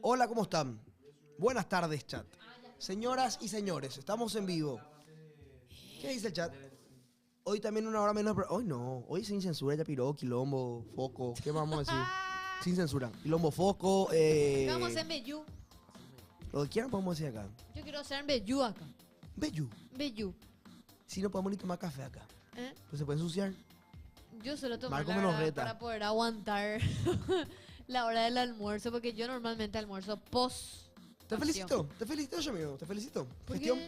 Hola, ¿cómo están? Buenas tardes, chat. Señoras y señores, estamos en vivo. ¿Qué dice el chat? Hoy también una hora menos... Hoy no, hoy sin censura, ya piró, quilombo, foco. ¿Qué vamos a decir? Sin censura. Quilombo, foco, ¿Qué vamos a hacer en Bellú? Lo que quieran podemos decir acá. Yo quiero hacer en Bellú acá. Bellú. Bellú. Si no podemos ni tomar café acá. ¿Eh? Pues se puede ensuciar. Yo solo tomo Marco la me nos verdad, reta. para poder aguantar la hora del almuerzo, porque yo normalmente almuerzo post. Te felicito, yo amigo, te felicito. ¿Por Gestión.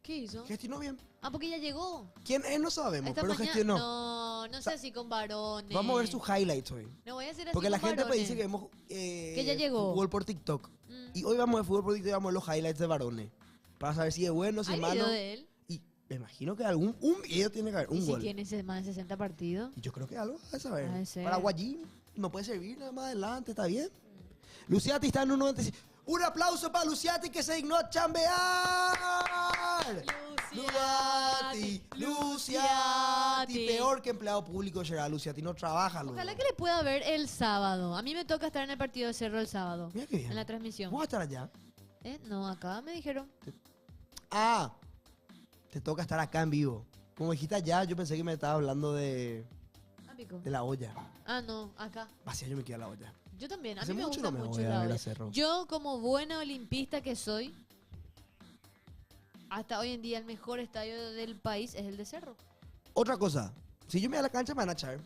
¿Qué hizo? Gestionó bien. Ah, porque ya llegó. ¿Quién es? No sabemos, Esta pero mañana, gestionó. no sé si con varones. Vamos a ver sus highlights hoy. No voy a hacer así Porque la con gente me varones. dice que vemos Que ya llegó. fútbol por TikTok. Mm. Y hoy vamos a ver fútbol por TikTok y vamos a ver los highlights de varones. Para saber si es bueno, si ¿Hay es malo. video de él? Y me imagino que un video tiene que haber, ¿Y un si gol. tiene más de 60 partidos? Y yo creo que algo a saber. Ha de ser. Paraguayín no puede servir nada más adelante, está bien. Luciati está en un 95. Un aplauso para Luciati que se dignó a chambear. Luciati. Peor que empleado público, Gerard. Luciati no trabaja, luego. Ojalá que le pueda ver el sábado. A mí me toca estar en el partido de Cerro el sábado. Mira qué bien. En la transmisión. ¿Vos vas a estar allá? No, acá me dijeron. Ah, te toca estar acá en vivo. Como dijiste allá, yo pensé que me estaba hablando de Pico. la olla. Ah, no, acá. Vacía, yo me quedo a la olla. Yo también, a Hace mí me mucho gusta no me mucho voy a la ver a olla. Cerro. Yo, como buena olimpista que soy, hasta hoy en día el mejor estadio del país es el de Cerro. Otra cosa, si yo me voy a la cancha me van a echar.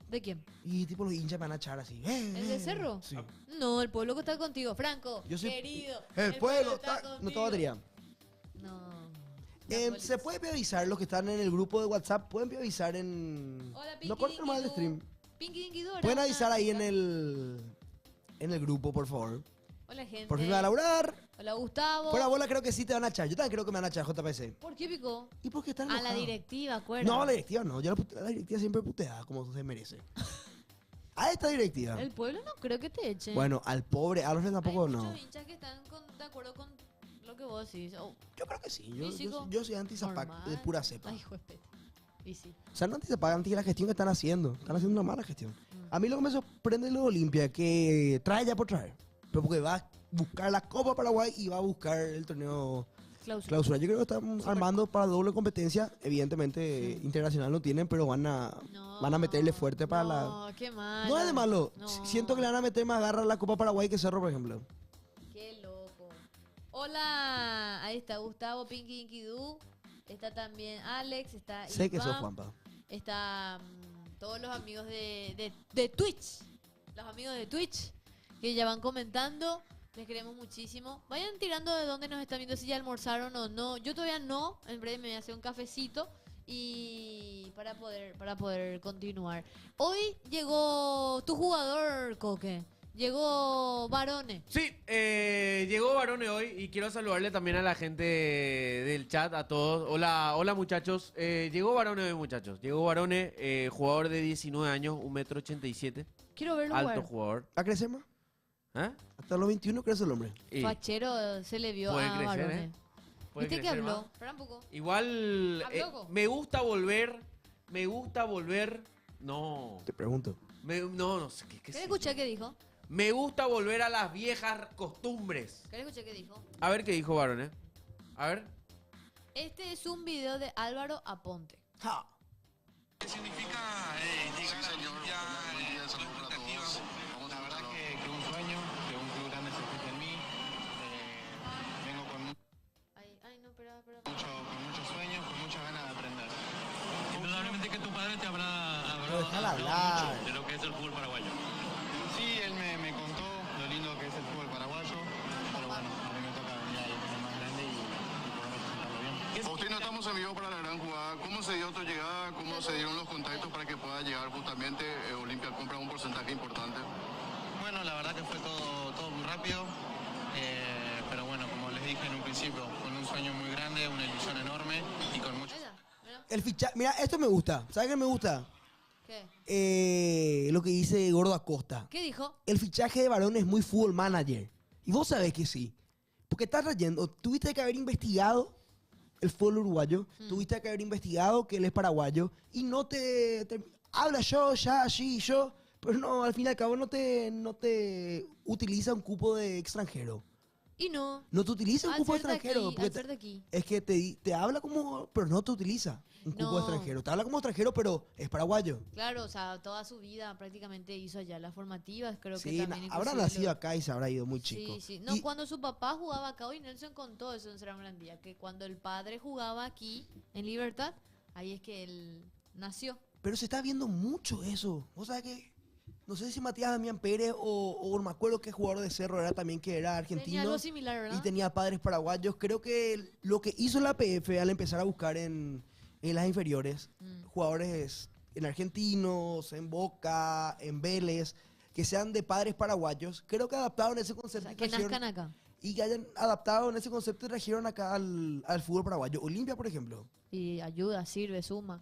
¿De quién? Y tipo los hinchas me van a echar así. ¿El de Cerro? Sí. No, el pueblo que está contigo, Franco. Yo soy- Querido. El pueblo está está... No contigo. tengo batería. No. ¿Se puede priorizar los que están en el grupo de WhatsApp? ¿Pueden priorizar en...? Hola, Pinky No corten más el stream. Pinky Dinky Dora. ¿Pueden avisar ahí en el grupo, por favor? Hola, gente. Por fin me va a laburar. Hola, Gustavo. Fuera bola creo que sí te van a echar. Yo también creo que me van a echar, JPC. ¿Por qué, Pico? ¿Y por qué están A la enojados? directiva, acuerdo. No, la directiva no. Yo la directiva siempre puteada, como se merece. A esta directiva. El pueblo no creo que te eche. Bueno, al pobre Alfred tampoco Hay no. muchos hinchas que están de acuerdo con lo que vos decís. Oh, Yo creo que sí. físico, Yo soy anti-Zapac normal. de pura cepa. Ay, hijo de peta. Y sí. O sea, no anti-Zapac, anti la gestión que están haciendo. Están haciendo una mala gestión. A mí lo que me sorprende es lo de Olimpia, que trae ya por traer. Pero porque va a buscar la Copa Paraguay y va a buscar el torneo clausura. Yo creo que están armando para doble competencia. Evidentemente, internacional no tienen, pero van a meterle fuerte para la... No, qué malo. No es de malo. No. Siento que le van a meter más garra a la Copa Paraguay que Cerro, por ejemplo. Qué loco. Hola, ahí está Gustavo, Pinky Dinky Doo. Está también Alex, está Sé que Iván, sos Juanpa. Está todos los amigos de Twitch. Los amigos de Twitch que ya van comentando. Les queremos muchísimo. Vayan tirando de dónde nos están viendo, si ya almorzaron o no. Yo todavía no. En breve me voy a hacer un cafecito. Y para poder continuar. Hoy llegó tu jugador, Coque. Llegó Barone. Sí, llegó Barone hoy y quiero saludarle también a la gente del chat, a todos. Hola muchachos. Llegó Barone hoy, muchachos. Llegó Barone, jugador de 19 años, 1,87 m. Quiero verlo Alto jugar. jugador. ¿A crecer más? ¿Eh? Hasta los 21 crece el hombre. Y Fachero se le vio puede a crecer, Barone. puede ¿Viste que crecer habló? más. Espera un poco. Igual ¿Habló? me gusta volver. No. Te pregunto. No sé. ¿Qué ¿Querés sé escuchar yo? qué dijo? Me gusta volver a las viejas costumbres. ¿Querés escuchar qué dijo? A ver qué dijo Barone. A ver. Este es un video de Álvaro Aponte. Ja. ¿Qué significa llegar a Olimpia? ¿Las expectativas? La verdad que un sueño, que un club grande se fije en mí. Vengo con Ay, no, espera. muchos sueños, con muchas ganas de aprender. Indudablemente que tu padre te habrá Pero déjala hablado hablar. mucho de lo que es el fútbol paraguayo. Sí, él me contó lo lindo que es el fútbol paraguayo, pero bueno, a mí me toca venir ahí con el más grande y poder representarlo bien. Usted no estamos en vivo para la gran jugada. ¿Cómo se dio tu llegada? ¿Cómo se dieron los contactos para que pueda llegar justamente? Olimpia compra un porcentaje importante. Bueno, la verdad que fue todo muy rápido, pero bueno, como les dije en un principio, con un sueño muy grande, una ilusión enorme y con mucho... Ahí está, mira. El fichaje. Mira, esto me gusta. ¿Sabes qué me gusta? ¿Qué? Lo que dice Gordo Acosta. ¿Qué dijo? El fichaje de Barón es muy fútbol manager. Y vos sabés que sí. Porque estás trayendo. Tuviste que haber investigado el fútbol uruguayo. Tuviste que haber investigado que él es paraguayo. Y no te habla yo, ya, allí, yo. Pero no, al fin y al cabo no te utiliza un cupo de extranjero. Y no. No te utiliza un Al cupo ser de extranjero. aquí, porque al ser de aquí. es que te habla como, pero no te utiliza un cupo No. extranjero. Te habla como extranjero, pero es paraguayo. Claro, o sea, toda su vida prácticamente hizo allá las formativas, creo que Sí, también. habrá inclusive nacido lo- acá y se habrá ido muy chico. Sí, sí. No, Y- cuando su papá jugaba acá, hoy Nelson contó eso en Será Grandía, que cuando el padre jugaba aquí, en Libertad, ahí es que él nació. Pero se está viendo mucho eso. Vos sabés que, no sé si Matías Damián Pérez o no me acuerdo qué jugador de Cerro era también, que era Tenía argentino. algo similar, ¿verdad? Y tenía padres paraguayos. Creo que lo que hizo la PF al empezar a buscar en las inferiores, jugadores en argentinos, en Boca, en Vélez, que sean de padres paraguayos, creo que adaptaron ese O concepto sea, y que trajeron- nazcan acá. y que hayan adaptado en ese concepto y trajeron acá al fútbol paraguayo. Olimpia, por ejemplo. Y ayuda, sirve, suma.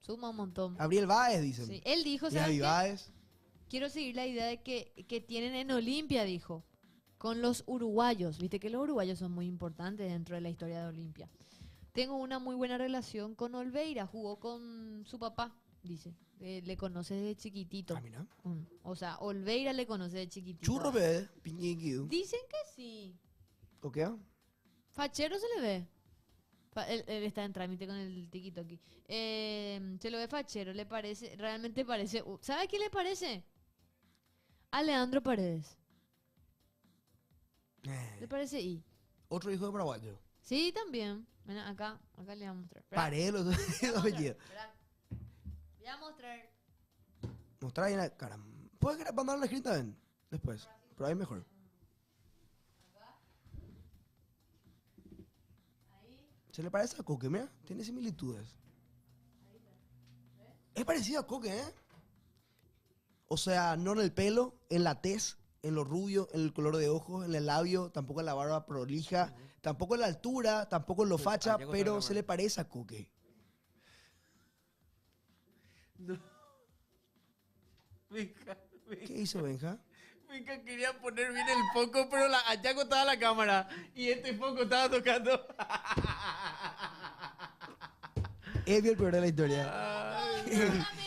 Suma un montón. Gabriel Báez, dicen. Sí. Él dijo, Y ¿sabes Javi qué? Báez. Quiero seguir la idea de que tienen en Olimpia, dijo, con los uruguayos. Viste que los uruguayos son muy importantes dentro de la historia de Olimpia. Tengo una muy buena relación con Olveira, jugó con su papá, dice. Le conoce desde chiquitito. Ah, mira. O sea, Olveira le conoce de chiquitito. Churro, ve. Piñiquiu. Dicen que sí. ¿O qué? Fachero se le ve. Él está en trámite con el tiquito aquí. Se lo ve fachero, le parece, realmente parece. ¿Sabe qué le parece? A Leandro Paredes. ¿Le parece? Y. Otro hijo de paraguayo. Sí, también. Ven acá le voy a mostrar. Esperá, Parelo, le voy a mostrar, apellido. esperá. Voy a mostrar. Mostrar ahí en la cara. ¿Puedes mandar la escrita también? Después. Pero ahí mejor. ¿Se le parece a Coque, mira? Tiene similitudes. Es parecido a Coque, ¿eh? O sea, no en el pelo, en la tez, en lo rubio, en el color de ojos, en el labio, tampoco en la barba prolija, tampoco en la altura, tampoco en lo facha, llegó pero otra se cámara. le parece a Coque. ¿Qué hizo Benja? Benja quería poner bien el foco, pero allá estaba la cámara y este foco estaba tocando. Es el peor de la historia. Me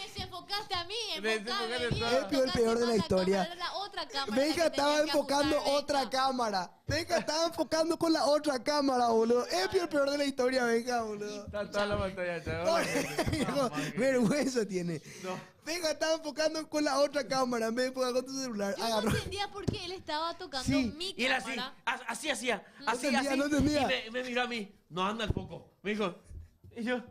desenfocaste a mí, Desenfocaste enfocame bien. todo. Es el peor de la historia. Era la otra cámara. Benja que estaba tenía que enfocando ajustar, otra Benja. cámara. Benja estaba enfocando con la otra cámara, boludo. Es el peor de la historia, Benja, boludo. Está toda la pantalla, chaval. Pobre viejo, vergüenza tiene. No. Benja estaba enfocando con la otra cámara en vez de enfocar con tu celular. Yo no Agarró. entendía por qué él estaba tocando Sí. mi Y él así, cámara. así hacía, No así, entendía, así. no entendía. Y me miró a mí, no anda el foco. Me dijo, y yo,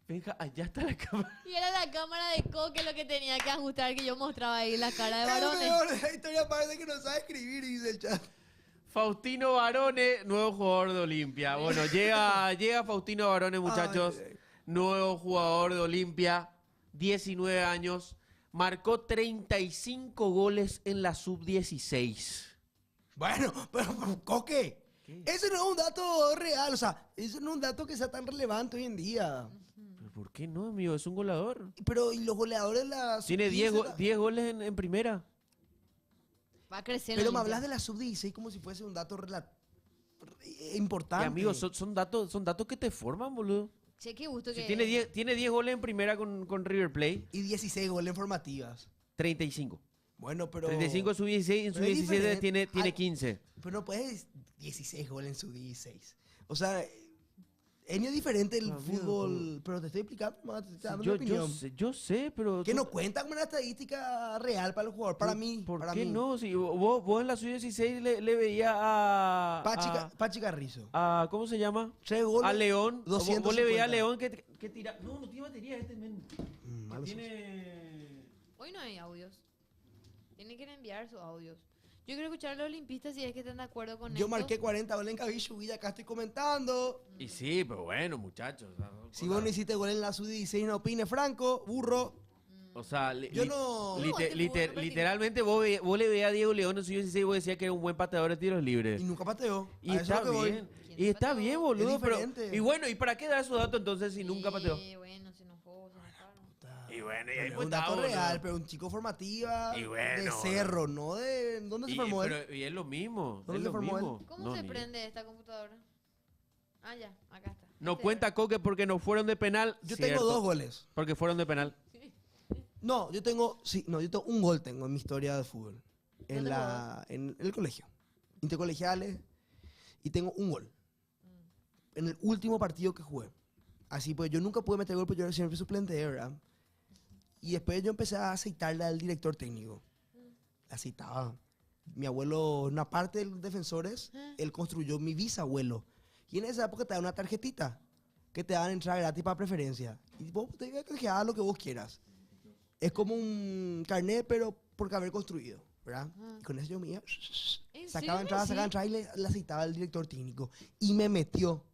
Benja, allá está la cámara. Y era la cámara de Coque lo que tenía que ajustar, que yo mostraba ahí la cara de El varones. peor de la historia parece que no sabe escribir, dice el chat. Faustino Barone, nuevo jugador de Olimpia. Bueno, llega Faustino Barone, muchachos. Ay, ay. Nuevo jugador de Olimpia, 19 años. Marcó 35 goles en la sub-16. Bueno, pero Coque, ese no es un dato real, o sea, ese no es un dato que sea tan relevante hoy en día. ¿Pero por qué no, amigo? Es un goleador. Pero, ¿y los goleadores de la Tiene sub-15? 10 goles en primera. Va a crecer. Pero me Olimpia. hablas de la sub-16 como si fuese un dato Y importante. amigos, son datos que te forman, boludo. Che, qué gusto Si que... tiene 10 goles en primera con River Plate, Y 16 goles en formativas. 35. Bueno, pero... 35 en sub-16, en pero es sub-17 diferente. tiene Ay, 15. Pero no puedes 16 goles en sub-16. O sea, es muy diferente el Amigo, fútbol. Pero te estoy explicando, te estoy dando mi opinión. Yo sé, pero... Que no cuenta como una estadística real para el jugador. Para mí. ¿Por para qué mí. no? Si vos en la sub-16 le veías a... Pachi Carrizo. ¿Cómo se llama? 3 goles. A León. Vos 250. le veías a León que tira... No tiene batería este men. Malo sos. Tiene... Hoy no hay audios. Tienen que enviar sus audios. Yo quiero escuchar a los olimpistas si es que están de acuerdo con Yo esto. marqué 40 goles en Cabillo y acá estoy comentando. Y sí, pero bueno, muchachos. Si vos no hiciste gol en la sub-16, no opine, Franco, burro. O sea, Yo no- literalmente vos le veías a Diego León en su 16 y vos decías que era un buen pateador de tiros libres. Y nunca pateó. Y A eso está es lo que voy. bien. Y está bien, boludo. Es Pero, diferente. y bueno, ¿y para qué dar esos datos entonces si nunca pateó? Sí, bueno, se enojó, se enojaron. Y bueno, y Pero ahí es pues un está, dato boludo. real, pero un chico formativa Y bueno, de Cerro, no de... ¿Dónde se formó él? Y es lo mismo. ¿Dónde Es se lo formó él? mismo. ¿Cómo No, se ni- prende esta computadora? Ah, ya, acá está. No Este- cuenta Coque porque no fueron de penal. Yo Cierto, tengo 2 goles. Porque fueron de penal. No, yo tengo un gol tengo en mi historia de fútbol. En, ¿Dónde jugabas? en el colegio. Intercolegiales. Y tengo un gol. En el último partido que jugué. Así pues, yo nunca pude meter gol porque yo era siempre suplente, ¿verdad? Y después yo empecé a aceitarle al director técnico. Le aceitaba. Mi abuelo, una parte de los defensores, él construyó mi bisabuelo. Y en esa época te daban una tarjetita que te daban entrada gratis para preferencia. Y vos te ibas a canjear lo que vos quieras. Es como un carnet, pero por haber construido, ¿verdad? Y con eso yo me iba, ¿En sacaba serio? entrada, Sí. sacaba entrada y le aceitaba al director técnico. Y me metió.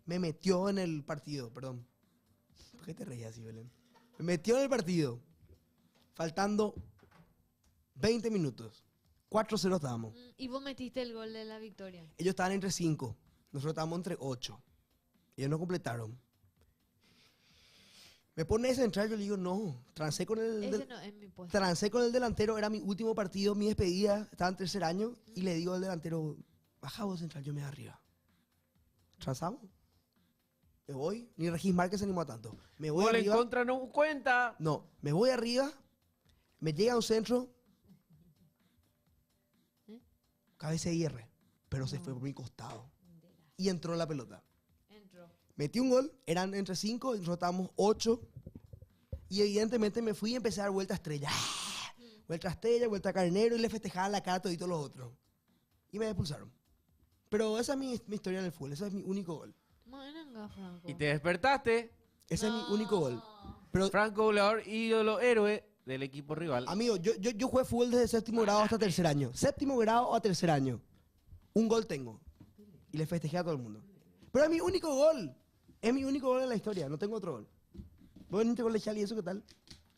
Me metió en el partido, perdón. ¿Por qué te reías así, Belén? Me metió en el partido. Faltando 20 minutos. 4-0 estábamos. Y vos metiste el gol de la victoria. Ellos estaban entre 5. Nosotros estábamos entre 8. Ellos no completaron. Me pone ese entrar, yo le digo, no. Trancé con Ese no es mi puesto. trancé con el delantero, era mi último partido, mi despedida, estaba en tercer año, y le digo al delantero, baja vos central, yo me voy arriba. Transamos. Me voy, ni Regis Márquez se animó a tanto. Me voy Gol en arriba. contra no cuenta. No, me voy arriba, me llega a un centro, cabeza de hierre, pero se fue por mi costado. Y entró la pelota. Entró. Metí un gol, eran entre 5, y nosotros estábamos 8. Y evidentemente me fui y empecé a dar vuelta estrella. Vuelta estrella, vuelta carnero, y le festejaban la cara a toditos los otros. Y me expulsaron. Pero esa es mi historia en el fútbol, ese es mi único gol. Bueno, Franco. Y te despertaste. Ese es mi único gol. Pero, Franco, goleador, ídolo, héroe del equipo rival. amigo, yo jugué fútbol desde séptimo grado hasta tercer año. Séptimo grado a tercer año. Un gol tengo. Y le festejé a todo el mundo. Pero es mi único gol. Es mi único gol en la historia, no tengo otro gol. ¿Vos en intercolegial y eso qué tal?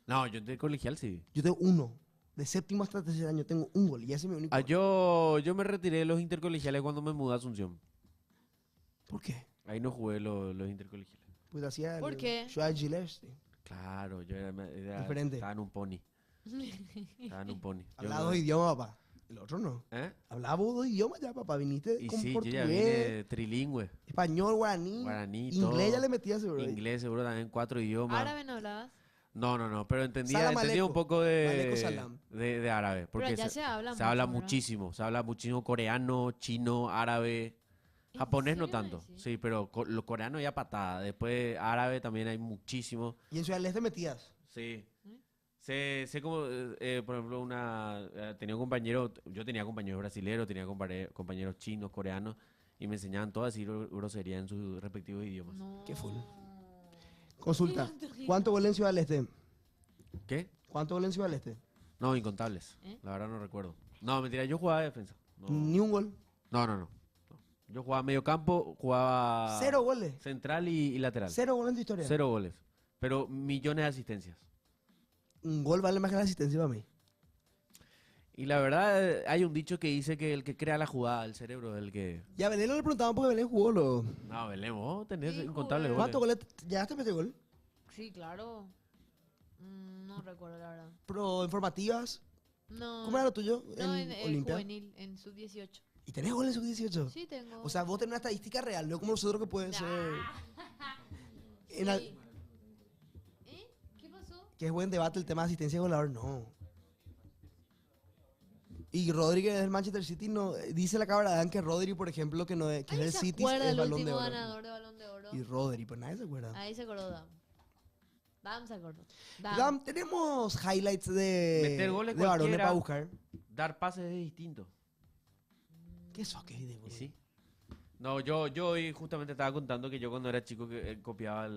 No, yo de colegial sí. Yo tengo uno. De séptimo hasta tercer año tengo un gol y ese es mi único Ah, gol. yo me retiré de los intercolegiales cuando me mudé a Asunción. ¿Por qué? Ahí no jugué los intercolegiales. Pues hacía ¿Por qué? Joao Gillespie. Claro, yo era Diferente. estaba en un pony. Estaba en un pony. Yo Hablaba no- dos idiomas, papá. El otro no. ¿Eh? Hablaba vos dos idiomas ya, papá. Viniste Y con sí, yo portugués, ya vine trilingüe. español, guaraní. Guaraní, Inglés todo. ya le metías, seguro. Inglés seguro también, 4 idiomas. ¿Árabe no hablabas? No, pero entendía Salam un aleikum. poco Maleco salam. de árabe. Porque allá se habla se habla mucho, ¿verdad? muchísimo. Se habla muchísimo coreano, chino, árabe. ¿En Japonés no serio tanto. decís? Sí, pero lo coreano ya patada. Después árabe también hay muchísimo. Y en Ciudad del Este metías. Sí. Sé como, por ejemplo, tenía un compañero, yo tenía compañeros brasileños, tenía compañeros chinos, coreanos, y me enseñaban todo a decir grosería en sus respectivos idiomas. No. Qué full. Consulta. ¿Cuánto gol en Ciudad del Este? ¿Qué? ¿Cuánto gol en Ciudad del Este? No, incontables. ¿Eh? La verdad no recuerdo. No, mentira, yo jugaba de defensa. No. Ni un gol. No. Yo jugaba medio campo, jugaba 0 goles. central y lateral. 0 goles en tu historia. 0 goles. Pero millones de asistencias. Un gol vale más que la asistencia para mí. Y la verdad, hay un dicho que dice que el que crea la jugada, el cerebro, es el que... Y a Belén no le preguntaban porque Belén jugó. No, Belén, vos tenés Sí, incontables joder. goles. ¿Cuántos goles llegaste a meter gol? Sí, claro. No recuerdo la verdad. Pro informativas. No. ¿Cómo era lo tuyo? No, en en Olimpia. juvenil, en sub-18. ¿Y tenés goles en sub-18? Sí, tengo. O sea, vos tenés una estadística real, no como nosotros que pueden ser. En al- Sí. ¿Eh? ¿Qué pasó? que es buen debate el tema de asistencia de goleador, no. Y Rodri, que es del Manchester City, no. Dice la cabra Dan que Rodri, por ejemplo, que, no es, que es Ahí del se City, acuerda es el balón de último oro. ganador de Balón de Oro. Y Rodri, pues nadie se acuerda. Ahí se acordó Dam. Dam se acordó. Dan, tenemos highlights de, Meter goles de varones cualquiera. para buscar. Dar pases es distinto. ¿Qué eso? ¿Qué de ¿Y sí? No, yo hoy justamente estaba contando que yo cuando era chico que copiaba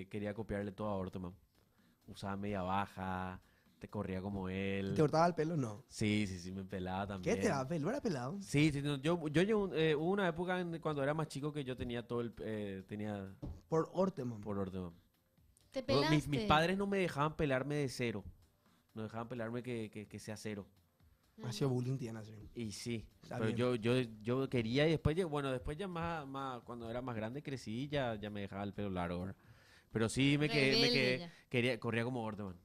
quería copiarle todo a Orteman. Usaba media baja, te corría como él. ¿Te cortaba el pelo? No. Sí, me pelaba también. ¿Qué te daba pelo? ¿Era pelado? Sí, no, yo hubo una época cuando era más chico que yo tenía tenía Por Orteman. por Orteman. ¿Te No, pelaste? mis padres no me dejaban pelarme de cero. No dejaban pelarme que sea cero. Ha sido bullying, tiene así. Y sí, Está pero bien. yo quería y después, después ya cuando era más grande crecí ya me dejaba el pelo largo, ¿verdad? Pero sí Rebelde ya. corría como Orteman.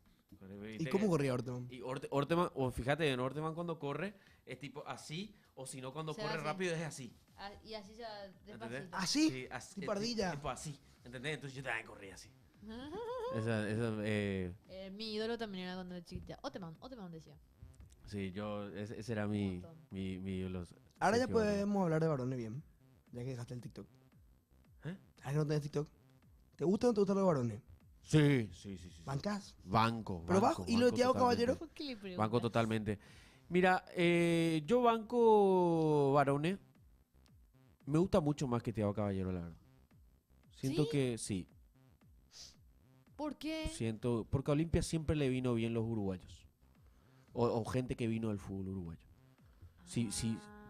¿Y cómo corría Orteman? Y Orteman, o fíjate, en Orteman cuando corre es tipo así, o si no cuando Se corre hace. rápido es así. Y así se va ¿Entendés? despacito. ¿Así? Sí, así, Tipo ardilla. tipo así, ¿entendés? Entonces yo también corría así. Mi ídolo también era cuando era chiquita. Oteman decía. Sí, ese era mi ídolo. Ahora ya Sergio Varone. podemos hablar de varones bien. Ya que dejaste el TikTok. ¿Eh? ¿Ah, que no tenés TikTok? ¿Te gusta o no te gustan los varones? Sí. ¿Bancas? Banco. Pero bajo, ¿y lo de Thiago totalmente. Caballero? ¿Por qué le preguntas? Banco totalmente. Mira, yo banco varones. Me gusta mucho más que Thiago Caballero, la verdad. Siento ¿Sí? que sí. ¿Por qué? Porque a Olimpia siempre le vino bien los uruguayos. O gente que vino del fútbol uruguayo. Sí.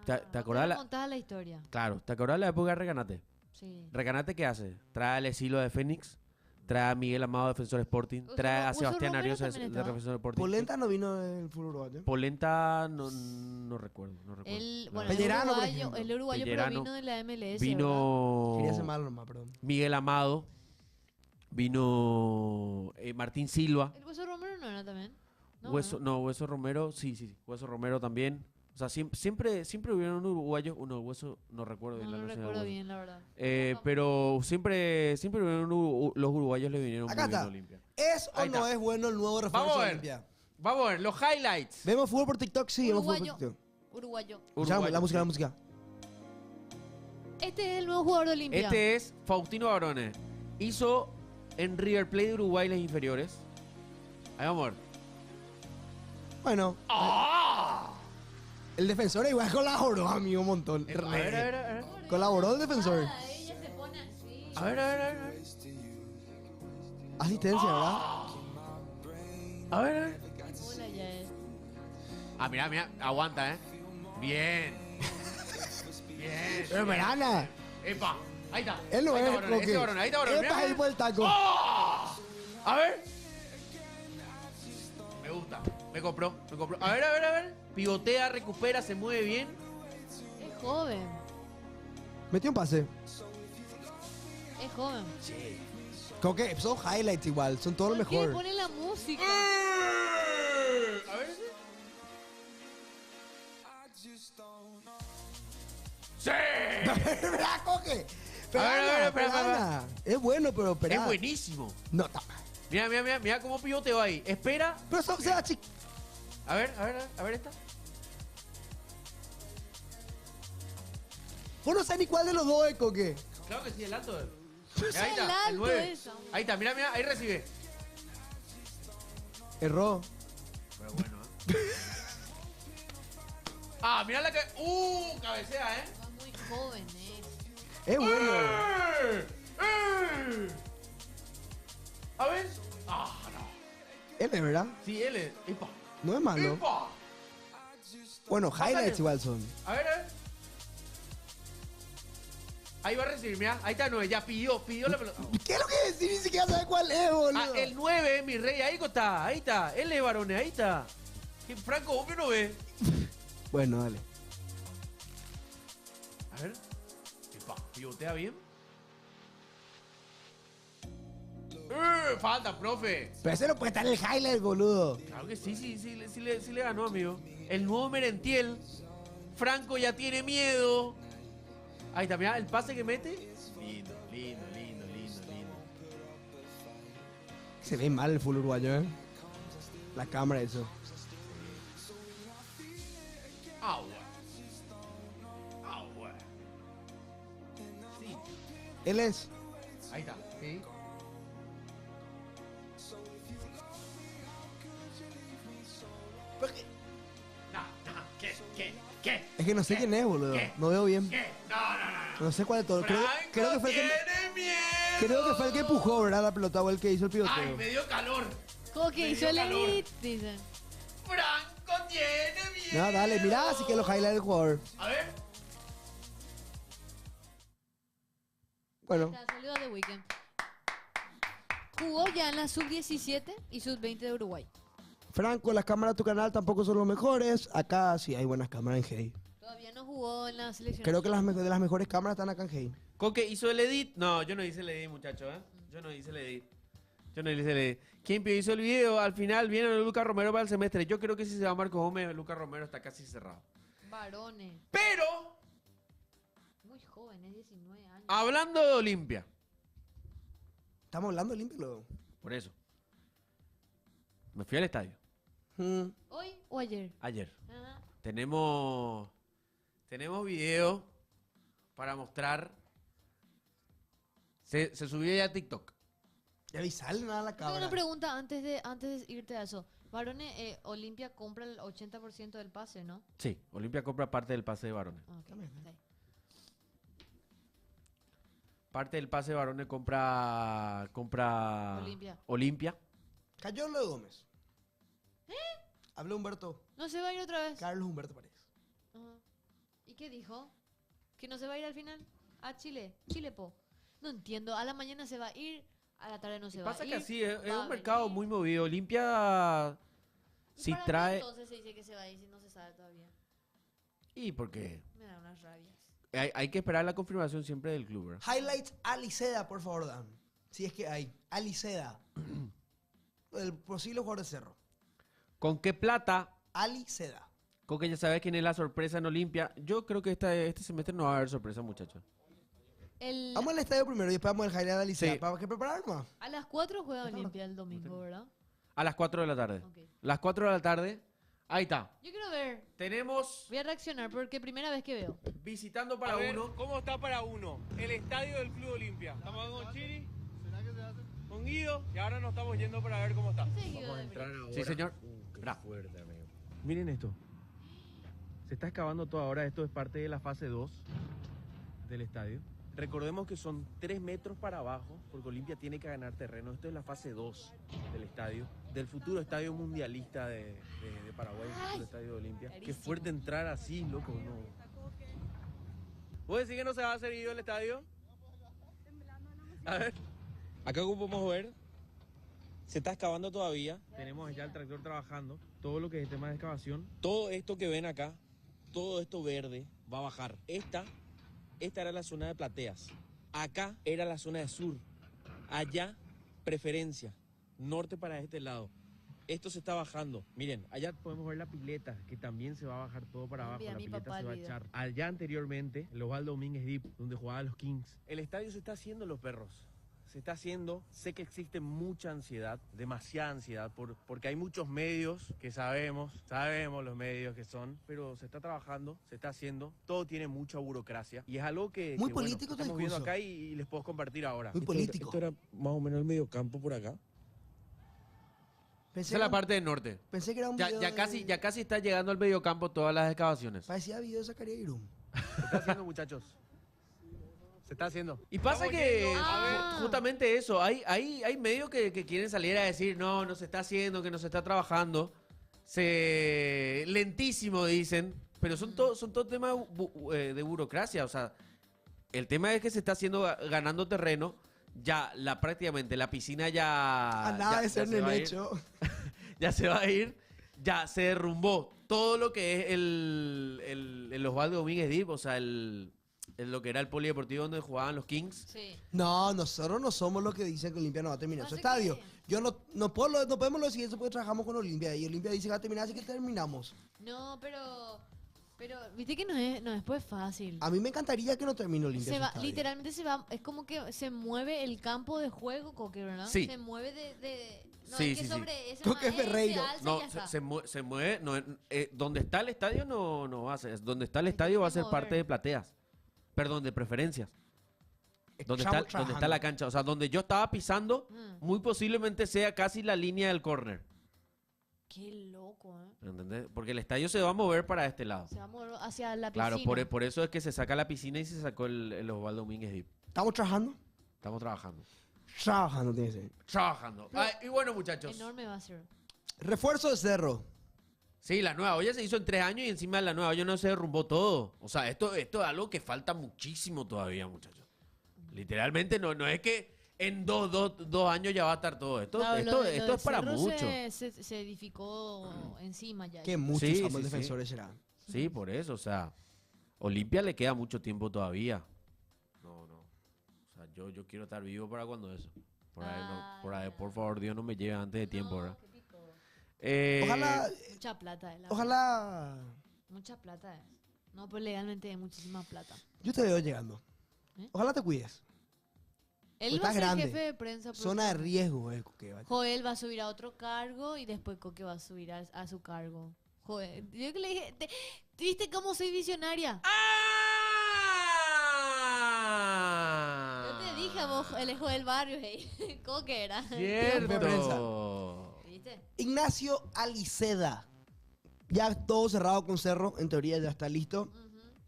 ¿Te acordás la- Contás la historia. Claro, ¿te acordás la época de Recanate? Sí. ¿Recanate qué hace? Trae al Exilo de Fénix, trae a Miguel Amado, Defensor Sporting, Uso trae a Uso Sebastián Romero Arias de también estaba. Defensor Sporting. Polenta no vino del fútbol uruguayo. Polenta no recuerdo. El, La bueno, verdad. Pellerano, por el uruguayo, ejemplo. el uruguayo pero Pellerano. vino de la MLS. ¿verdad? Vino Quería ser malo nomás, perdón. Miguel Amado, vino Martín Silva, El Hueso Romero no era también. No, Hueso ¿verdad? Romero, sí, Hueso Romero también. O sea, siempre hubieron uruguayos, Hueso no recuerdo bien No, la no nacionalidad recuerdo de Hueso. bien, la verdad. Pero siempre hubieron los uruguayos le vinieron Acá muy bien está. a Olimpia. ¿Es o Ahí no está. es bueno el nuevo refuerzo Vamos a de ver. Olimpia? Vamos a ver, los highlights. ¿Vemos fútbol por TikTok? Sí, vemos fútbol por Uruguayo. TikTok. Uruguayo. Escuchamos la música, sí. la música. Este es el nuevo jugador de Olimpia. Este es Faustino Barone. Hizo en River Plate de Uruguay las inferiores. Ahí vamos a ver. Bueno, ¡Ah! el defensor igual colaboró, amigo, un montón. A ver. Colaboró el defensor. Ah, ella se pone así. A ver. Asistencia, ¿verdad? A ver. Hola, ya es. Ah, mira, aguanta, ¿eh? Bien. Bien. Pero verana. Epa, ahí está. Él no ahí es está Barone, lo ese que... Barone, ahí está Barone. Epa, ahí por el taco. ¡Oh! A ver. Me gusta. Me compró. A ver. Pivotea, recupera, se mueve bien. Es joven. Metió un pase. Es joven. Como que son highlights igual, son todo lo ¿Por qué mejor. pone la música? A ver ese. ¡Sí! ¿Verdad, Coque? A ver, espera. Perana. Es bueno, pero espera. Es buenísimo. No, está mal. Mira cómo pivoteó ahí. Espera. Pero eso se va chico. A ver esta. Vos no sabés ni cuál de los dos es, Coque. Claro que sí, el alto. Ahí Es el está, el alto 9. eso. Ahí está, mira, ahí recibe. Erró. Pero bueno, Ah, mira la que. Cabecea, Es muy joven, Es bueno. A ver. No. Él es, ¿verdad? Sí, él es. Epa. No es malo. Epa. Bueno, highlights igual son. A ver. Ahí va a recibir, mira. Ahí está el 9. Ya pidió la pelota. ¿Qué es lo que decís? Ni siquiera sabes cuál es, boludo. Ah, el 9, mi rey. Ahí está. Ahí está. Él es Barone. Ahí está. Franco, ¿vos qué no ves? Bueno, dale. A ver. Epa, pivotea bien. Falta, profe. Pero ese no puede estar en el highlight, boludo. Claro que sí le ganó, amigo. El nuevo Merentiel. Franco ya tiene miedo. Ahí está, mirá, el pase que mete. Lindo. Se ve mal el full uruguayo, ¿eh? La cámara, eso. Agua. Sí, Él es. ahí está. Sí. ¿Qué? Es que no sé quién es, boludo. ¿Qué? No veo bien. ¿Qué? No. No sé cuál de todos. Creo que fue el que, tiene miedo. creo que fue el que empujó, ¿verdad? La pelota o el que hizo el Ay, piloteo. me dio calor. Como que Me hizo dio el calor. edit, dicen. Franco tiene miedo. No, dale, mirá, así que los highlights del jugador. A ver. Bueno, Saludos de Weekend. Jugó ya en la sub-17 y sub-20 de Uruguay. Franco, las cámaras de tu canal tampoco son los mejores. Acá sí hay buenas cámaras en Hey. Todavía no jugó en la selección. Creo que de las mejores cámaras están acá en Hey. Coque hizo el edit. No, yo no hice el edit, muchacho, ¿eh? Yo no hice el edit. ¿Quién hizo el video? Al final viene Lucas Romero para el semestre. Yo creo que si se va Marcos Gómez, Lucas Romero está casi cerrado. Varones. Pero, Muy joven, es 19 años. hablando de Olimpia. Estamos hablando de Olimpia luego. Por eso. Me fui al estadio. ¿Hoy o ayer? Ayer. Ajá. Tenemos video para mostrar. Se subió ya a TikTok. Ya vi, sale nada a la Tengo cámara. una pregunta antes de irte a eso. Varones, Olimpia compra el 80% del pase, ¿no? Sí, Olimpia compra parte del pase de varones. Ah, ok, Dame, sí. Parte del pase de varones compra Olimpia. Cayó lo de Gómez. Habló Humberto. ¿No se va a ir otra vez? Carlos Humberto Paredes. Ajá. ¿Y qué dijo? ¿Que no se va a ir al final? A Chile. Chile, po. No entiendo. A la mañana se va a ir, a la tarde no se va a ir. Pasa que así, es va un a mercado venir. muy movido. Olimpia, ¿Y si para qué trae... entonces se dice que se va a ir si no se sabe todavía? Y porque Me da unas rabias. hay que esperar la confirmación siempre del club, ¿verdad? Highlights Aliceda, por favor, Dan. Si es que hay. Aliceda. El posible jugador de Cerro. ¿Con qué plata? Aliceda. Con que ya sabes quién es la sorpresa en Olimpia. Yo creo que este semestre no va a haber sorpresa, muchachos. Vamos al estadio primero y después vamos al highlight de Aliceda. Sí. ¿Para qué prepararnos? A las 4 juega Olimpia el domingo, ¿verdad? A las 4 de la tarde. Ok. Las 4 de la tarde. Ahí está. Yo quiero ver. Tenemos Voy a reaccionar porque primera vez que veo. visitando para A ver, uno. ¿cómo está para uno? El estadio del Club Olimpia. Estamos con Chiri, con Guido y ahora nos estamos yendo para ver cómo está. Ese es Guido de Brito. Sí, señor. Bra. Miren esto. Se está excavando todo ahora. Esto es parte de la fase 2 del estadio. Recordemos que son 3 metros para abajo, porque Olimpia tiene que ganar terreno. Esto es la fase 2 del estadio, del futuro estadio mundialista de Paraguay, el futuro estadio de Olimpia. Qué Carísimo. fuerte entrar así, loco, no. ¿Vos decís que no se va a hacer Guido el estadio? A ver. Acá como podemos ver, se está excavando todavía. Tenemos ya el tractor trabajando, todo lo que es el tema de excavación. Todo esto que ven acá, todo esto verde, va a bajar. Esta era la zona de plateas. Acá era la zona de sur. Allá, preferencia. Norte para este lado. Esto se está bajando. Miren, Allá podemos ver la pileta, que también se va a bajar todo para abajo. Envía a La mi pileta papá se va a el video. echar. Allá anteriormente, el Osvaldo Domínguez Deep, donde jugaban los Kings. El estadio se está haciendo, los perros. Se está haciendo. Sé que existe mucha ansiedad, demasiada ansiedad, porque hay muchos medios que sabemos los medios que son, pero se está trabajando, se está haciendo. Todo tiene mucha burocracia y es algo que Muy que, bueno, político tu estamos viendo discurso. acá y les puedo compartir ahora. Muy político. Esto era más o menos el mediocampo por acá. Pensé Esa es la que- parte del norte. Pensé que era un Ya, video ya de- casi, ya casi está llegando al mediocampo todas las excavaciones. Parecía video de Zacarías Irum. Se está haciendo, muchachos. Se está haciendo. Y pasa Estamos que yendo a ver. justamente eso, hay medios que quieren salir a decir, no se está haciendo, que no se está trabajando. Lentísimo dicen, pero son todo temas de burocracia. O sea, el tema es que se está haciendo ganando terreno. Ya prácticamente la piscina ya. A nada de ser se va a ir. Nenecho. Ya se va a ir, ya se derrumbó todo lo que es el Osvaldo Domínguez Deep, o sea, lo que era el polideportivo donde jugaban los Kings. Sí. No, nosotros no somos los que dicen que Olimpia no va a terminar su Pasa estadio. que- Yo no podemos decir eso porque trabajamos con Olimpia y Olimpia dice que va a terminar, así que terminamos. No, pero viste que no es pues fácil. A mí me encantaría que no termine Olimpia Se su va, estadio. literalmente se va, es como que se mueve el campo de juego, Coque, ¿verdad? Sí. Se mueve no, Sí, es que sí, sí. sobre ese Coque maíz Ferreiro. se alza y No, ya está. se mueve, donde está el estadio no va a ser, donde está el estadio va a ser mover. parte de plateas, perdón, de preferencias. Donde Estamos está la trabajando. cancha, o sea, donde yo estaba pisando, muy posiblemente sea casi la línea del córner, Qué loco, ¿eh? ¿entendés? Porque el estadio se va a mover para este lado. Se va a mover hacia la piscina. Claro, por eso es que se saca la piscina y se sacó el Osvaldo Domínguez Deep. ¿Estamos trabajando? Estamos trabajando. Trabajando, tiene que ser. Trabajando. Y bueno, muchachos. Enorme va a ser. Refuerzo de Cerro. Sí, la nueva olla se hizo en 3 años y encima de la nueva olla no se derrumbó todo. O sea, esto es algo que falta muchísimo todavía, muchachos. Literalmente no es que en dos años ya va a estar todo. Esto Claro, es del para cerro mucho. Se edificó encima ya. Que muchos Sí, ambos sí, sí. defensores serán. Sí, por eso. O sea, Olimpia le queda mucho tiempo todavía. No. O sea, yo quiero estar vivo para cuando eso. Por favor, Dios no me lleve antes de tiempo, ¿verdad? Qué pico. Ojalá, Mucha plata es la ojalá. Mucha plata es. No, pues legalmente es muchísima plata. Yo te veo llegando. ¿Eh? Ojalá te cuides. Él Está va a ser grande. jefe de prensa. Zona de próximo. riesgo el Coque. vaya. Joel va a subir a otro cargo y después Coque va a subir a su cargo. Joel, yo que le dije, ¿viste cómo soy visionaria? Yo te dije a vos, él es Joel Barrios, hey. Coque era. Cierto. ¿Viste? Ignacio Aliceda. Ya todo cerrado con Cerro. En teoría ya está listo.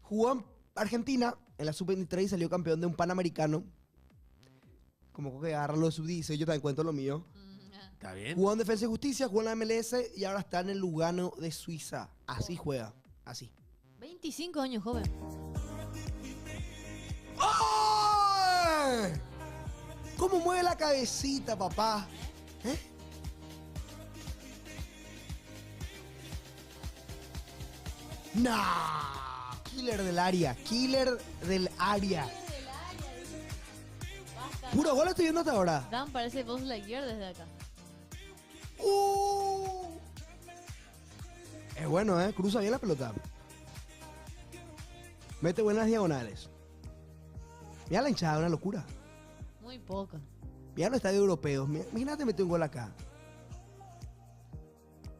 Jugó en Argentina en la Sub-23 y salió campeón de un Panamericano. Como que agarra lo de Sub-16, yo también cuento lo mío. ¿Está bien? Jugó en Defensa y Justicia, jugó en la MLS y ahora está en el Lugano de Suiza. Así juega, así. 25 años, joven. ¡Ay! ¿Cómo mueve la cabecita, papá? ¿Eh? Nah, killer del área, killer del área. Puro gol estoy viendo hasta ahora. Dan parece Buzz Lightyear desde acá. Es bueno, ¿eh? Cruza bien la pelota. Mete buenas diagonales. Mira la hinchada, una locura. Muy poca. Mira los estadios europeos. Imagínate meter un gol acá.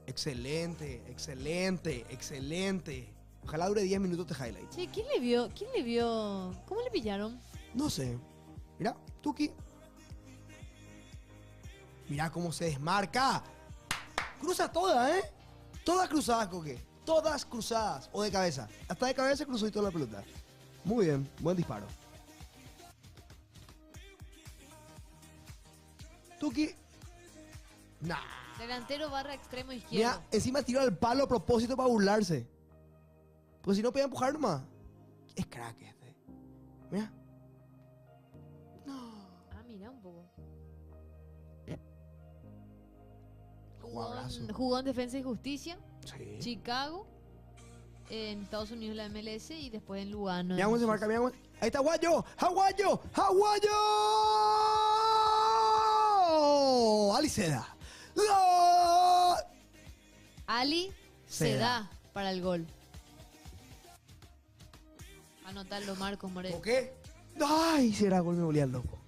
Excelente, excelente, excelente. Ojalá dure 10 minutos de highlight. Che, ¿quién le vio? ¿Quién le vio? ¿Cómo le pillaron? No sé. Mira, Tuki. Mira cómo se desmarca. Cruza toda, ¿eh? Todas cruzadas, Coque. Todas cruzadas. O de cabeza. Hasta de cabeza cruzó y toda la pelota. Muy bien. Buen disparo. Tuki. Nah. Delantero barra extremo izquierdo. Mira, encima tiró al palo a propósito para burlarse. Porque si no podía empujar nomás. Es crack este. Mira. Ah, mira un poco. Jugadorazo. Jugó en Defensa y Justicia, Sí. Chicago, en Estados Unidos la MLS y después en Lugano. Mira cómo se marca, mira cómo... Ahí está Aguayo. Aguayo. Aguayo. Aliceda. ¡Gol! Ali se Se da da. para el gol. Anotarlo Marcos Moreno. ¿Coque? Ay, si era gol me volía loco.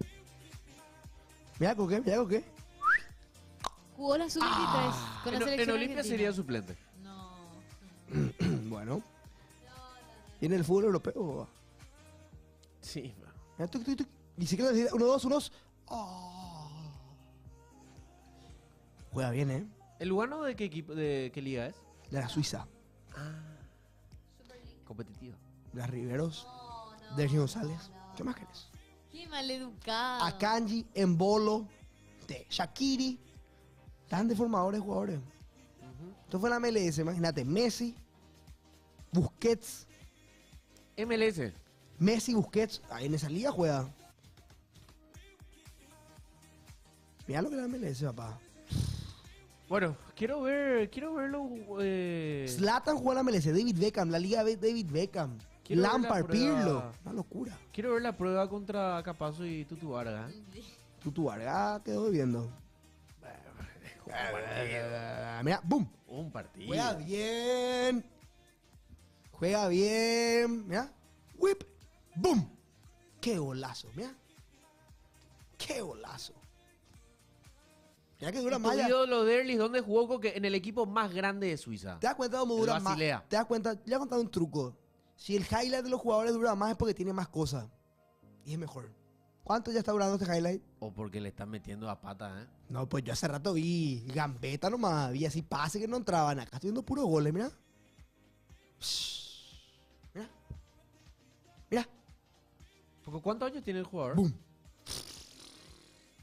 Mira Coque, mira Coque. Jugó la sub-23 con la En selección Olimpia argentina. sería suplente. No. Bueno. ¿Y en el fútbol europeo? Sí. Mira, tuc, tuc, tuc. Ni siquiera decir 1-2, 1-2. Juega bien, ¿eh? ¿El Lugano de qué equipo, de qué liga es? De la Suiza. Competitivo. De las Riveros. De Sergio González. ¿Qué más querés? Qué maleducado. Akanji, Embolo, de Shaqiri. Están de formadores jugadores. Esto fue la MLS, imagínate. Messi, Busquets. MLS. Messi, Busquets. Ahí en esa liga juega. Mira lo que es la MLS, papá. Bueno, quiero verlo. Zlatan juega en la MLS. David Beckham, la liga de David Beckham. Quiero ver la Lampard, prueba. Pirlo. Una locura. Quiero ver la prueba contra Capazo y Tutu Vargas. Tutu Vargas quedó viendo. Mira, boom. Un partido. Juega bien. Juega bien. Mira. Whip. Boom. Qué golazo. Mira. Qué golazo. Mira que dura Tu más. ya. ídolo Derlis, ¿dónde jugó Coque? En el equipo más grande de Suiza. ¿Te das cuenta cómo El dura más? Basilea. ¿Te das cuenta? Le voy a contar un truco. Si el highlight de los jugadores dura más es porque tiene más cosas. Y es mejor. ¿Cuánto ya está durando este highlight? O porque le están metiendo a pata, ¿eh? No, pues yo hace rato vi gambeta nomás. Vi así pase que no entraban. Acá estoy viendo puros goles, mira. Mira. Mira. Porque ¿cuántos años tiene el jugador? Boom.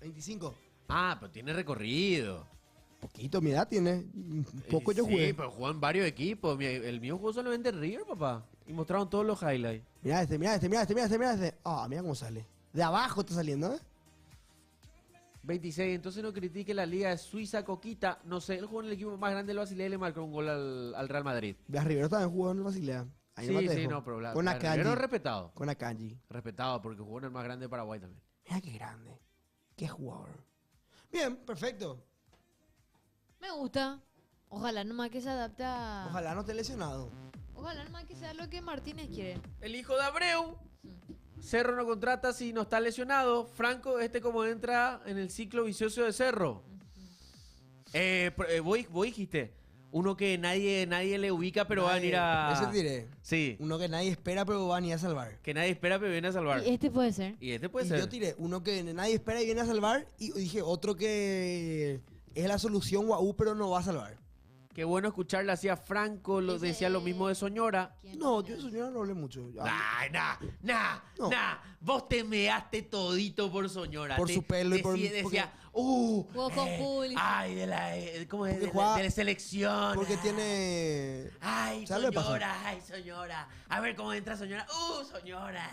25. Ah, pero tiene recorrido. Poquito, mi edad tiene. Poco yo jugué. Sí, pero jugó en varios equipos. El mío jugó solamente en River, papá. Y mostraron todos los highlights. Mira este, mira este, mira este, mira este, mira este. Ah, mira cómo sale. De abajo está saliendo, ¿eh? 26, entonces no critique la liga de Suiza, Coquita. No sé, él jugó en el equipo más grande del Basilea y le marcó un gol al Real Madrid. Veas, Rivero también jugó en el Basilea. Ahí Sí, nomás te sí, dejo. no, pero Con Akanji. Rivero es respetado. Con Akanji. Respetado, porque jugó en el más grande de Paraguay también. Mira qué grande. Qué jugador. Bien, perfecto. Me gusta. Ojalá nomás que se adapte a... Ojalá no esté lesionado. Ojalá nomás que sea lo que Martínez quiere. El hijo de Abreu. Cerro no contrata si no está lesionado. Franco, como entra en el ciclo vicioso de Cerro. Vos dijiste, uno que nadie le ubica, pero va a venir a... Ese diré. Sí, Uno que nadie espera, pero va a venir a salvar. que nadie espera, pero viene a salvar. Y este puede ser. Y este puede Y ser. yo tiré uno que nadie espera y viene a salvar. Y dije otro que es la solución Guau, pero no va a salvar. Qué bueno escucharle así a Franco, Ese, decía lo mismo de Soñora. ¿Quién No, es? yo eso yo no hablé mucho. Ya. No. Vos te measte todito por Soñora. Por su pelo y por- Decía, Jugó con Pulisic. ay, de la, ¿cómo es? Porque De juega- la selección. Porque tiene... Ay, ¿Sabes lo que pasó? Soñora. A ver cómo entra Soñora. Soñora.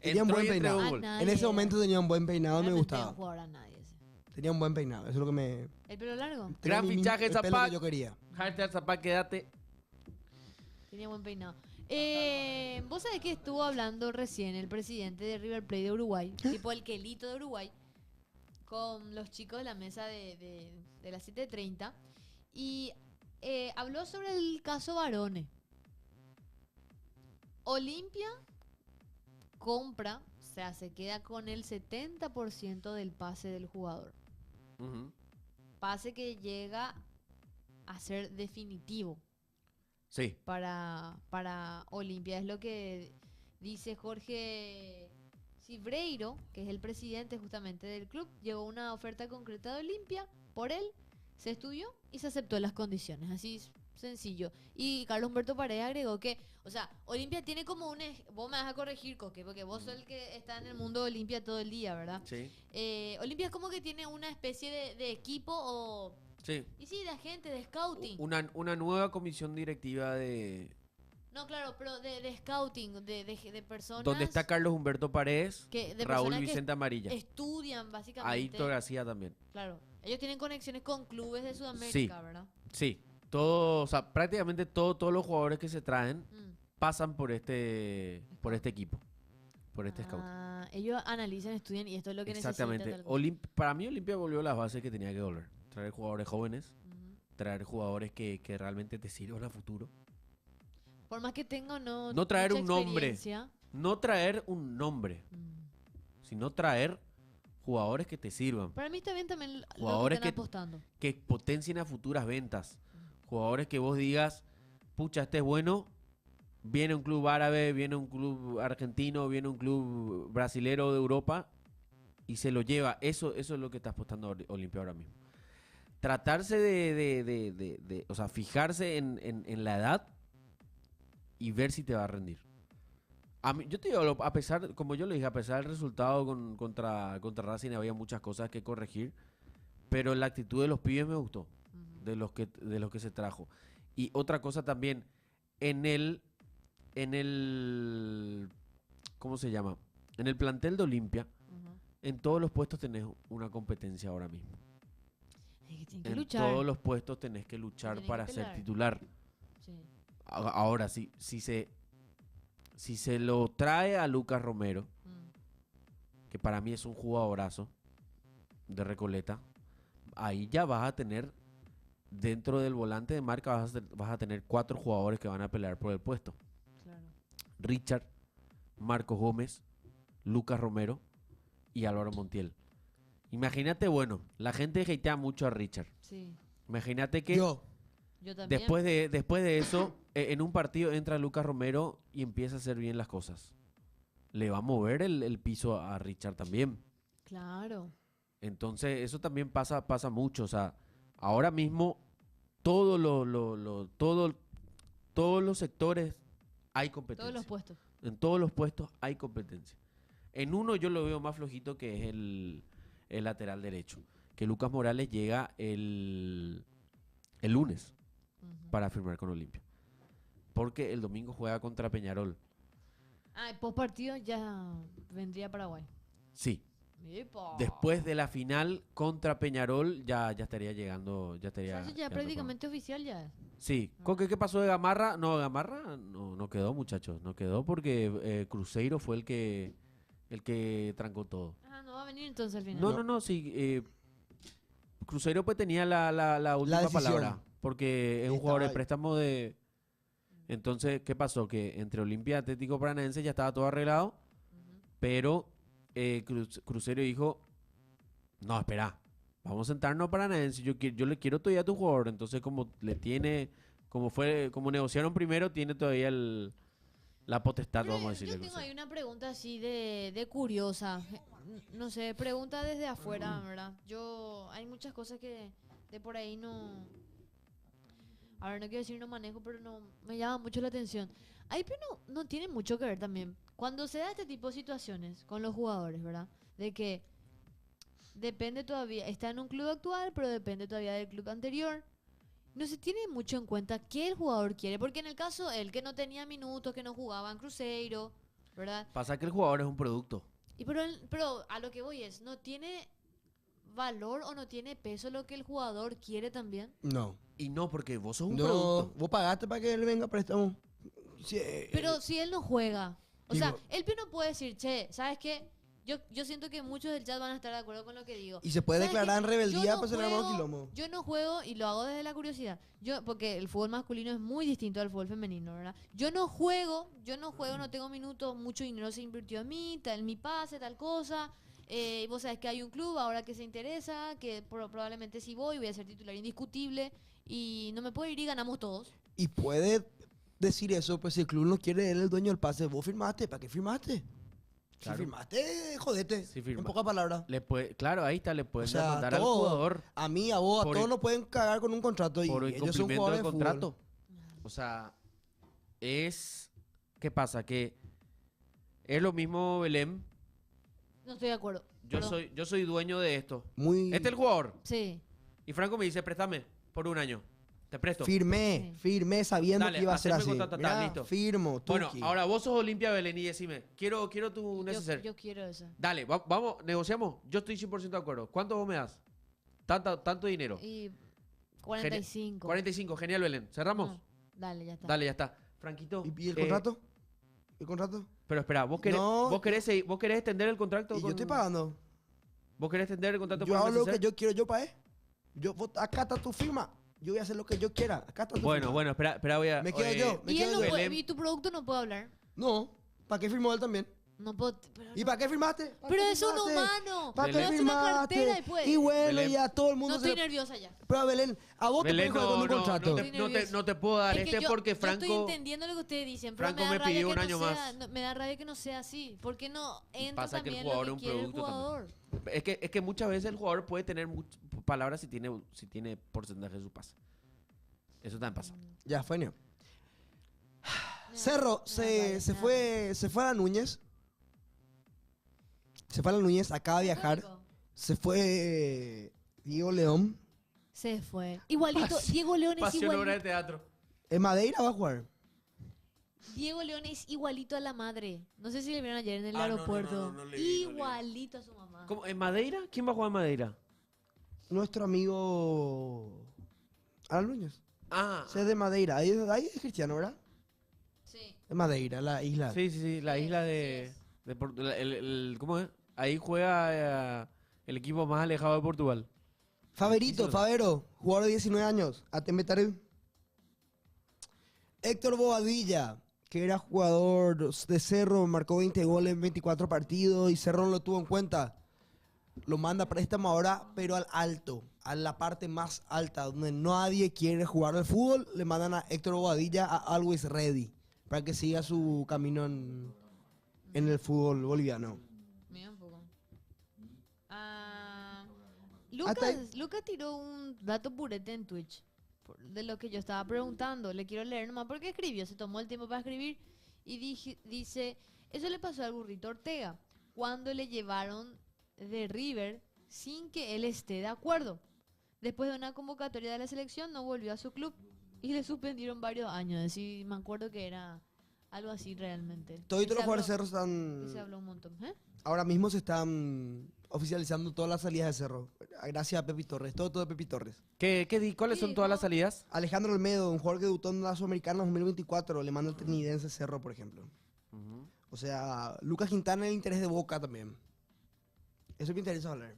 Tenía un Entró buen y entregó peinado. un gol. Nadie En ese era. momento tenía un buen peinado, me Realmente gustaba. no jugador a nadie ese. Tenía un buen peinado, eso es lo que me... El pelo largo. tenía Gran fichaje, el pelo Zapac. que yo quería. Hashtag Zapá, quédate. Tenía buen peinado. Vos sabés que estuvo hablando recién el presidente de River Plate de Uruguay, tipo el Quelito de Uruguay, con los chicos de la mesa de las 7:30 y habló sobre el caso Barone. Olimpia compra, o sea, se queda con el 70% del pase del jugador. Ujú. Pase que llega a ser definitivo Sí. para Olimpia. Es lo que dice Jorge Cibreiro, que es el presidente justamente del club. Llegó una oferta concreta de Olimpia por él, se estudió y se aceptó las condiciones. Así es sencillo. Y Carlos Humberto Paredes agregó que, o sea, Olimpia tiene como un... Vos me vas a corregir, Coque, porque vos sos el que está en el mundo de Olimpia todo el día, ¿verdad? Sí. Olimpia es como que tiene una especie de equipo o... Sí. Y sí, de agente, de scouting. Una nueva comisión directiva de... No, claro, pero de scouting, de personas... Donde está Carlos Humberto Paredes, que, de Raúl personas que Vicente Amarilla. estudian básicamente. Aito García también. Claro. Ellos tienen conexiones con clubes de Sudamérica, Sí. ¿verdad? Sí. Todo, o sea, prácticamente todos los jugadores que se traen Mm. pasan por este equipo. Por este scout. Ellos analizan, estudian y esto es lo que Exactamente. necesitan. tal cosa. Para mí Olimpia volvió a las bases que tenía que volver. Traer jugadores jóvenes, Ujú. traer jugadores que realmente te sirvan a futuro. Por más que tenga No traer mucha un nombre. experiencia, No traer un nombre, sino traer jugadores que te sirvan, Para mí está bien también lo Jugadores que están que- apostando. que potencien a futuras ventas. Jugadores que vos digas, pucha, este es bueno, viene un club árabe, viene un club argentino, viene un club brasilero de Europa y se lo lleva. Eso es lo que está apostando Olimpia ahora mismo. Tratarse o sea, fijarse en la edad y ver si te va a rendir. Yo te digo, a pesar, como yo le dije, a pesar del resultado contra Racing había muchas cosas que corregir, pero la actitud de los pibes me gustó, Ujú. de los que se trajo. Y otra cosa también, en el, ¿cómo se llama? En el plantel de Olimpia, Ujú. en todos los puestos tenés una competencia ahora mismo. Es que tienen que En luchar. todos los puestos tenés que luchar Tienen que para ser pelear. titular. Sí. Ahora, si se lo trae a Lucas Romero, que para mí es un jugadorazo de Recoleta, ahí ya vas a tener, dentro del volante de marca, vas a tener 4 jugadores que van a pelear por el puesto. Claro. Richard, Marcos Gómez, Lucas Romero y Álvaro Montiel. Imagínate, bueno, la gente hatea mucho a Richard. Sí. Imagínate que Yo, Yo también. después de eso, en un partido entra Lucas Romero y empieza a hacer bien las cosas. Le va a mover el piso a Richard también. Claro. Entonces, eso también pasa mucho. O sea, ahora mismo, todos los sectores hay competencia. Todos los puestos. En todos los puestos hay competencia. En uno yo lo veo más flojito, que es el lateral derecho. Que Lucas Morales llega el lunes Ujú. para firmar con Olimpia. Porque el domingo juega contra Peñarol. El post partido ya vendría a Paraguay. Sí. ¡Epa! Después de la final contra Peñarol ya estaría llegando. Ya O sea, estaría eso ya llegando prácticamente oficial ya es. Sí. Coque, ¿qué pasó de Gamarra? No, Gamarra no quedó, muchachos. No quedó porque Cruzeiro fue el que trancó todo. No va a venir entonces al final. No, sí. Cruzeiro pues tenía la última decisión. palabra. Porque es un Estaba jugador de ahí. préstamo de... Entonces, ¿qué pasó? Que entre Olimpia y Atlético Paranaense ya estaba todo arreglado. Pero Cruzeiro dijo, no, espera, vamos a sentarnos Paranaense, yo le quiero todavía a tu jugador. Entonces como negociaron primero, tiene todavía la potestad, Pero vamos a decirle. yo tengo ahí una pregunta así de curiosa. No sé, pregunta desde afuera, ¿verdad? Hay muchas cosas que de por ahí no... A ver, no quiero decir no manejo, pero no me llama mucho la atención. Ahí pero no tiene mucho que ver también. Cuando se da este tipo de situaciones con los jugadores, ¿verdad? De que depende todavía, está en un club actual, pero depende todavía del club anterior. No se tiene mucho en cuenta qué el jugador quiere, porque en el caso, el que no tenía minutos, que no jugaba en Cruzeiro, ¿verdad? Pasa que el jugador es un producto. Pero a lo que voy es, ¿no tiene valor o no tiene peso lo que el jugador quiere también? No. Y no, porque vos sos un No, producto. vos pagaste para que él venga a préstamo. Sí, Pero si él no juega, o Digo- sea, el Pío no puede decir, che, ¿sabes qué? Yo siento que muchos del chat van a estar de acuerdo con lo que digo. y se puede ¿Sabes declarar qué? en rebeldía Yo no para hacer armado juego- quilombo. Yo no juego, y lo hago desde la curiosidad, porque el fútbol masculino es muy distinto al fútbol femenino, ¿verdad? Yo no juego, no tengo minutos, mucho dinero se invirtió en mí, en mi pase, tal cosa. Vos sabés que hay un club ahora que se interesa, que probablemente si voy a ser titular indiscutible, y no me puedo ir y ganamos todos. Y puede decir eso, pues si el club no quiere, él es el dueño del pase. Vos firmaste, ¿para qué firmaste? Claro. Si firmaste, jodete. Si firma- En pocas palabras. Claro, ahí está, le O pueden sea, demandar al todo, jugador a mí, a vos, a por todos in- nos pueden cagar con un contrato y por ellos son incumplimiento jugadores de de fútbol. contrato. O sea, ¿qué pasa? Que es lo mismo, Belén. No estoy de acuerdo. Yo Perdón. yo soy dueño de esto. Muy Este es el jugador. Sí. Y Franco me dice, préstame por un año. Te presto. firmé sabiendo Dale, que iba a ser haceme así. contrato, Mirá, listo. firmo, Bueno, tuki. ahora vos sos Olimpia, Belén, y decime, quiero tu neceser. Yo quiero eso. Dale, vamos, negociamos. Yo estoy 100% de acuerdo. ¿Cuánto vos me das? Tanto dinero. Y 45. 45, genial, Belén. ¿Cerramos? No, dale, ya está. Dale, ya está. Franquito. ¿Y el eh, contrato? ¿El contrato? Pero espera, ¿vos querés, No. vos querés extender el contrato? Y yo estoy pagando. ¿Vos querés extender el contrato Yo con hago lo neceser? que yo quiero, yo pagué. Acá está tu firma. Yo voy a hacer lo que yo quiera. Acá está tu firma. Bueno, espera, voy a... Me quedo yo. Y él no puede, Belén. y tu producto no puede hablar. No. ¿Para qué firmó él también? No puedo. ¿Y para qué firmaste? ¿Para Pero qué es un firmaste? humano. ¿Para Me qué hace una firmaste? cartera y puede. Y bueno, Belén. ya todo el mundo No se... estoy nerviosa ya. Pero Belén, a vos Belén, te puedes jugar con un contrato. no Estoy nerviosa. te puedo dar Es que yo- porque yo Franco... estoy entendiendo lo que ustedes dicen, pero Franco me da me rabia pidió que un no año sea, más. me da rabia que no sea así. Porque no entra Pasa que el también jugador lo es que un quiere el producto jugador. Es que muchas veces el jugador puede tener palabras si tiene porcentaje de su pase. Eso también pasa. Ya, fue Neo. Me da- Cerro, me da rabia, se me da fue a la Núñez. Se fue a la Núñez, acaba de viajar. rabia. Se fue Diego León. Se fue. Igualito, Diego León es Pasión obra de igualito. teatro. En Madeira va a jugar. Diego León es igualito a la madre. No sé si le vieron ayer en el Ah, no, aeropuerto. no le vi, Igualito a su mamá. ¿Cómo? ¿En Madeira? ¿Quién va a jugar en Madeira? Nuestro amigo Alan Núñez. Ah, Ese es de Madeira. Ahí es cristiano, ¿verdad? Sí. Es Madeira, la isla. sí, la Sí, isla sí de... es. ¿Cómo es? Ahí juega el equipo más alejado de Portugal. Faverito, Muchísimo. Favero, jugador de 19 años. Atembetaré. Héctor Bobadilla, que era jugador de Cerro, marcó 20 goles en 24 partidos y Cerro no lo tuvo en cuenta. Lo manda a préstamo ahora, pero al alto, a la parte más alta, donde nadie quiere jugar al fútbol. Le mandan a Héctor Bobadilla a Always Ready para que siga su camino en el fútbol boliviano. Mira un poco. Ah, Hasta ahí. Lucas tiró un dato purete en Twitch de lo que yo estaba preguntando. Le quiero leer nomás porque escribió, se tomó el tiempo para escribir y dice, eso le pasó al Burrito Ortega cuando le llevaron de River sin que él esté de acuerdo. Después de una convocatoria de la selección no volvió a su club y le suspendieron varios años. Y me acuerdo que era algo así realmente. Todos Y los se jugadores de habló- Cerro y se están... habló un montón. ¿Eh? Ahora mismo se están oficializando todas las salidas de Cerro. Gracias a Pepi Torres, todo de Pepi Torres. ¿Cuáles son Sí, todas no. las salidas? Alejandro Olmedo, un jugador que debutó en la Sudamericana en 2024, le manda al Trinidense Cerro, por ejemplo. O sea, Lucas Quintana el interés de Boca también. Eso me interesa hablar.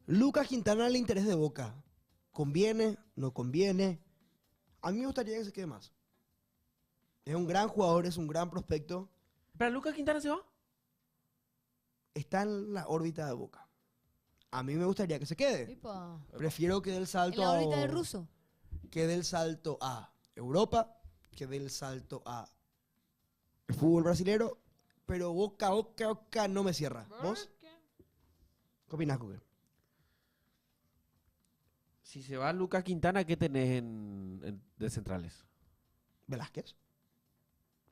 Lucas Quintana el interés de Boca. ¿Conviene? ¿No conviene? A mí me gustaría que se quede más. Es un gran jugador, es un gran prospecto. ¿Pero Lucas Quintana se va? está en la órbita de Boca. A mí me gustaría que se quede. Epa. Prefiero que dé el En salto la órbita de ruso. que dé el salto a Europa, que dé el salto a el fútbol brasilero, pero Boca no me cierra. ¿Vos? ¿Qué opinás, Coque? Si se va Lucas Quintana, ¿qué tenés de centrales? Velázquez,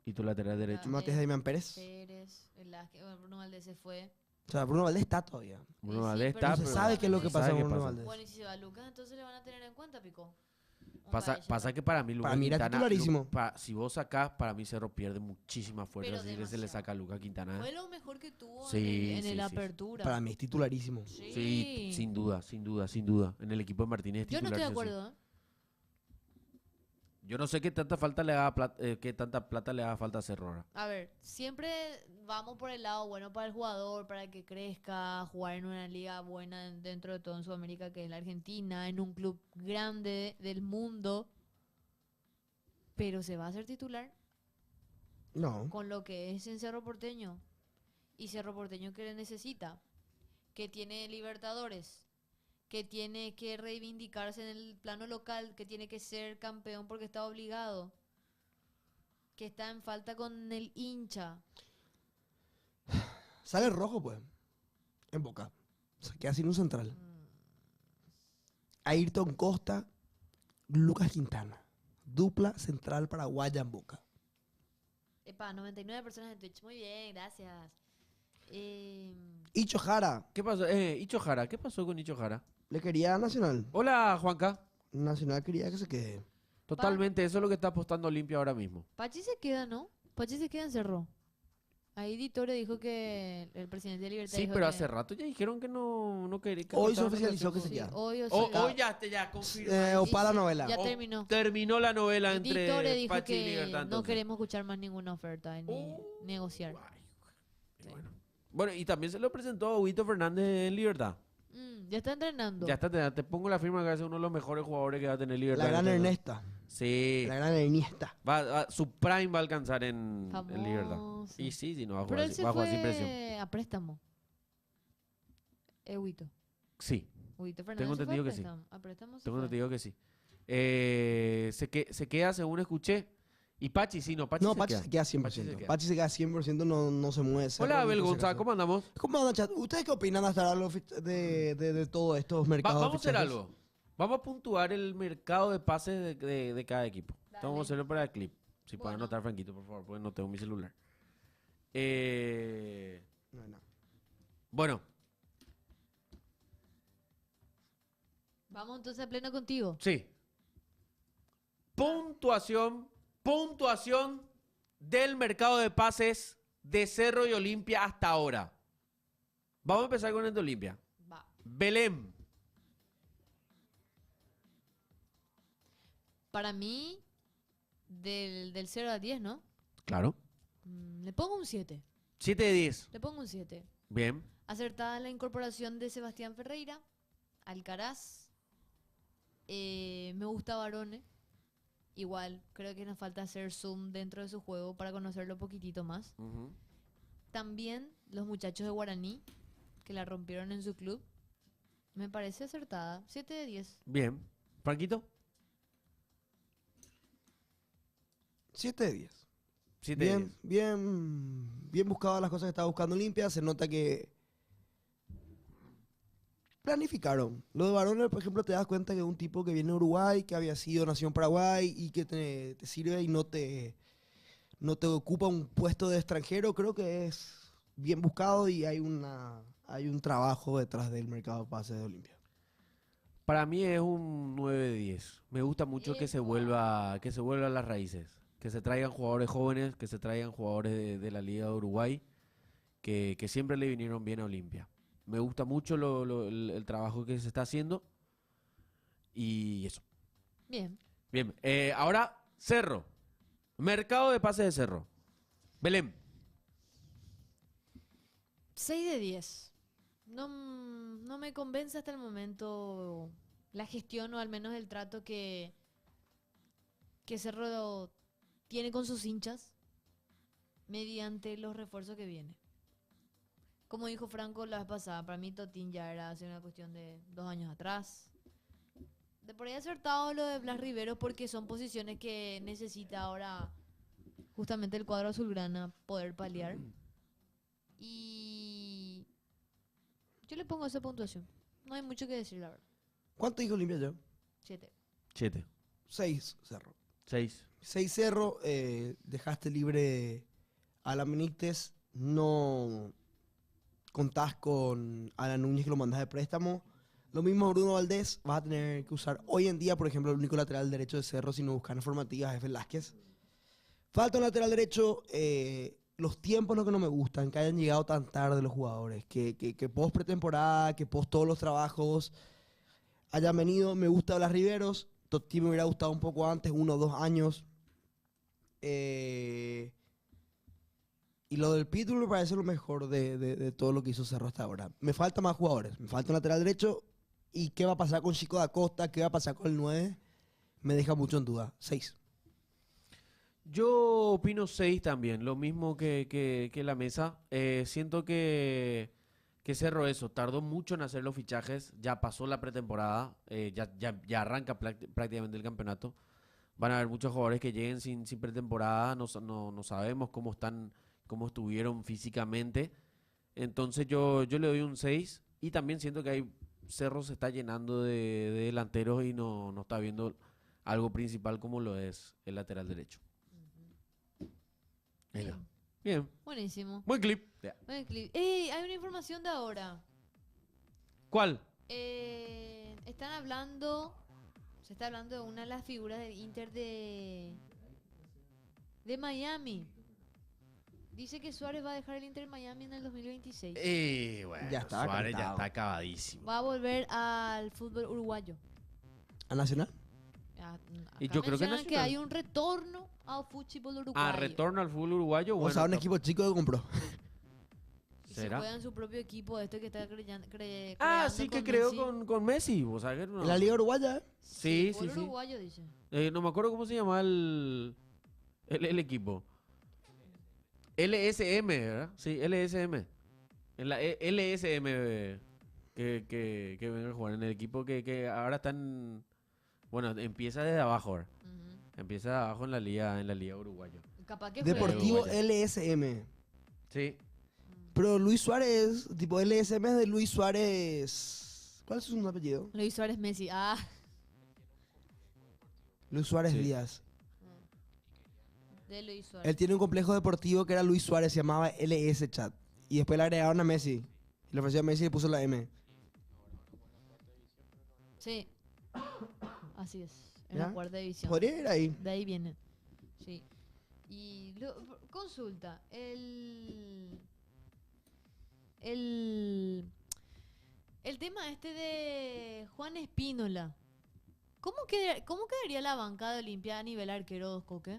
Y tu lateral derecho. Matías Damián Pérez. Pérez, Velázquez, bueno, Bruno Valdés se fue. O sea, Bruno Valdés está todavía. Bruno Y sí, Valdés pero está, No se pero sabe qué es lo que se pasa sabe con qué Bruno pasa. Valdés. Bueno, y si se va Lucas, entonces le van a tener en cuenta, Pico. Pasa que para mí Lucas Para mí era Quintana, titularísimo. si vos sacás, para mí Cerro pierde muchísima fuerza Pero si se le demasiado. saca a Lucas Quintana. Fue lo mejor que tuvo Sí, en sí, el sí. apertura. Para mí es titularísimo. Sí, sin duda, sin duda, sin duda. En el equipo de Martínez es Yo no titular, estoy de sí o sí. acuerdo, ¿eh? Yo no sé qué tanta falta le haga qué tanta plata le haga falta a Cerro ahora. A ver, siempre vamos por el lado bueno para el jugador, para que crezca, jugar en una liga buena dentro de todo en Sudamérica, que es la Argentina, en un club grande del mundo. Pero se va a hacer titular No. con lo que es en Cerro Porteño. Y Cerro Porteño que necesita, que tiene Libertadores, que tiene que reivindicarse en el plano local, que tiene que ser campeón porque está obligado, que está en falta con el hincha. Sale rojo, pues. En Boca. Se queda sin un central. Ayrton Costa, Lucas Quintana. Dupla central paraguaya en Boca. Epa, 99 personas en Twitch. Muy bien, gracias. Icho Jara, ¿Qué pasó? Icho Jara, ¿qué pasó con Icho Jara? le quería a Nacional. Hola, Juanca. Nacional quería que se quede. Totalmente, eso es lo que está apostando Olimpia ahora mismo. Pachi se queda, ¿no? Pachi se queda en Cerro. Ahí Ditore dijo que el presidente de Libertad Sí, dijo pero que- hace rato ya dijeron que no quería. que Hoy se cortaban oficializó que se relación queda. Sí, hoy o con- sea, Hoy ya confirma. O para la novela. ya terminó. Terminó la novela Ditore entre dijo Pachi y que Libertad. no entonces. queremos escuchar más ninguna oferta ni negociar. Y bueno, y también se lo presentó a Huito Fernández en Libertad. Ya está entrenando. Ya está, te pongo la firma que es uno de los mejores jugadores que va a tener Libertad. La gran Entonces, Ernesta. Sí. La gran Ernesta. Su prime va a alcanzar en Libertad. Famoso. Y sí, no va a Pero jugar, él se va a jugar sin fue presión. a préstamo. Huito. Sí, Huito Fernández Tengo se fue entendido a que sí. préstamo. A préstamo se tengo fue. entendido que sí. Se queda, según escuché. Y Pachi, sí, no, Pachi No, se Pachi queda. se queda 100%. Pachi se queda 100%, no se mueve. Cerro, Hola, ni Abel por si González, acaso. ¿cómo andamos? ¿Cómo andan, chat? ¿Ustedes qué opinan hasta ahora de todos estos mercados? Vamos a hacer fichajes? algo. Vamos a puntuar el mercado de pases de cada equipo. Dale. Vamos a hacerlo para el clip. Si pueden Bueno. anotar, Franquito, por favor, porque no tengo mi celular. No. Bueno, Vamos entonces a pleno contigo. sí. Puntuación del mercado de pases de Cerro y Olimpia hasta ahora. Vamos a empezar con el de Olimpia. Va. Belém. Para mí, del 0 a 10, ¿no? Claro. Le pongo un 7. 7 de 10. Le pongo un 7. Bien. Acertada la incorporación de Sebastián Ferreira, Alcaraz. Me gusta Barone. Igual, creo que nos falta hacer zoom dentro de su juego para conocerlo un poquitito más. Ujú. También los muchachos de Guaraní, que la rompieron en su club. Me parece acertada. 7 de 10. Bien. Franquito. 7 de 10. 7 de 10. Bien buscadas las cosas que estaba buscando Olimpia. Se nota que planificaron. Lo de Barone, por ejemplo, te das cuenta que es un tipo que viene de Uruguay, que había sido nación Paraguay y que te sirve y no te ocupa un puesto de extranjero. Creo que es bien buscado y hay un trabajo detrás del mercado de pases de Olimpia. Para mí es un 9 de 10. Me gusta mucho que se vuelva a las raíces. Que se traigan jugadores jóvenes, que se traigan jugadores de la Liga de Uruguay, que siempre le vinieron bien a Olimpia. Me gusta mucho el trabajo que se está haciendo. Y eso. Bien. Bien. Ahora, Cerro. Mercado de pases de Cerro. Belém. 6 de 10. No me convence hasta el momento la gestión o al menos el trato que Cerro tiene con sus hinchas mediante los refuerzos que viene. Como dijo Franco la vez pasada, para mí Totín ya era hace una cuestión de 2 años atrás. De por ahí acertado lo de Blas Rivero porque son posiciones que necesita ahora justamente el cuadro azulgrana poder paliar. Y yo le pongo esa puntuación. No hay mucho que decir, la verdad. ¿Cuánto dijo Olimpia yo? 7. 7. 6, Cerro. 6. 6 Cerro, dejaste libre a la Benítez, no contás con Alan Núñez que lo mandás de préstamo. Lo mismo Bruno Valdés, vas a tener que usar hoy en día, por ejemplo, el único lateral derecho de Cerro, si no buscan formativas, es Velázquez. Falta un lateral derecho, los tiempos lo que no me gustan, que hayan llegado tan tarde los jugadores, que post pretemporada, que post todos los trabajos hayan venido. Me gusta Blas Riveros, Totti me hubiera gustado un poco antes, 1 o 2 años. Y lo del Pitbull me parece lo mejor de todo lo que hizo Cerro hasta ahora. Me faltan más jugadores, me falta un lateral derecho. ¿Y qué va a pasar con Chico da Costa? ¿Qué va a pasar con el 9? Me deja mucho en duda. 6. Yo opino 6 también, lo mismo que la mesa. Siento que Cerro eso, tardó mucho en hacer los fichajes, ya pasó la pretemporada, ya arranca prácticamente el campeonato. Van a haber muchos jugadores que lleguen sin pretemporada, no sabemos cómo estuvieron físicamente. Entonces yo le doy un 6 y también siento que Cerro se está llenando de delanteros y no está viendo algo principal como lo es el lateral derecho. Mira. Bien. Buenísimo. Buen clip. Buen clip. ¡Ey! Hay una información de ahora. ¿Cuál? Se está hablando de una de las figuras del Inter de Miami. Dice que Suárez va a dejar el Inter Miami en el 2026. Bueno, Ya está Suárez ya cantado. está acabadísimo. Va a volver al fútbol uruguayo. ¿A Nacional? Y Acá yo creo que mencionan que Nacional. hay un retorno al fútbol uruguayo. Retorno al fútbol uruguayo. O Bueno, sea, un equipo chico que compró. Y se ¿será? juega en su propio equipo, que está creando Sí, que con creó Messi. con Messi. O sea, que no. En la Liga Uruguaya, ¿eh? Sí, fútbol sí, sí. uruguayo, dice. No me acuerdo cómo se llama el equipo. LSM, ¿verdad? Sí, LSM. En la LSM que venga a jugar en el equipo que ahora están. Bueno, empieza desde abajo ahora. Ujú. Empieza de abajo en la liga uruguaya. Capaz que juegue. Deportivo Uruguaya. LSM. Sí. Pero Luis Suárez, tipo LSM es de Luis Suárez. ¿Cuál es su segundo apellido? Luis Suárez Messi. Luis Suárez Sí. Díaz. De Luis Suárez. Él tiene un complejo deportivo que era Luis Suárez, se llamaba LS Chat. Y después le agregaron a Messi. Le ofreció a Messi y le puso la M. Sí. Así es. En ¿Ya? la cuarta división. Podría ir ahí. De ahí viene. Sí. Y consulta. El tema este de Juan Espínola. ¿Cómo quedaría la bancada de Olimpia a nivel arquero, Coque?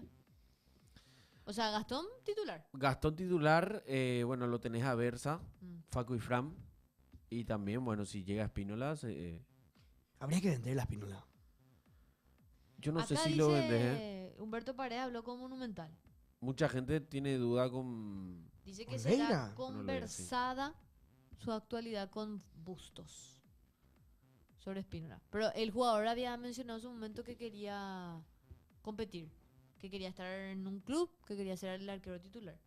O sea, Gastón titular. Gastón titular, bueno, lo tenés a Versa, Mm. Facu y Fram. Y también, bueno, si llega Espínola, Habría que vender la espínola. yo no sé Acá si lo vendés. Humberto Paredes habló con Monumental. Mucha gente tiene duda con... Dice que Olveira. será No conversada su actualidad con Bustos sobre Espínola. Pero el jugador había mencionado en su momento que quería competir, que quería estar en un club, que quería ser el arquero titular.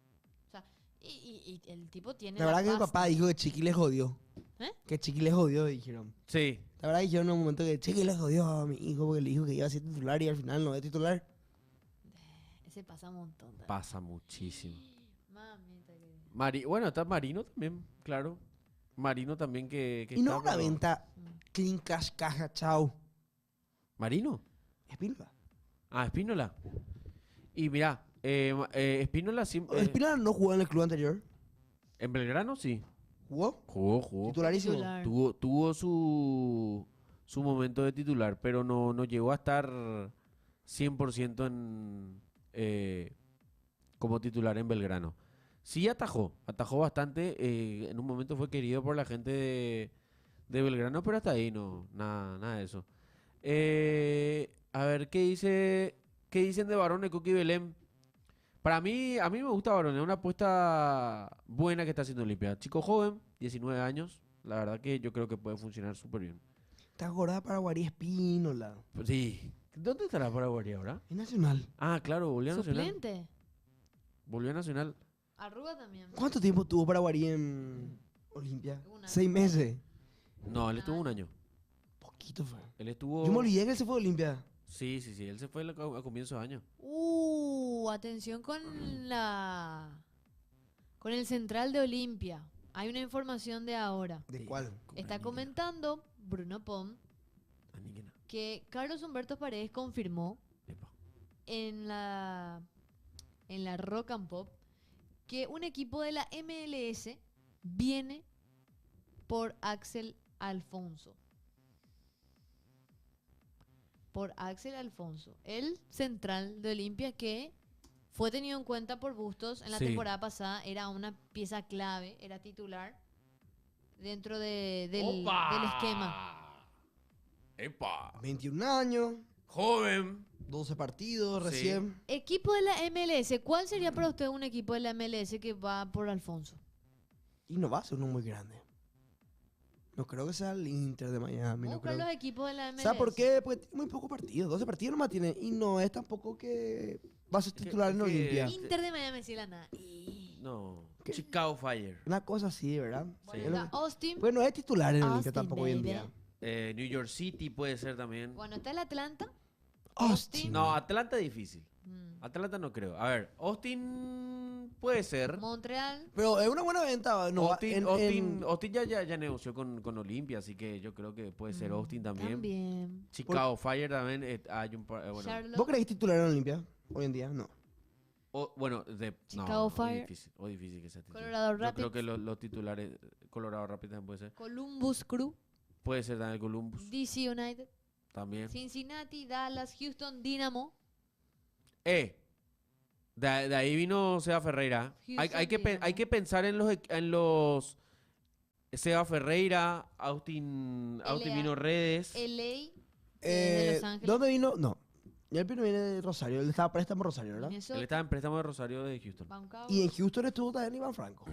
O sea, y el tipo tiene La verdad que mi pasta. papá dijo que Chiqui le jodió. ¿Eh? Que Chiqui le jodió, dijeron. Sí, La verdad dijeron en un momento que Chiqui le jodió a mi hijo porque le dijo que iba a ser titular y al final no es titular. Ese pasa un montón. también. pasa muchísimo. Mamita querida. Bueno, está Marino también, claro. Marino también que Y no está, una pero- venta clean cash, caja, chao. ¿Marino? Espínola. Espínola. Y mira, Espínola siempre... Espínola no jugó en el club anterior. en Belgrano sí. ¿Jugó? Jugó. Titularísimo. Titular. Tuvo su momento de titular, pero no llegó a estar 100% como titular en Belgrano. Sí atajó bastante. En un momento fue querido por la gente de Belgrano, pero hasta ahí nada de eso. A ver, ¿qué dicen de Barone, Coqui y Belén? Para mí, a mí me gusta Barone, es una apuesta buena que está haciendo Olimpia. Chico joven, 19 años, la verdad que yo creo que puede funcionar súper bien. Está acordada Paraguarí Espínola. Pues sí. ¿Dónde estará Paraguay ahora? Es nacional. Ah, claro, volvió a Nacional. Suplente. Volvió a Nacional. Arruga también. ¿Cuánto tiempo tuvo Paraguarí en Olimpia? Un año. 6 meses. No, él estuvo un año. Poquito fue. Él estuvo... Yo me olvidé que él se fue a Olimpia. Sí, él se fue a comienzos de año. Atención con con el central de Olimpia. Hay una información de ahora. ¿De Sí. cuál? Está comentando Bruno Pom Aníquena. que Carlos Humberto Paredes confirmó Epa. en la Rock and Pop que un equipo de la MLS viene por Axel Alfonso. Por Axel Alfonso, el central de Olimpia que fue tenido en cuenta por Bustos en la Sí. temporada pasada, era una pieza clave, era titular dentro del esquema. ¡Epa! 21 años, Joven. 12 partidos Sí. recién. Equipo de la MLS, ¿cuál sería para usted un equipo de la MLS que va por Alfonso? Y no va a ser uno muy grande. No creo que sea el Inter de Miami. No Buscar creo. los equipos de la MLS. ¿Sabes por qué? Porque tiene muy pocos partidos. 12 partidos nomás tiene. Y no es tampoco que va a ser titular en es que- Olimpia. Inter de Miami, sí, la nada. No. ¿Qué? Chicago Fire. Una cosa así, ¿verdad? Bueno, Sí. está Austin. Pues no es titular en Olimpia Austin, tampoco hoy en baby. día. New York City puede ser también. Bueno, está el Atlanta. Austin. No, Atlanta difícil. Mm. Atlanta no creo. A ver, Austin puede ser. Montreal. Pero es una buena venta. No, Austin ya negoció con Olimpia, así que yo creo que puede ser Austin también. También. Chicago Fire también. Hay un bueno, Charlotte. ¿Vos creéis titular en Olimpia hoy en día? No. Chicago no, Fire. difícil que sea titular. Colorado Yo creo Rapids. que los titulares, Colorado Rapids también puede ser. Columbus Crew. Puede ser también Columbus, DC United. también. Cincinnati, Dallas, Houston, Dynamo. De ahí vino Seba Ferreira. Hay Houston que Dynamo. hay que pensar en los Seba Ferreira, Austin LA. vino Redes. LA. de Los Ángeles. ¿Dónde vino? No. Y el Pino viene de Rosario. Él estaba préstamo en Rosario, ¿verdad? Minnesota, Él estaba en préstamo de Rosario de Houston. Vancouver, Y en Houston estuvo también Iván Franco.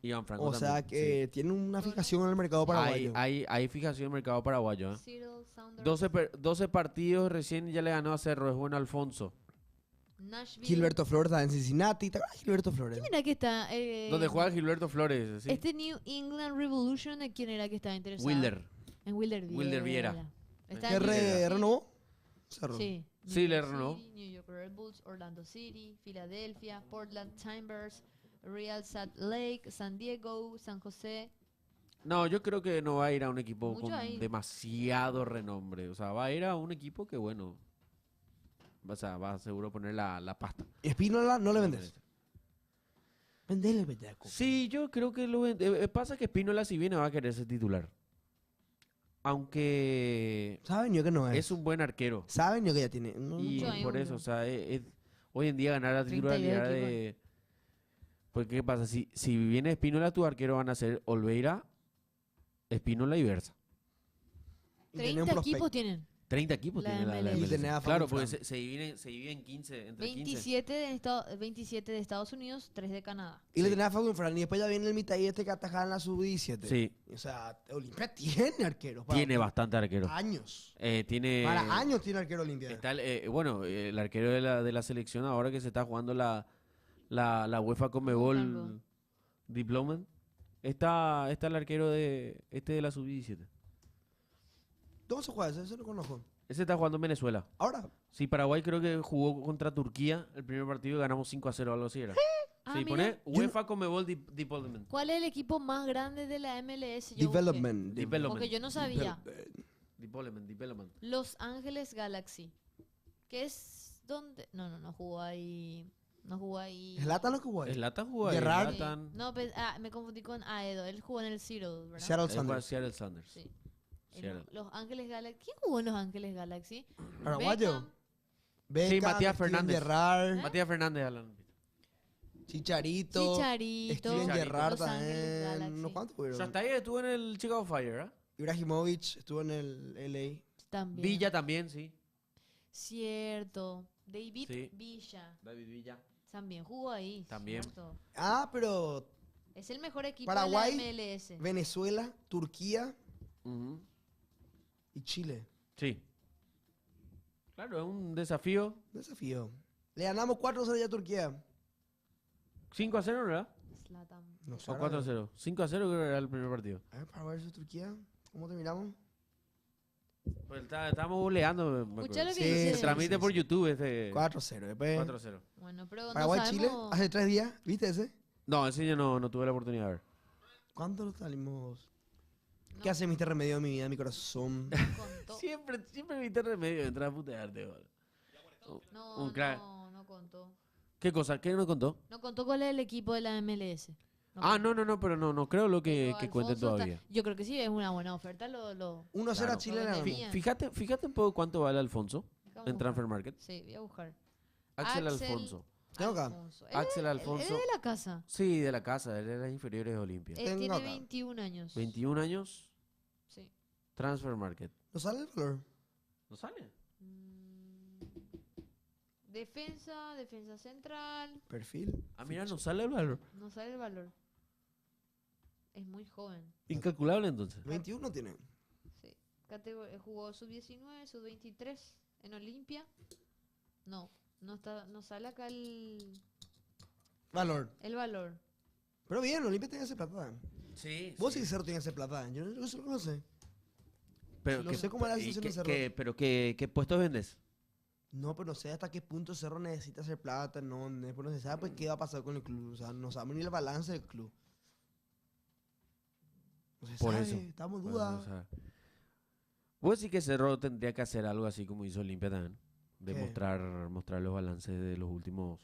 Iván Franco O sea también, que tiene una fijación en el mercado sí. paraguayo. Hay fijación en el mercado paraguayo. ¿eh? Seattle Sounders, 12 partidos recién ya le ganó a Cerro. Es bueno Alfonso. Nashville. Gilberto Flores está en Cincinnati. ¿Te acuerdas de Gilberto Flores? ¿Quién era que está? Donde juega Gilberto Flores. ¿sí? Este New England Revolution, ¿de quién era que estaba interesado? Wilder. En Wilder Viera. Wilder Viera. Está ¿Que en New York. renovó? Cerró. Sí. Sí, New le York renovó. City, New York Red Bulls, Orlando City, Filadelfia, Portland Timbers, Real Salt Lake, San Diego, San José. No, yo creo que no va a ir a un equipo Mucho con ahí. demasiado renombre. O sea, va a ir a un equipo que, bueno, va a seguro poner la pasta. Espínola no le vendes. Vendele el bellaco. Sí, yo creo que pasa que Espínola, si viene, va a querer ser titular. Aunque Saben yo que no es. es un buen arquero. Saben yo que ya tiene. No, Y Mucho ahí, por eso, boludo. o sea, hoy en día ganar la 32 titularidad de... Porque, ¿qué pasa? Si viene Espínola, tu arquero van a ser Olveira, Espínola y Versa. y tenía un 30 prospecto. equipos tienen. 30 equipos La tiene la MLS. MLS. Y tenés a Claro, Fabián porque Fran. se dividen 15, entre 15. 27 de Estados Unidos, 3 de Canadá. Y le Sí. tenía a Fabián Fran. Y después ya viene el mitad y este que atajaba en la sub-17. Sí, O sea, Olimpia tiene arqueros. para tiene bastante arquero. años. Tiene... Para años tiene arquero Olimpia. Está el arquero de la selección ahora que se está jugando la UEFA Conmebol Buscando. Diplomat. Está el arquero de la sub-17. ¿Dónde se juega? Ese no conozco. Ese está jugando en Venezuela. Ahora. Sí, Paraguay creo que jugó contra Turquía el primer partido y ganamos 5-0 algo así era. Ah, Sí, mira. pone UEFA Conmebol Development. ¿Cuál es el equipo más grande de la MLS? Yo busqué, Development. Porque yo no sabía. Development. Los Ángeles Galaxy. ¿Qué es donde? No jugó ahí. No jugó ahí. ¿Zlatan lo que jugó ahí? Zlatan jugó ahí. Gerrard. Sí. Zlatan. No, me confundí con Aedo. Él jugó en el Seattle, ¿verdad? Seattle Él jugó en Sanders. Seattle Sanders. Sí. Seattle. Los Ángeles Galaxy. ¿Quién jugó en Los Ángeles Galaxy? Paraguayo. Beckham. Beckham, Matías Steven Fernández. Gerrard, Matías Fernández, Alan. Chicharito. Chicharito. Steven Gerrard Los Ángeles también. Galaxy. ¿No cuántos O fueron? sea, hasta ahí estuvo en el Chicago Fire, ¿eh? Ibrahimovic estuvo en el LA. También. Villa también, sí. Cierto. David Sí. Villa. David Villa. También jugó ahí. También. cierto. Ah, pero Es el mejor equipo Paraguay, de la MLS. Venezuela, Turquía Ujú. y Chile. Sí. Claro, es un desafío. Desafío. Le ganamos 4-0 ya a Turquía. 5-0, ¿verdad? Zlatan. No sé. O 4-0. 5-0 creo que era el primer partido. A ver, Paraguay versus Turquía. ¿Cómo terminamos? Pues estábamos goleando. me Escuchá lo acuerdo. que Sí, dice. Se transmite por YouTube ese 4-0. Después 4-0. Bueno, pero no Paraguay-Chile sabemos. hace 3 días. ¿Viste ese? No, ese yo no tuve la oportunidad de ver. ¿Cuánto salimos? No. ¿Qué hace Mr. Remedio de mi vida, de mi corazón? Contó. Siempre viste remedio de entrar a putearte, boludo. No, Un crack. no contó. ¿Qué cosa? ¿Qué no contó? No contó cuál es el equipo de la MLS. No, pero no creo lo que Pero cuenten Alfonso está- todavía. Yo creo que sí, es una buena oferta. 1-0 a Claro. Chile. le Lo ganamos. vendía. Fíjate un poco cuánto vale Alfonso Vamos a en buscar. Transfer Market. Sí, voy a buscar. Axel Alfonso. Tengo acá. Alfonso. Axel Él Alfonso. es de la casa. Sí, de la casa, él era inferiores de Olimpia. Tengo Tiene acá. 21 años. 21 años, Sí. Transfer Market. ¿No sale el valor? ¿No sale? Mm, defensa central. Perfil. Ah, mira, no sale el valor. No sale el valor. Es muy joven. Incalculable entonces. 21 tiene. Sí. Jugó sub-19, sub-23 en Olimpia. No sale acá Valor. el valor. Pero bien, Olimpia tiene ese plata. Sí. Vos sí, Cerro tiene ese plata. Yo no eso no sé. Pero no sé cómo es la y situación de Cerro. pero qué puestos vendes? No, pero no sé hasta qué punto Cerro necesita hacer plata. Después no se sabe pues, qué va a pasar con el club. O sea, no sabemos ni el balance del club. No se Por sabe, eso. estamos en Bueno, duda. o sea, vos sí que Cerro tendría que hacer algo así como hizo Olimpia también. De ¿Qué? mostrar los balances de los últimos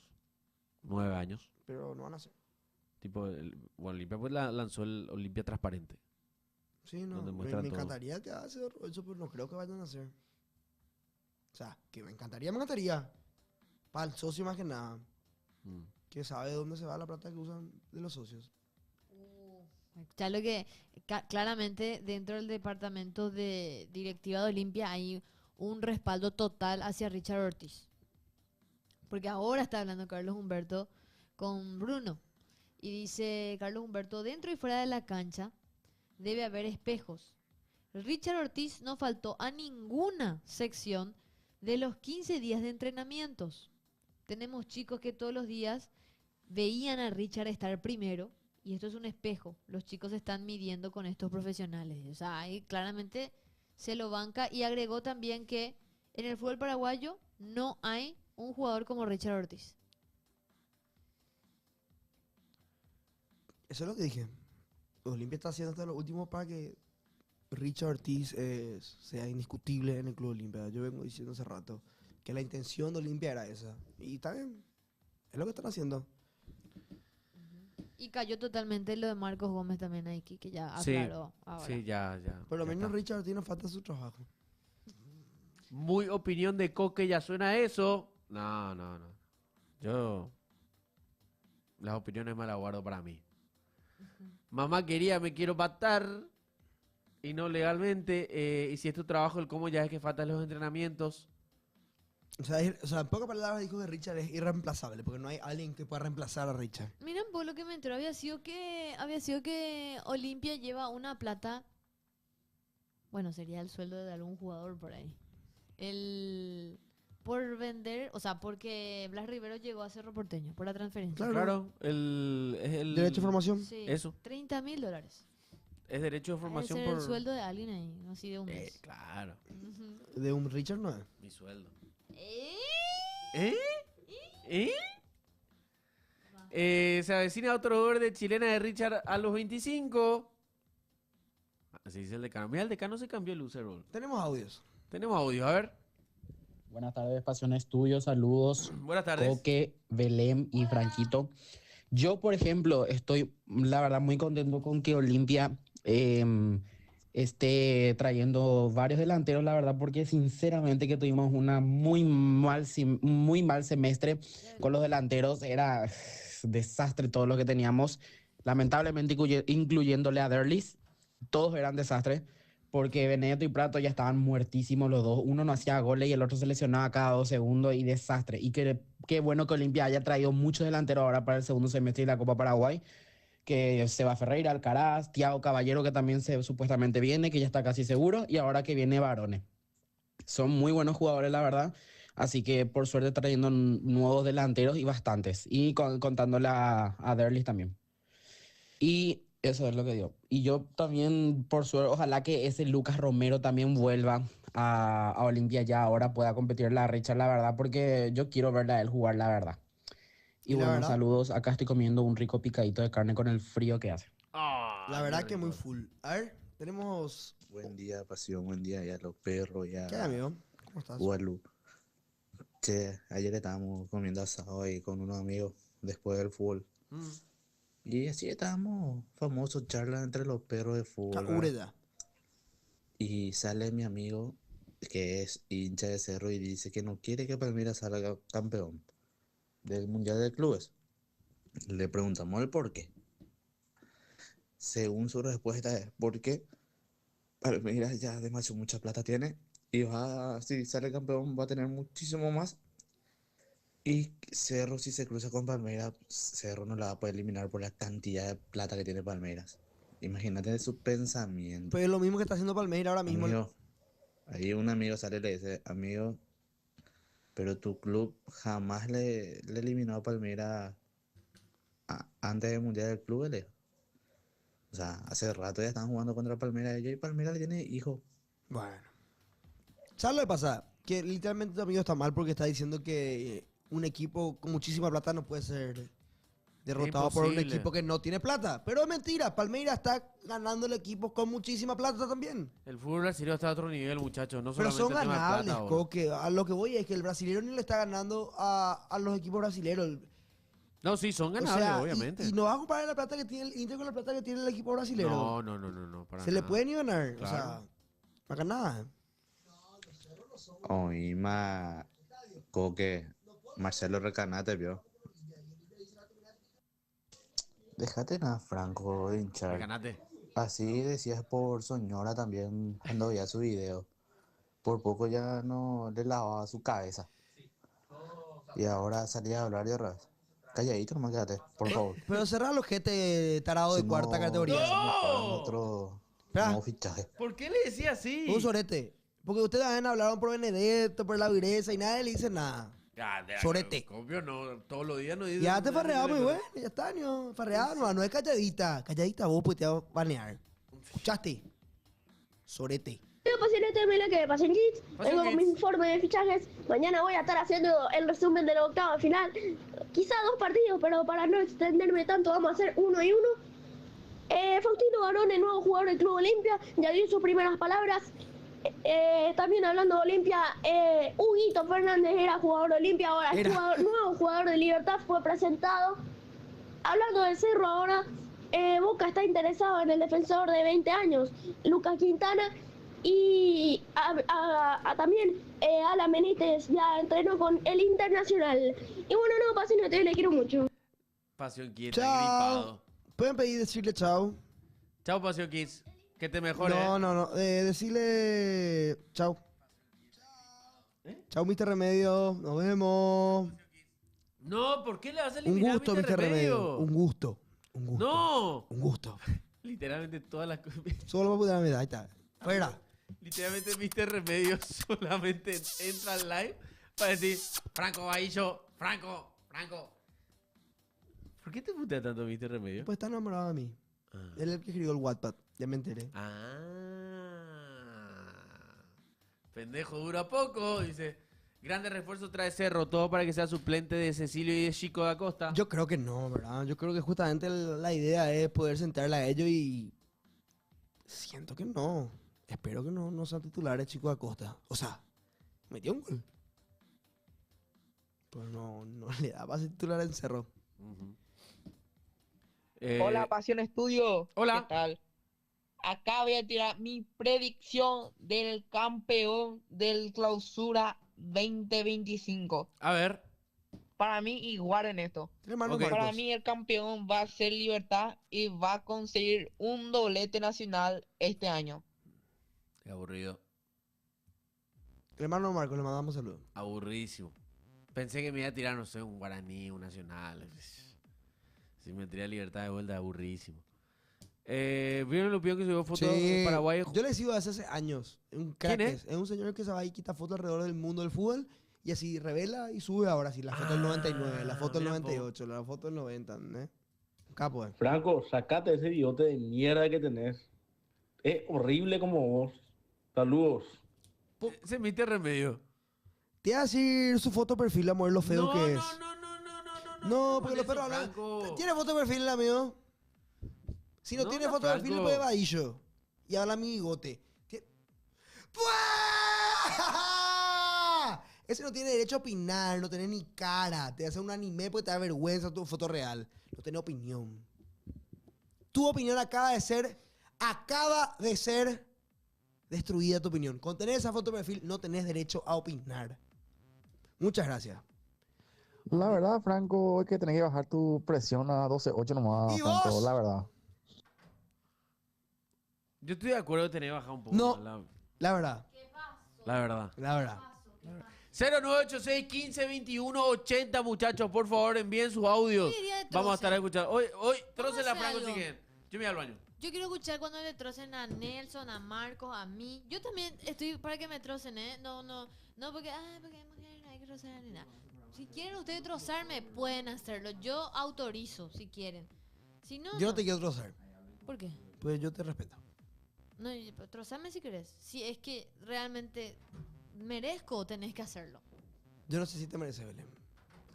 9 años. Pero no van a hacer. Tipo, bueno, Olimpia pues lanzó el Olimpia Transparente. Sí, no. Donde Me muestran todo. encantaría que haga eso, pero no creo que vayan a hacer. O sea, que me encantaría. Para el socio más que nada. Mm. Que sabe dónde se va la plata que usan de los socios. Ya lo que claramente dentro del departamento de directiva de Olimpia hay un respaldo total hacia Richard Ortiz. Porque ahora está hablando Carlos Humberto con Bruno. Y dice Carlos Humberto, dentro y fuera de la cancha debe haber espejos. Richard Ortiz no faltó a ninguna sección de los 15 días de entrenamientos. Tenemos chicos que todos los días veían a Richard estar primero. Y esto es un espejo. Los chicos se están midiendo con estos profesionales. O sea, ahí claramente se lo banca. Y agregó también que en el fútbol paraguayo no hay un jugador como Richard Ortiz. Eso es lo que dije. Olimpia está haciendo hasta lo último para que Richard Ortiz sea indiscutible en el Club Olimpia. Yo vengo diciendo hace rato que la intención de Olimpia era esa. Y está bien. Es lo que están haciendo. Y cayó totalmente lo de Marcos Gómez también ahí, que ya Sí, aclaró ahora. Sí, ya. Por lo ya menos está. Richard Ortiz nos falta su trabajo. Muy opinión de Coque, ya suena eso. No. Yo las opiniones me las guardo para mí. Mamá quería, me quiero matar. Y no legalmente. Y si es tu trabajo, el cómo ya es que faltan los entrenamientos. O sea, en pocas palabras dijo que Richard es irreemplazable, porque no hay alguien que pueda reemplazar a Richard. Miren, por lo que me enteró había sido que Olimpia lleva una plata. Bueno, sería el sueldo de algún jugador por ahí. Por vender, o sea, porque Blas Rivero llegó a Cerro Porteño por la transferencia. Claro. Claro, es el Derecho de formación. Sí, Eso. $30.000. Es derecho de formación Ese es por. el sueldo de alguien ahí, no así de un mes. Claro, Ujú. De un Richard no es. mi sueldo. ¿Eh? Se avecina otro gol de chilena de Richard a los 25. Así dice el decano. Mira, el decano se cambió el loser roll. Tenemos audios. Tenemos audio, a ver. Buenas tardes, Pasión Estudio, saludos. Buenas tardes. Coque, Belém y Franquito. Yo, por ejemplo, estoy, la verdad, muy contento con que Olimpia esté trayendo varios delanteros, la verdad, porque sinceramente que tuvimos una muy mal semestre con los delanteros. Era desastre todo lo que teníamos. Lamentablemente, incluyéndole a Derlis, todos eran desastres. Porque Benedetto y Prato ya estaban muertísimos los dos. Uno no hacía goles y el otro se lesionaba cada 2 segundos y desastre. Y que qué bueno que Olimpia haya traído muchos delanteros ahora para el segundo semestre de la Copa Paraguay, que Seba Ferreira, Alcaraz, Thiago Caballero, que también supuestamente viene, que ya está casi seguro, y ahora que viene Barone. Son muy buenos jugadores, la verdad. Así que por suerte trayendo nuevos delanteros y bastantes. Y contándole a Derlis también. Y eso es lo que digo. Y yo también, por suerte, ojalá que ese Lucas Romero también vuelva a Olimpia ya ahora, pueda competir en la Richard, la verdad, porque yo quiero verla a él jugar, la verdad. Y Y la bueno, verdad- saludos. Acá estoy comiendo un rico picadito de carne con el frío que hace. Ah, La qué verdad que rico. muy full. A ver, tenemos... Buen día, Pasión, buen día ya a los perros, ya ¿Qué hay, amigo? ¿Cómo estás? Guadalu. Che, ayer estábamos comiendo asado ahí con unos amigos después del fútbol. Mm. Y así estábamos, famosos charlas entre los perros de fútbol, ¿verdad? Ureda. Y sale mi amigo, que es hincha de Cerro, y dice que no quiere que Palmeiras salga campeón del Mundial de Clubes. Le preguntamos el por qué. Según su respuesta es porque Palmeiras ya demasiado mucha plata tiene y si sale campeón va a tener muchísimo más. Y Cerro, si se cruza con Palmeiras, Cerro no la va a poder eliminar por la cantidad de plata que tiene Palmeiras. Imagínate su pensamiento. Pues es lo mismo que está haciendo Palmeiras ahora mismo. Amigo, ahí un amigo sale y le dice, amigo, pero tu club jamás le eliminó a Palmeiras antes del Mundial del Club, le dijo. O sea, hace rato ya están jugando contra Palmeiras ellos y Palmeiras le tiene hijo. Bueno. ¿Sabes lo que pasa? Que literalmente tu amigo está mal porque está diciendo que un equipo con muchísima plata no puede ser derrotado por un Imposible. equipo que no tiene plata. Pero es mentira, Palmeiras está ganando el equipo con muchísima plata también. El fútbol brasileño está a otro nivel, muchachos. No Pero solamente son el tema de ganables, plata ahora. Coque. A lo que voy es que el brasileño ni le está ganando a los equipos brasileños. No, sí, son O ganables, sea, obviamente. y no vas a comparar la plata que tiene el Inter con la plata que tiene el equipo brasileño. No, para Se le nada. puede ni ganar. Claro. O sea, no hagan nada. Oí más Coque, Marcelo Recanate, vio. Déjate nada, Franco, de hinchar. Ganate. Así decías por Soñora también cuando veía su video. Por poco ya no le lavaba su cabeza. Y ahora salía a hablar de otra vez. Calladito nomás quédate, por favor. Pero cerrar los gente tarado de Si cuarta no, categoría. ya se me pagan otro Espera. nuevo fichaje. ¿Por qué le decía así? Un sorete. Porque ustedes también hablaron por Benedetto, por la vireza y nadie le dice nada. Sorete. Copio, no, todos los días no dice. Ya te farreamos y bueno, ya está, no, farreado, no es calladita. Calladita vos, pues te vas a banear. ¿Escuchaste? Sorete. Hola, pasiones de Mela, que Pasión Kids. Pasión Vengo con mi Kids. informe de fichajes. Mañana voy a estar haciendo el resumen del octavo final. Quizá 2 partidos, pero para no extenderme tanto, vamos a hacer uno y uno. Faustino Barone, nuevo jugador del Club Olimpia, ya dio sus primeras palabras. También hablando de Olimpia, Huguito Fernández era jugador de Olimpia, ahora es nuevo jugador de Libertad, fue presentado. Hablando del Cerro ahora, Boca está interesado en el defensor de 20 años, Lucas Quintana. Y también Alan Benítez ya entrenó con el Internacional. Y bueno, no, Pasión te le quiero mucho. Pasión Kids, Chao. gripado. ¿Pueden pedir decirle chao? Chao, Pasión Kids. Que te mejore. No. Decirle chao. Chao, Mr. Remedio. Nos vemos. No, ¿por qué le vas a Un eliminar gusto, a Mr. Mr. Remedio. Remedio? Un gusto. No. Un gusto. Literalmente todas las cosas. Solo va a poder la medalla. Ahí está. Fuera. Literalmente Mr. Remedio solamente entra al live para decir Franco Baillo, Franco. ¿Por qué te putea tanto Mr. Remedio? Pues está enamorado de mí. Él es el que escribió el Wattpad. Ya me enteré. Pendejo dura poco, dice. Grande refuerzo trae Cerro, todo para que sea suplente de Cecilio y de Chico da Costa. Yo creo que no, ¿verdad? Yo creo que justamente la idea es poder sentarla a ellos y... Siento que no. Espero que no sean titulares Chico Acosta. O sea, metió un gol. Pero no le da para ser titular en Cerro. Ujú. Hola, Pasión Estudio. Hola. ¿Qué tal? Acá voy a tirar mi predicción del campeón del Clausura 2025. A ver. Para mí, igual en esto. Hermano Ok. Marcos. Para mí, el campeón va a ser Libertad y va a conseguir un doblete nacional este año. Qué aburrido. Hermano Marcos, le mandamos saludos. Aburridísimo. Pensé que me iba a tirar, no sé, un guaraní, un nacional. Si me tiré Libertad de vuelta, aburridísimo. ¿Vieron el Lupión que subió fotos de Paraguay? Yo le sigo hace años. Un crack. ¿Quién es? Es un señor que se va y quita fotos alrededor del mundo del fútbol y así revela y sube ahora sí. La foto del 99, la foto del mira, 98, la foto del 90. ¿Eh? Capo, Franco, sacate ese bigote de mierda que tenés. Es horrible como vos. Saludos. Se emite remedio. Te voy a decir su foto de perfil, amor, lo feo que es. No, porque los perros hablan. Franco. ¿Tiene foto de perfil el amigo? Si no, No, tiene no, foto de perfil, le Franco. puede vaillo. Y habla mi bigote. Ese no tiene derecho a opinar, no tiene ni cara. Te hace un anime porque te da vergüenza tu foto real. No tiene opinión. Tu opinión acaba de ser destruida tu opinión. Con tener esa foto de perfil no tenés derecho a opinar. Muchas gracias. La verdad, Franco, es que tenés que bajar tu presión a 12.8 nomás, ¿Y Franco, vos? la verdad. Yo estoy de acuerdo de tener que bajar un poco. No, más, la verdad. la verdad. La verdad. 0986 15 21 80, muchachos, por favor, envíen sus audios. Sí, día de Vamos a troce. estar escuchando. Hoy, trocen la hacer Franco algo. si quieren. Yo me voy al baño. Yo quiero escuchar cuando le trocen a Nelson, a Marcos, a mí. Yo también estoy para que me trocen, ¿eh? No, porque es mujer, no hay que trozar ni nada. Si quieren ustedes trozarme, pueden hacerlo. Yo autorizo, si quieren. Si no, Yo no te quiero trozar. ¿Por qué? Pues yo te respeto. No, trozarme si querés. Si es que realmente merezco, tenés que hacerlo. Yo no sé si te merece, Belén.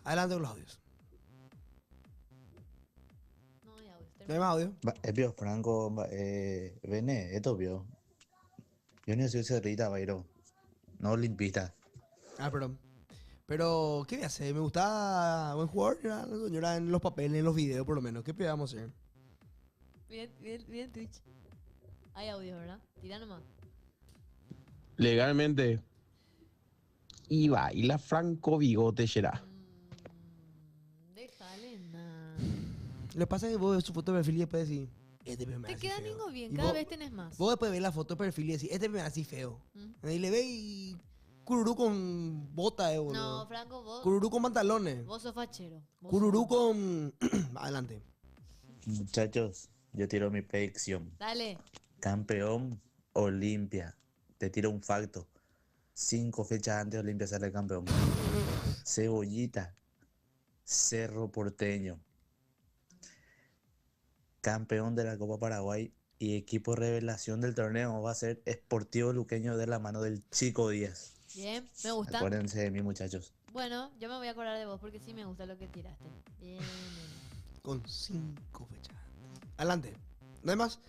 Adelante con los audios. No hay audio. ¿No hay más audio? Es vio, Franco, vene, esto vio. Yo no soy cerrita, Bairo. No limpita. Ah, perdón. Pero, ¿qué voy a hacer? Me gustaba buen jugador, era la señora en los papeles, en los videos, por lo menos. ¿Qué podíamos hacer? Bien, Twitch. Hay audio, ¿verdad? Tira nomás. Legalmente. Y baila Franco Bigote será. Déjale nada. Lo que pasa es que vos ves su foto de perfil y después decís, este me Te hace queda feo. ningo bien, Y cada vos- vez tenés más. Vos después ves la foto de perfil y decís, este me hace así feo. Y le ve y cururú con bota, boludo. No, Franco, vos. Cururú con pantalones. Vos sos fachero. Vos Cururú sos- con... Adelante. Muchachos, yo tiro mi predicción. Dale. Campeón Olimpia. Te tiro un facto. 5 fechas antes Olimpia sale campeón. Cebollita. Cerro Porteño. Campeón de la Copa Paraguay y equipo revelación del torneo va a ser Sportivo Luqueño de la mano del Chico Díaz. Bien, me gusta. Acuérdense de mí, muchachos. Bueno, yo me voy a acordar de vos porque sí me gusta lo que tiraste. Bien. Con 5 fechas. Adelante. ¿No hay más?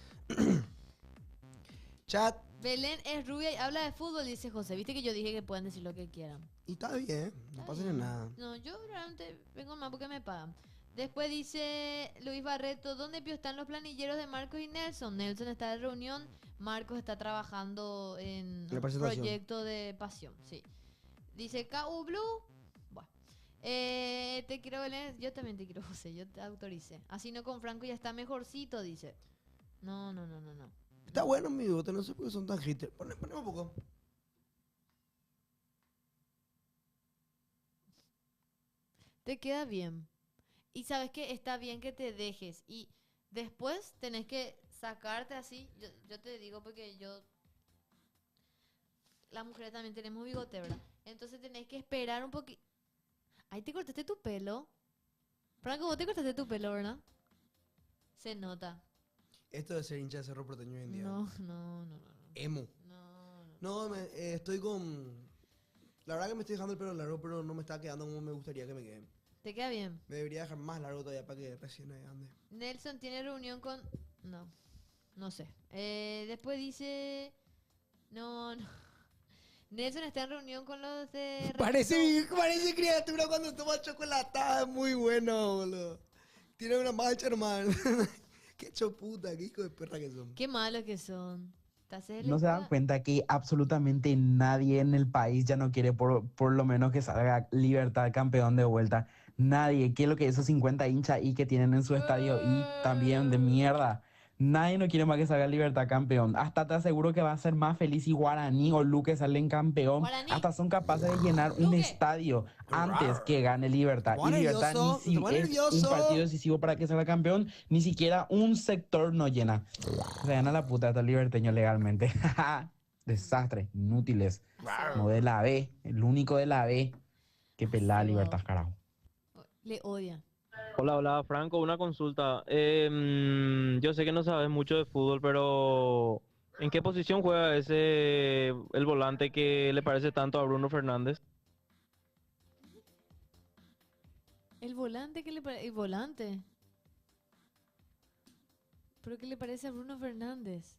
Chat. Belén es rubia y habla de fútbol, dice José. Viste que yo dije que pueden decir lo que quieran. Y está bien, no pasa nada. No, yo realmente vengo más porque me pagan. Después dice Luis Barreto, ¿dónde están los planilleros de Marcos y Nelson? Nelson está de reunión, Marcos está trabajando en La un presentación. proyecto de pasión, sí. Dice KU Blue, bueno. Te quiero Belén, yo también te quiero José, yo te autoricé. Así no con Franco ya está mejorcito, dice. No. Está bueno mi bigote, no sé por qué son tan haters. Ponemos un poco. Te queda bien. Y sabes que está bien que te dejes. Y después tenés que sacarte así. Yo te digo porque yo... Las mujeres también tenemos bigote, ¿verdad? Entonces tenés que esperar un poquito. Ahí te cortaste tu pelo. Franco, vos te cortaste tu pelo, ¿verdad? Se nota. Esto de ser hincha de Cerro Porteño hoy en día. No. Emo. No, estoy con... La verdad que me estoy dejando el pelo largo, pero no me está quedando como me gustaría que me quede. ¿Te queda bien? Me debería dejar más largo todavía para que recién ande. Nelson tiene reunión con... No sé. Después dice... No. Nelson está en reunión con los de... Parece criatura cuando toma chocolatada, es muy bueno, boludo. Tiene una mancha, hermano. Qué choputa, qué hijo de perra que son. Qué malos que son. ¿Te haces ¿No se dan cuenta que absolutamente nadie en el país ya no quiere por lo menos que salga Libertad campeón de vuelta? Nadie. ¿Qué es lo que esos 50 hinchas y que tienen en su estadio? Y también de mierda. Nadie no quiere más que salga Libertad campeón. Hasta te aseguro que va a ser más feliz si Guaraní o Luque salen campeón. Guaraní. Hasta son capaces de llenar un estadio antes que gane Libertad. Y Libertad nervioso, ni si te pone es un nervioso. partido decisivo para que salga campeón, ni siquiera un sector no llena. Se gana la puta hasta el liberteño legalmente. Desastre, inútiles. No de la B, el único de la B que pelada Libertad, carajo. Le odian. Hola, hola, Franco, una consulta. Yo sé que no sabes mucho de fútbol, pero ¿en qué posición juega el volante que le parece tanto a Bruno Fernández? El volante, ¿qué le parece? El volante. ¿Pero qué le parece a Bruno Fernández?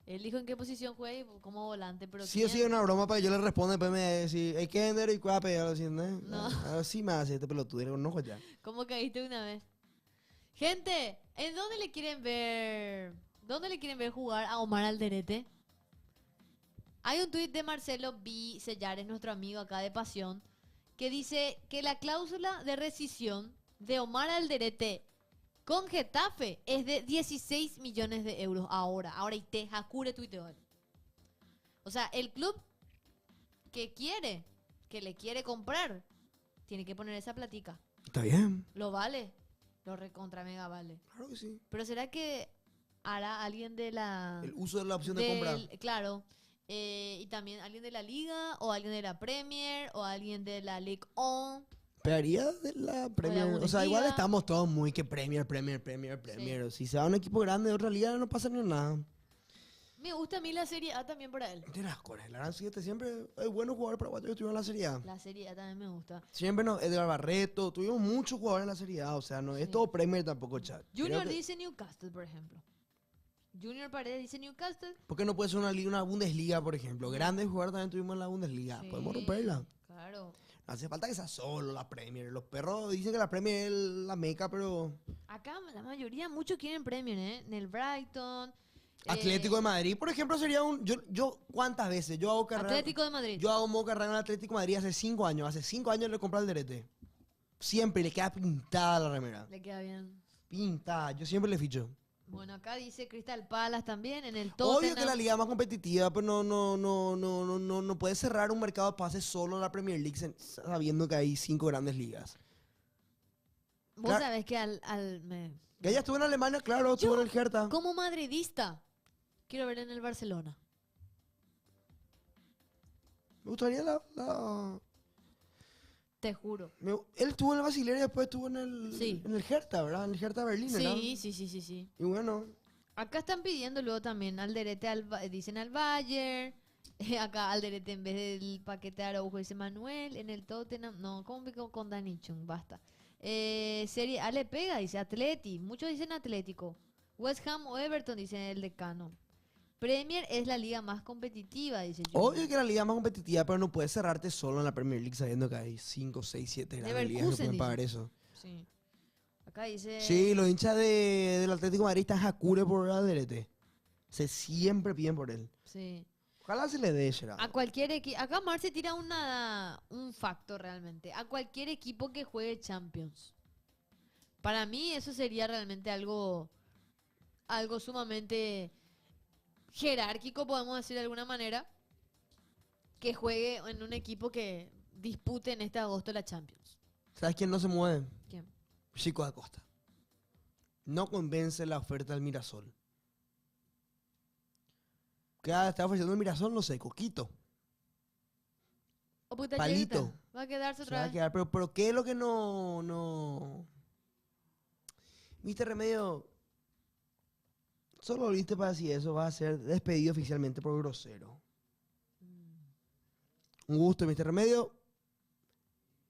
Él dijo en qué posición juega y como volante, pero Sí o sí, es una broma para que yo le responda, después me decir, hay que vender y cuál pegar, ¿sí? No. Así me hace este pelotudo, no ya. ¿Cómo caíste una vez? Gente, ¿en dónde le quieren ver? ¿Dónde le quieren ver jugar a Omar Alderete? Hay un tuit de Marcelo B. Sellares, nuestro amigo acá de Pasión, que dice que la cláusula de rescisión de Omar Alderete con Getafe es de 16 millones de euros ahora. Ahora y te jacure tuiteo. O sea, el club que le quiere comprar, tiene que poner esa platica. Está bien. ¿Lo vale? Lo recontra mega vale. Claro que sí. Pero ¿será que hará alguien de la... El uso de la opción de compra. Claro. Y también alguien de la Liga, o alguien de la Premier, o alguien de la Ligue 1. Pegaría de la Premier. O sea, igual estamos todos muy que Premier. Sí. Si se va a un equipo grande de otra liga, no pasa ni nada. Me gusta a mí la Serie A también para él. Tienes cores. La Gran 7 siempre hay buenos jugadores paraguayos que estuvieron en la Serie A. La Serie A también me gusta. Siempre no, Edgar Barreto, tuvimos muchos jugadores en la Serie A. O sea, no es todo Premier tampoco, chat. Junior dice Newcastle, por ejemplo. Junior Paredes dice Newcastle. ¿Por qué no puede ser una liga, una Bundesliga, por ejemplo? Grandes jugadores también tuvimos en la Bundesliga. Sí, Podemos romperla. Claro. No hace falta que sea solo la Premier. Los perros dicen que la Premier es la meca, pero... Acá la mayoría, muchos quieren Premier, ¿eh? En el Brighton. Atlético de Madrid, por ejemplo, sería un... Yo ¿cuántas veces? Yo hago carrera... Atlético de Madrid. Yo hago modo carrera en Atlético de Madrid hace 5 años. Hace 5 años le compré el derete. Siempre le queda pintada la remera. Le queda bien. Pintada. Yo siempre le ficho. Bueno, acá dice Crystal Palace también, en el Tottenham. Obvio que la liga más competitiva, pero no puede cerrar un mercado de pases solo en la Premier League sabiendo que hay 5 grandes ligas. Vos sabés que Que ella estuvo en Alemania, claro, estuvo en el Hertha. Como madridista, quiero ver en el Barcelona. Me gustaría la... Te juro. Él estuvo en el Basilea y después estuvo en el Hertha, ¿verdad? En el Hertha Berlín, ¿verdad? Sí. Y bueno. Acá están pidiendo luego también Alderete, dicen al Bayern. Acá Alderete en vez del paquete de Araujo dice Manuel. En el Tottenham, no, ¿cómo pico con Dani Chung? Basta. Serie A le pega, dice Atleti. Muchos dicen Atlético. West Ham o Everton, dice el decano. Premier es la liga más competitiva, dice Junior. Obvio que es la liga más competitiva, pero no puedes cerrarte solo en la Premier League sabiendo que hay 5, 6, 7 grandes ligas que pueden pagar eso. Sí. Acá dice... Sí, los hinchas del Atlético de Madrid están jacure por Alderete. Se siempre piden por él. Sí. Ojalá se le dé, Gerard. A cualquier equipo... Acá Marce tira un facto realmente. A cualquier equipo que juegue Champions. Para mí eso sería realmente algo sumamente jerárquico, podemos decir de alguna manera, que juegue en un equipo que dispute en este agosto la Champions. ¿Sabes quién no se mueve? ¿Quién? Chico Acosta. No convence la oferta del Mirasol. ¿Qué está ofreciendo el Mirasol? No sé, Coquito. O puta Palito. Yelita. Va a quedarse Se otra va a vez. quedar, pero ¿qué es lo que no? Mister Remedio, solo volviste para decir eso, vas a ser despedido oficialmente por grosero. Un gusto, Mister Remedio.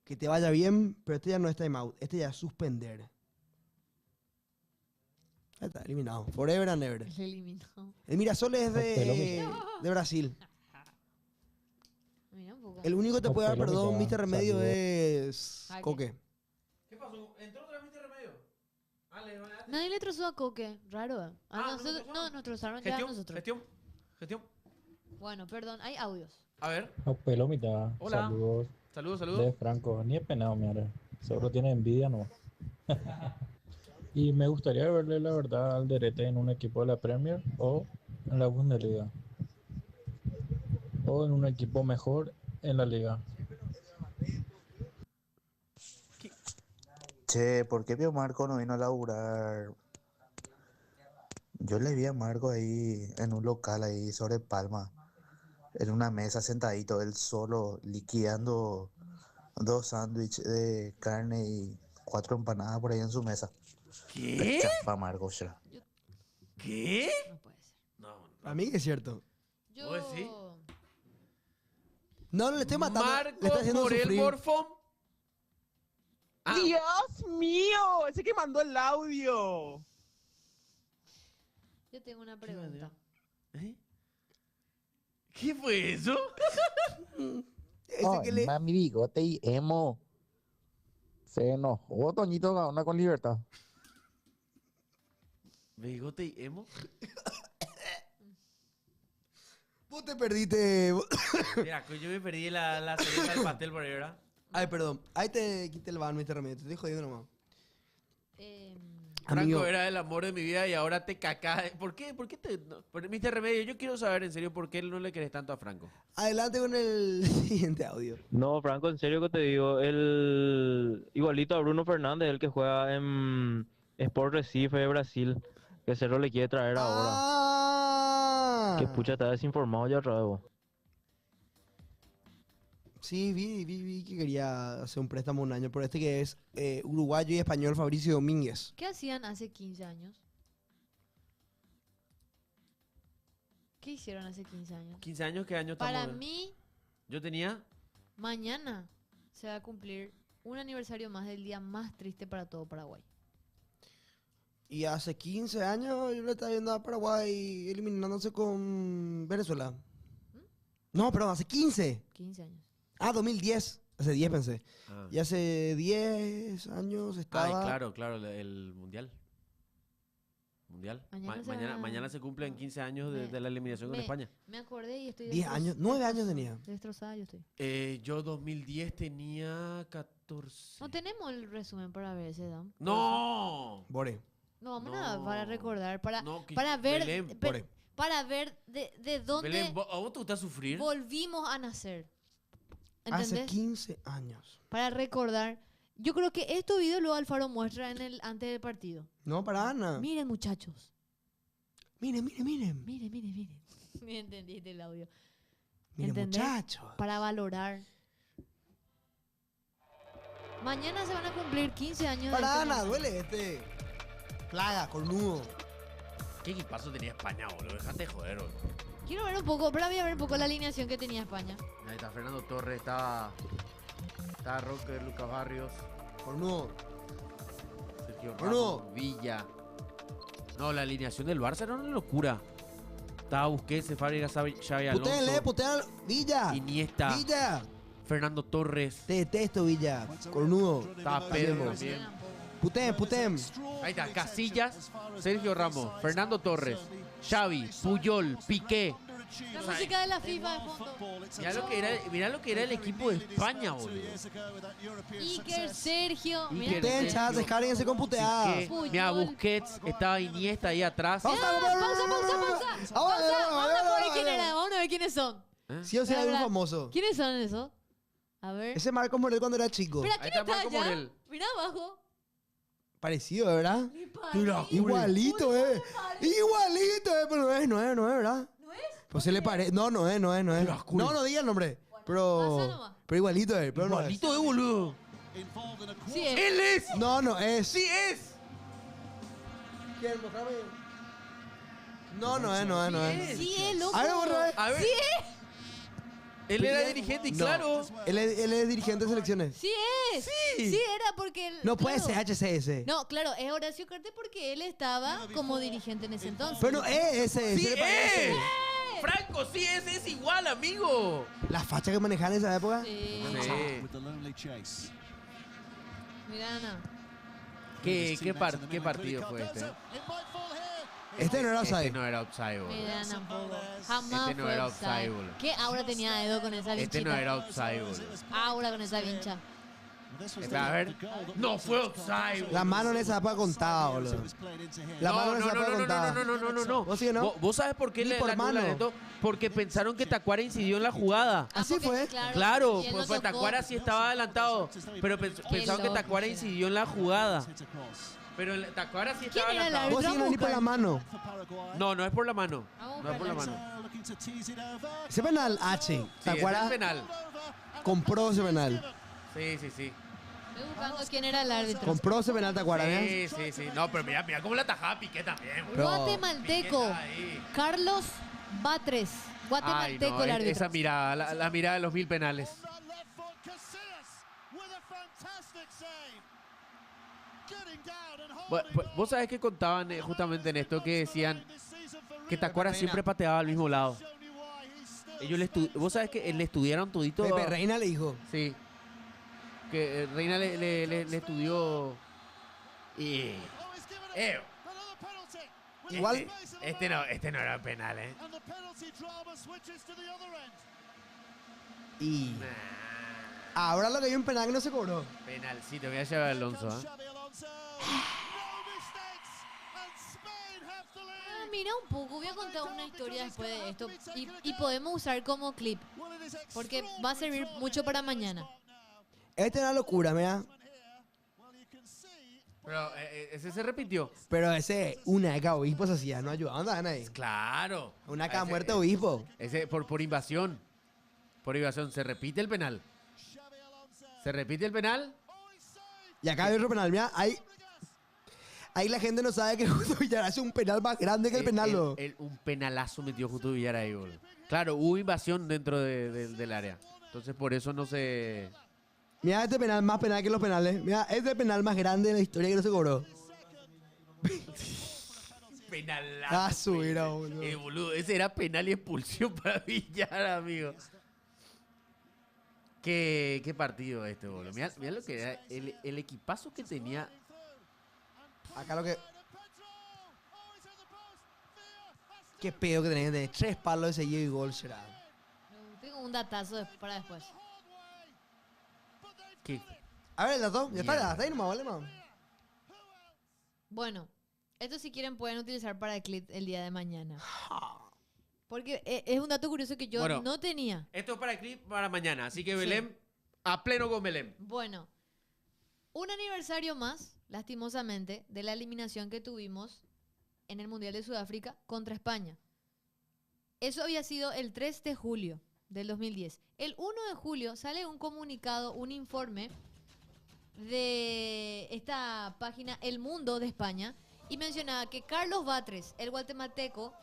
Que te vaya bien, pero este ya no es time out, este ya es suspender. Ahí está, eliminado. Forever and ever. Se eliminó. El Mirasol es de Brasil. Mira un poco. El único que te puede dar perdón, Mister Remedio, Saludos. es Jaque. Coque. ¿Qué pasó? ¿Entró otra vez Mr. Remedio? Nadie le trozó a Coque. Raro. No, nos trozaron ya a nosotros. Gestión. Bueno, perdón, hay audios. A ver. Pelo mitad. Hola. Saludos. Saludos. De Franco. Ni es penado, mira. Seguro tiene envidia, no. Y me gustaría verle la verdad al Derete en un equipo de la Premier o en la Bundesliga. O en un equipo mejor en la liga. Che, ¿por qué vio Marco no vino a laburar? Yo le vi a Marco ahí en un local ahí sobre Palma, en una mesa sentadito, él solo, liquidando 2 sándwiches de carne y 4 empanadas por ahí en su mesa. ¿Qué? Chafa Marco, ya. ¿Qué? No puede ser. No. A mí que es cierto. Yo... ¿Vos decís? No, le estoy matando. Marco le estoy haciendo Morel sufrir. Morfom. Ah. ¡Dios mío! Ese que mandó el audio. Yo tengo una pregunta. ¿Eh? ¿Qué fue eso? Ese que le... Mami bigote y emo. Se enojó Toñito Gaona con Libertad. ¿Bigote y emo? Vos te perdiste. Mira, yo me perdí la cereza del pastel por ahí, ¿verdad? Ay, perdón. Ahí te quité el ban, Mr. Remedio. Te estoy jodiendo nomás. Franco Amigo. era el amor de mi vida y ahora te cacás. ¿Por qué? ¿Por qué te...? No, Mr. Remedio, yo quiero saber en serio por qué no le querés tanto a Franco. Adelante con el siguiente audio. No, Franco, en serio que te digo, el igualito a Bruno Fernández, el que juega en Sport Recife de Brasil, que Cerro le quiere traer ahora. Que pucha, está desinformado ya otra vez, vos. Sí, vi que quería hacer un préstamo un año por este que es uruguayo y español Fabricio Domínguez. ¿Qué hacían hace 15 años? ¿Qué hicieron hace 15 años? ¿15 años? ¿Qué año estamos? Para mí, Yo tenía... mañana se va a cumplir un aniversario más del día más triste para todo Paraguay. Y hace 15 años yo le estaba viendo a Paraguay eliminándose con Venezuela. No, perdón, hace 15. 15 años. Ah, 2010. Hace 10 pensé. Ah. Y hace 10 años estaba... Ay, claro, el Mundial. Mundial. Mañana se cumplen 15 años de la eliminación con España. Me acordé y estoy... 10 años, 9 años tenía. Destrozada yo estoy. Yo 2010 tenía 14. No tenemos el resumen para ver ese, Dan. ¡No! Bore. No, vamos a para recordar, para ver, Belén, para ver de dónde Belén, ¿a vos te gusta sufrir? volvimos a nacer. Hace ¿Entendés? 15 años. Para recordar. Yo creo que estos videos luego Alfaro muestra antes del partido. No, para Ana. Miren, muchachos. Miren. Miren. Me entendiste el audio. Miren, ¿Entendés? muchachos. Para valorar. Mañana se van a cumplir 15 años. Para del Ana, duele este. Plaga, cornudo. ¿Qué equipazo tenía España, boludo? Dejate de joder, boludo. Quiero ver un poco, pero voy a ver un poco la alineación que tenía España. Ahí está Fernando Torres, estaba Rocker, Lucas Barrios, Cornudo. Sergio Cornudo. Ramos, Villa. No, la alineación del Barça era una locura. Estaba Busquets, Fábregas, Xavi Alonso. Putéale. Villa. Iniesta. Villa. Fernando Torres. Te detesto, Villa. Cornudo. Estaba Pedro también. Putem. Ahí está, Casillas, Sergio Ramos, Fernando Torres, Xavi, Puyol, Piqué. La música de la FIFA de fondo. Mirá lo que era el equipo de España, boludo. Iker, Sergio. Iker, Mirá. Tencha, descárguense con puteada. Piqué, mira, Busquets, estaba Iniesta ahí atrás. Pausa. Vamos a ver quién era. Vamos a ver quiénes son. Sí o sí, hay un famoso. ¿Quiénes son esos? A ver. Ese Marcos Morel cuando era chico. Mira, ¿quién está allá? Mira abajo. Parecido, ¿verdad? Mira, igualito, Igualito, pero no es, ¿verdad? ¿No es? Pues se le parece. No es. No diga el nombre. Pero igualito es. Pero Igualito es, boludo. Sí es. ¡Él es! No es. ¡Sí es! ¿Quién? Mostrame. No es. Sí es, loco. A ver, borra. A ver. Sí es. Él era dirigente y claro. Él es dirigente de selecciones. Sí es. Sí. Sí era porque... No puede claro. ser HCS. No, claro, es Horacio Cartes porque él estaba como dirigente en ese entonces. Pero no es ese. ¡Sí se le parece. es! Franco, sí es igual, amigo. La facha que manejaban en esa época. Sí. Sí. Mira, Ana. ¿Qué partido fue este? Este no era Este offside. no era offside, boludo. Mira, tampoco. Jamás Este no fue era offside. offside, boludo. ¿Qué aura tenía Edo con esa vinchita? Este no era offside, boludo. Aura con esa vincha. A ver. No fue offside. La mano en esa etapa contaba, boludo. La mano en esa etapa contaba. No. ¿Vos sí o no? ¿Vos sabés por qué Ni le por anulan mano. esto? Porque pensaron que Tacuara incidió en la jugada. Así fue. Claro, y él pues lo tocó. Tacuara sí estaba adelantado. Pero pensaron que loco Tacuara era. incidió en la jugada. Pero Tacuara sí estaba ¿Quién era el adelantado. Vos sí no ni por la mano. No es por la mano. Vamos a No es por la buscarlo. mano. Ese penal, H. Sí, ese es Tacuara penal. compró ese penal. Sí. Estoy buscando quién era el árbitro. Compró ese penal Tacuara, ¿eh? Sí. No, pero mira cómo la tajaba Piqué también. Pero- Guatemalteco. Carlos Batres. Ay, Guatemalteco no, el árbitro. esa mirada, la mirada de los 1000 penales. Vos sabés que contaban justamente en esto que decían que Tacuara siempre pateaba al mismo lado. Vos sabés que le estudiaron todito. Pepe Reina le dijo. Sí. Que Reina le estudió. Y. Igual. Este no era penal, ¿eh? Y. Ahora lo que hay un penal que no se cobró. Penal, sí, te voy a llevar a Alonso, ¿eh? Mira un poco, voy a contar una historia después de esto y podemos usar como clip porque va a servir mucho para mañana. Esta es una locura, mira. Pero ese se repitió. Pero ese, una de cada obispo se hacía, no ayudaban a nadie. Claro. Una cada Ese- muerte de obispo. Ese por invasión. Por invasión. Se repite el penal. Se repite el penal. Y acá hay otro penal, mira, ahí la gente no sabe que Justo Villar hace un penal más grande que el penal. ¿No? Un penalazo metió Justo Villar ahí, boludo. Claro, hubo invasión dentro del área. Entonces por eso no se... Mira este penal más penal que los penales. Mira, este penal más grande de la historia que no se cobró. Penalazo. Ah, subirá, boludo. Boludo, ese era penal y expulsión para Villar, amigo. Qué partido este, boludo. Mira lo que era el equipazo que tenía. Acá lo que... Qué pedo que tenés de 3 palos de seguido y gol será. Tengo un datazo para después. ¿Qué? A ver, el dato, ya Mierda. está ahí nomás, vale, man. Bueno, esto si quieren pueden utilizar para el clip el día de mañana. Porque es un dato curioso que yo Bueno. no tenía. Esto es para el clip para mañana. Así que Belén, a pleno con Belén. Bueno, un aniversario más, lastimosamente, de la eliminación que tuvimos en el Mundial de Sudáfrica contra España. Eso había sido el 3 de julio del 2010. El 1 de julio sale un comunicado, un informe de esta página El Mundo de España y mencionaba que Carlos Batres, el guatemalteco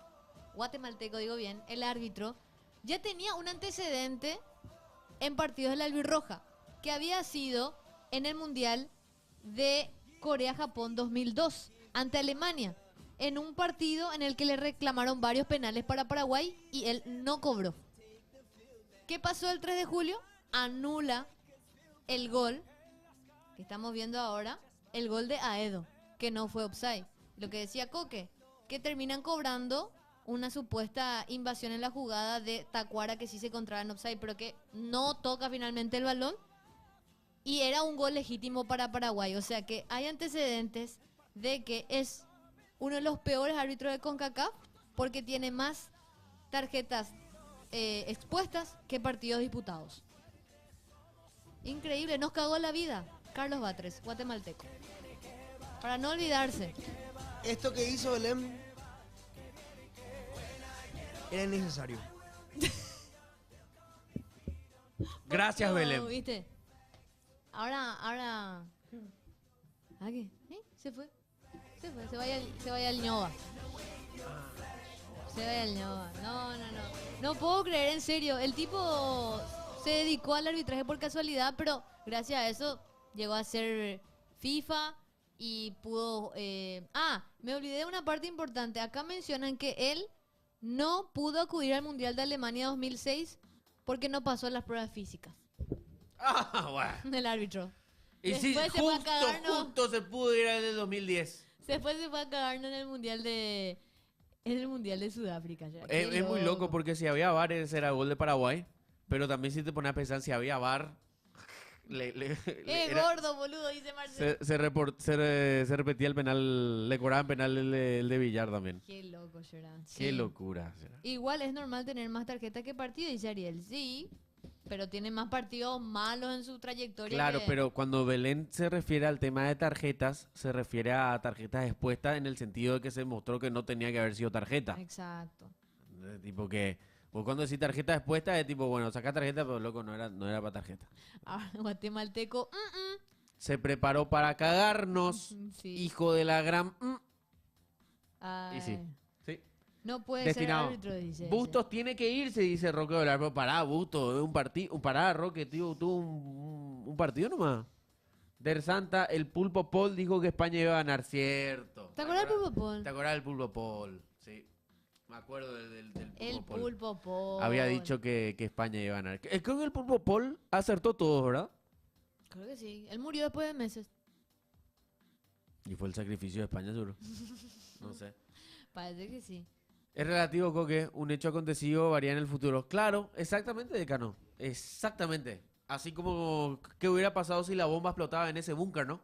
digo bien, el árbitro, ya tenía un antecedente en partidos de la albirroja, que había sido en el Mundial de Corea-Japón 2002 ante Alemania, en un partido en el que le reclamaron varios penales para Paraguay y él no cobró. ¿Qué pasó el 3 de julio? Anula el gol que estamos viendo ahora, el gol de Aedo, que no fue offside. Lo que decía Coque, que terminan cobrando una supuesta invasión en la jugada de Tacuara que sí se encontraba en offside, pero que no toca finalmente el balón. Y era un gol legítimo para Paraguay. O sea que hay antecedentes de que es uno de los peores árbitros de CONCACAF porque tiene más tarjetas expuestas que partidos disputados. Increíble, nos cagó la vida. Carlos Batres, guatemalteco. Para no olvidarse. Esto que hizo Belén era innecesario. Gracias, No, Belén. ¿viste? Ahora. ¿A qué? Se fue. Se vaya al ñoba. Se vaya al ñoba. No. No puedo creer, en serio. El tipo se dedicó al arbitraje por casualidad, pero gracias a eso llegó a ser FIFA y pudo... me olvidé de una parte importante. Acá mencionan que él no pudo acudir al Mundial de Alemania 2006 porque no pasó las pruebas físicas Bueno. del árbitro. Y sí, Después se fue a cagarnos. justo se pudo ir al del 2010. Después se fue a cagarnos en el Mundial de Sudáfrica. Ya. Es Qué muy loco porque si había VAR ese era gol de Paraguay. Pero también si te pones a pensar si había VAR... Gordo, boludo, dice Marcelo. Se repetía el penal, le cobraban penal el de Villar también. Qué loco, Gerard. Qué Sí. locura. Será. Igual es normal tener más tarjetas que partidos, dice Ariel. Sí, pero tiene más partidos malos en su trayectoria. Claro, que... pero cuando Belén se refiere al tema de tarjetas, se refiere a tarjetas expuestas en el sentido de que se mostró que no tenía que haber sido tarjeta. Exacto. Tipo que, vos cuando decís tarjeta expuesta es tipo, bueno, saca tarjeta, pero loco, no era para tarjeta. Ah, guatemalteco. Se preparó para cagarnos, Sí. hijo de la gran... Ay. Y sí. No puede Destinado. ser árbitro, dice. Bustos tiene que irse, dice Roque Velar. Pero pará, Bustos, es un partido. Pará, Roque, tío, tuvo un partido nomás. Der Santa, el Pulpo Paul dijo que España iba a ganar, cierto. ¿Te acuerdas del Pulpo Paul? ¿Te acuerdas del Pulpo Paul? Sí. Me acuerdo del Pulpo El Paul. Pulpo Paul. Había dicho que España iba a ganar. Creo que el Pulpo Paul acertó todo, ¿verdad? Creo que sí. Él murió después de meses. Y fue el sacrificio de España, seguro. No sé. Parece que sí. Es relativo, Coque. Un hecho acontecido varía en el futuro. Claro, exactamente, decano. Exactamente. Así como qué hubiera pasado si la bomba explotaba en ese búnker, ¿no?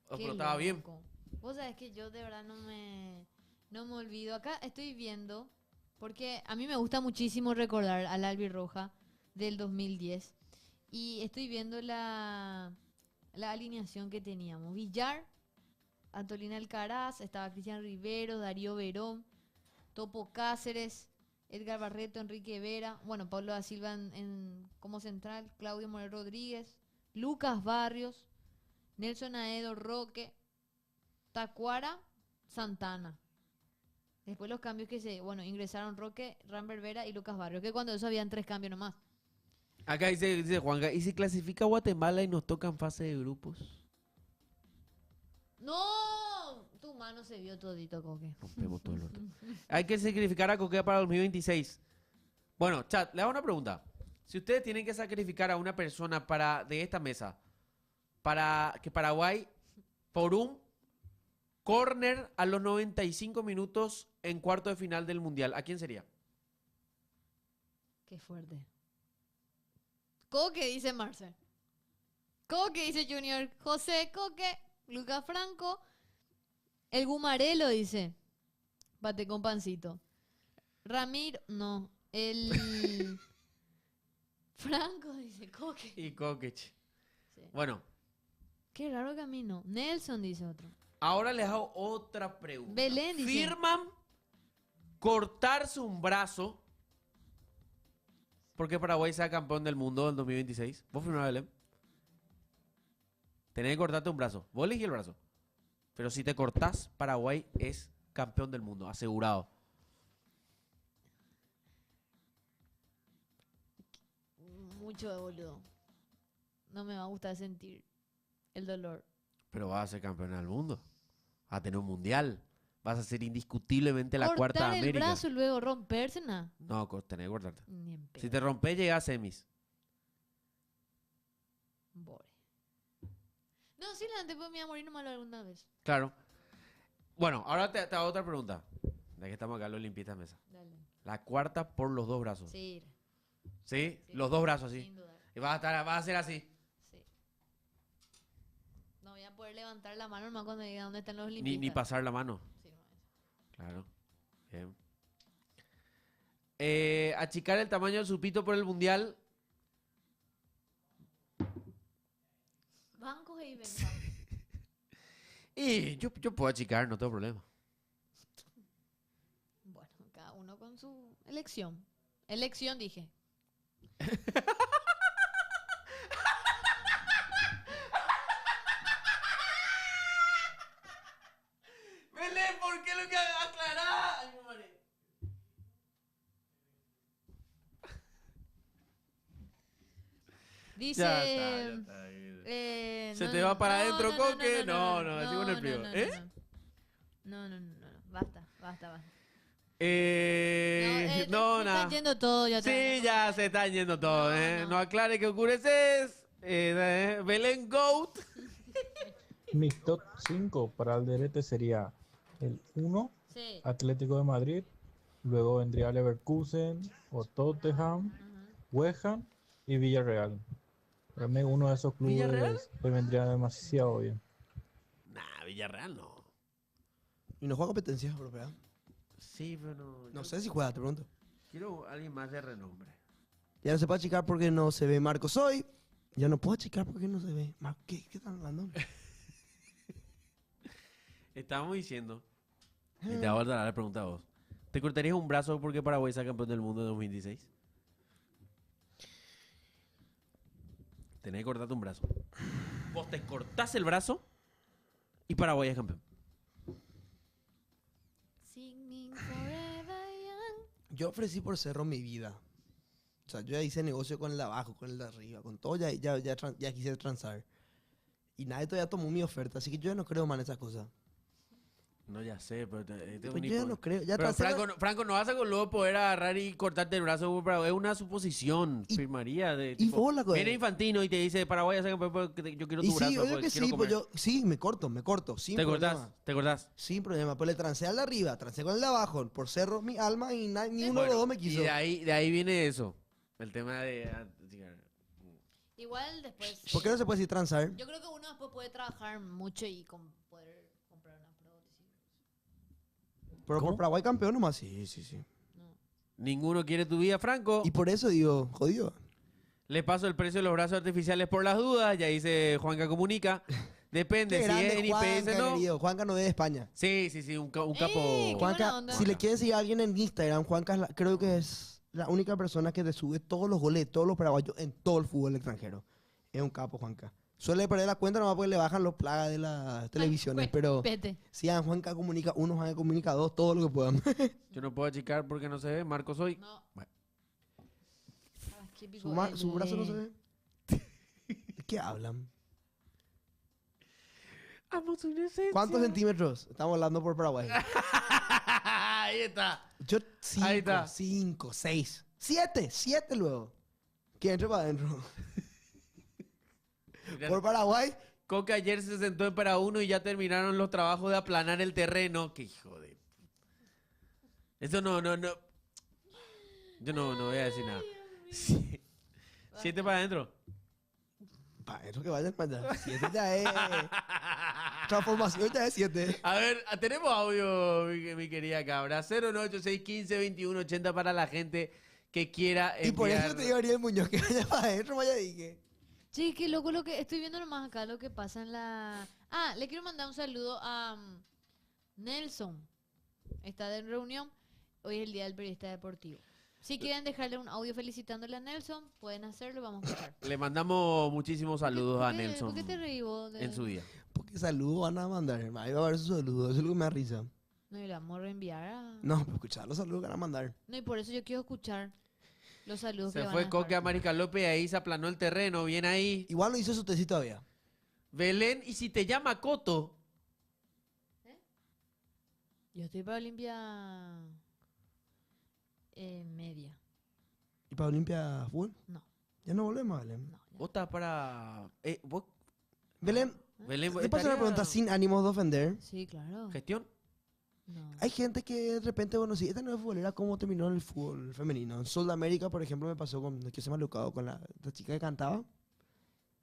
O Qué explotaba bien. loco. Vos sabés que yo de verdad no me olvido. Acá estoy viendo, porque a mí me gusta muchísimo recordar al Albirroja del 2010. Y estoy viendo la alineación que teníamos. Villar, Antolina Alcaraz, estaba Cristian Rivero, Darío Verón, Topo Cáceres, Edgar Barreto, Enrique Vera, bueno, Pablo da Silva como central, Claudio Morel Rodríguez, Lucas Barrios, Nelson Aedo Roque, Tacuara, Santana. Después los cambios ingresaron Roque, Rambert Vera y Lucas Barrios, que cuando eso habían 3 cambios nomás. Acá dice Juanga, ¿y si clasifica Guatemala y nos toca en fase de grupos? ¡No! Tu mano se vio todito, Coque. Rompemos todo el orto. Hay que sacrificar a Coque para el 2026. Bueno, chat, le hago una pregunta. Si ustedes tienen que sacrificar a una persona de esta mesa para que Paraguay, por un córner a los 95 minutos en cuarto de final del Mundial, ¿a quién sería? Qué fuerte. Coque, dice Marcel. Coque, dice Junior. José, Coque, Lucas Franco. El Gumarelo, dice. Bate con pancito. Ramiro, no. El Franco, dice Coque. Y Coque. Sí. Bueno, Qué raro camino. Nelson, dice otro. ahora les hago otra pregunta. Belén, dice. ¿Firman cortarse un brazo porque Paraguay sea campeón del mundo en 2026? ¿Vos firmás, Belén? Tenés que cortarte un brazo. Vos elegís el brazo. Pero si te cortás, Paraguay es campeón del mundo, asegurado. Mucho de boludo. No me va a gustar sentir el dolor. Pero vas a ser campeón del mundo. Vas a tener un mundial. Vas a ser indiscutiblemente la cuarta de Cortar el América. brazo y luego romperse, nada. No, tenés que cortarte. Ni en pedo. Si te rompes, llegás a semis. Pobre. No, sí, la gente pues me iba a morir nomás alguna vez. Claro. Bueno, ahora te hago otra pregunta. Ya que estamos acá los limpitas mesa. Dale. La cuarta por los 2 brazos. Sí. ¿Sí? Los 2 brazos, sí. Sin duda. Y vas a ser así. Sí. No voy a poder levantar la mano nomás cuando diga dónde están los Ni limpitas. pasar la mano. Sí, no, eso. Claro. Bien. Achicar el tamaño del supito por el mundial. Banco y venga. Y yo puedo achicar, no tengo problema. Bueno, cada uno con su elección. Elección, dije. Belén, ¿por qué lo que aclarar? Ay, mi madre. Dice. Ya está. ¿Se no, te va para no, adentro, no, Coque? No, así con el frío. No, basta. No, se nada. están yendo todo ya. Sí, ya se están yendo todos, No aclare que oscureces. Belén Goat. Mis top 5 para Alderete sería el 1, Sí. Atlético de Madrid, luego vendría Leverkusen o Tottenham, West Ham y Villarreal. Para mí uno de esos ¿Villarreal? clubes le vendría demasiado bien. Nah, Villarreal no. Y no juega competencia europea. Sí, pero... No sé si juega, te pregunto. Quiero alguien más de renombre. Ya no se puede achicar porque no se ve Marcos hoy. Ya no puedo achicar porque no se ve. ¿Qué están hablando? Estábamos diciendo, y te voy a dar la pregunta a vos. ¿Te cortarías un brazo porque Paraguay sea campeón del mundo en 2016? Tenés que cortarte un brazo. Vos te cortás el brazo y Paraguay es campeón. Singing forever young. Yo ofrecí por Cerro mi vida. O sea, yo ya hice negocio con el de abajo, con el de arriba, con todo, ya quise transar. Y nadie todavía tomó mi oferta, así que yo ya no creo más en esas cosas. No, ya sé, pero... Pues yo ya no creo. Ya pero transé- Franco, no vas a luego poder agarrar y cortarte el brazo. Pero es una suposición. Firmaría de... tipo, vos la co- viene Infantino y te dice, Paraguay, yo quiero Y tu brazo. sí, obvio porque que quiero sí, comer". pues yo, sí, me corto, sin ¿Te problema. cortás? ¿Te cortás? Sin problema, pues le trancé al de arriba, trancé con el de abajo, por Cerro mi alma y ni uno de los dos me quiso. Y de ahí viene eso. El tema de... Igual después. ¿Por qué no se puede decir transar? Yo creo que uno después puede trabajar mucho y poder comprar una prótesis. Pero por Paraguay campeón nomás, sí. Ninguno quiere tu vida, Franco. Y por eso digo, jodido. Le paso el precio de los brazos artificiales por las dudas. Ya dice Juanca Comunica. Depende, Qué si grande es en Juanca, IPS no. querido. Juanca no es de España. Sí, un capo. qué Juanca, buena onda. si le quieren seguir a alguien en Instagram, Juanca creo que es la única persona que te sube todos los goles de todos los paraguayos en todo el fútbol extranjero. Es un capo, Juanca. Suele perder la cuenta nomás porque le bajan los plagas de las televisiones, pero Pete. si a Juanca comunica 1, Juanca comunica 2, todo lo que puedan. Yo no puedo achicar porque no se ve. Marcos hoy. No. Bueno. Su brazo no se ve. ¿De qué hablan? Amo su inocencia. ¿Cuántos centímetros? Estamos hablando por Paraguay. Ahí está. Yo Ahí está. 5, 6, 7 luego. Que entre para adentro. Por Paraguay. Coca ayer se sentó en para uno y ya terminaron los trabajos de aplanar el terreno. Qué hijo de... Eso no. Yo no voy a decir nada. 7 para adentro. Para adentro que vayan para allá. 7 ya es. Transformación ya es 7. A ver, tenemos audio, mi querida cabra. 09861152180 para la gente que quiera enviar. Y por eso te digo Ariel Muñoz que vaya para adentro, vaya dije. Sí, qué loco lo que estoy viendo nomás acá, lo que pasa en la... Ah, le quiero mandar un saludo a Nelson. Está de reunión. Hoy es el Día del Periodista Deportivo. Si quieren dejarle un audio felicitándole a Nelson, pueden hacerlo, vamos a escuchar. Le mandamos muchísimos saludos a Nelson ¿Por qué te reí vos? en su día. Porque saludos van a mandar. Ahí va a haber sus saludos. Eso es lo que me da risa. No, y le vamos a reenviar a... No, pero escuchar los saludos que van a mandar. No, y por eso yo quiero escuchar los saludos que Se le van fue a Coque a dejar. Marica López y ahí se aplanó el terreno. Bien ahí. Igual no hizo su tesis todavía. Belén, y si te llama Coto. Yo estoy para Olimpia media. ¿Y para Olimpia Fútbol? No. Ya no volvemos, Belén. Vos estás para... vos... Belén, Belén, te paso una estaría- pregunta sin ánimos de ofender. Sí, claro. ¿Gestión? No. Hay gente que de repente, bueno, si esta no es futbolera, ¿cómo terminó el fútbol femenino? En Sudamérica, por ejemplo, me pasó con, que se me ha lucado con la chica que cantaba.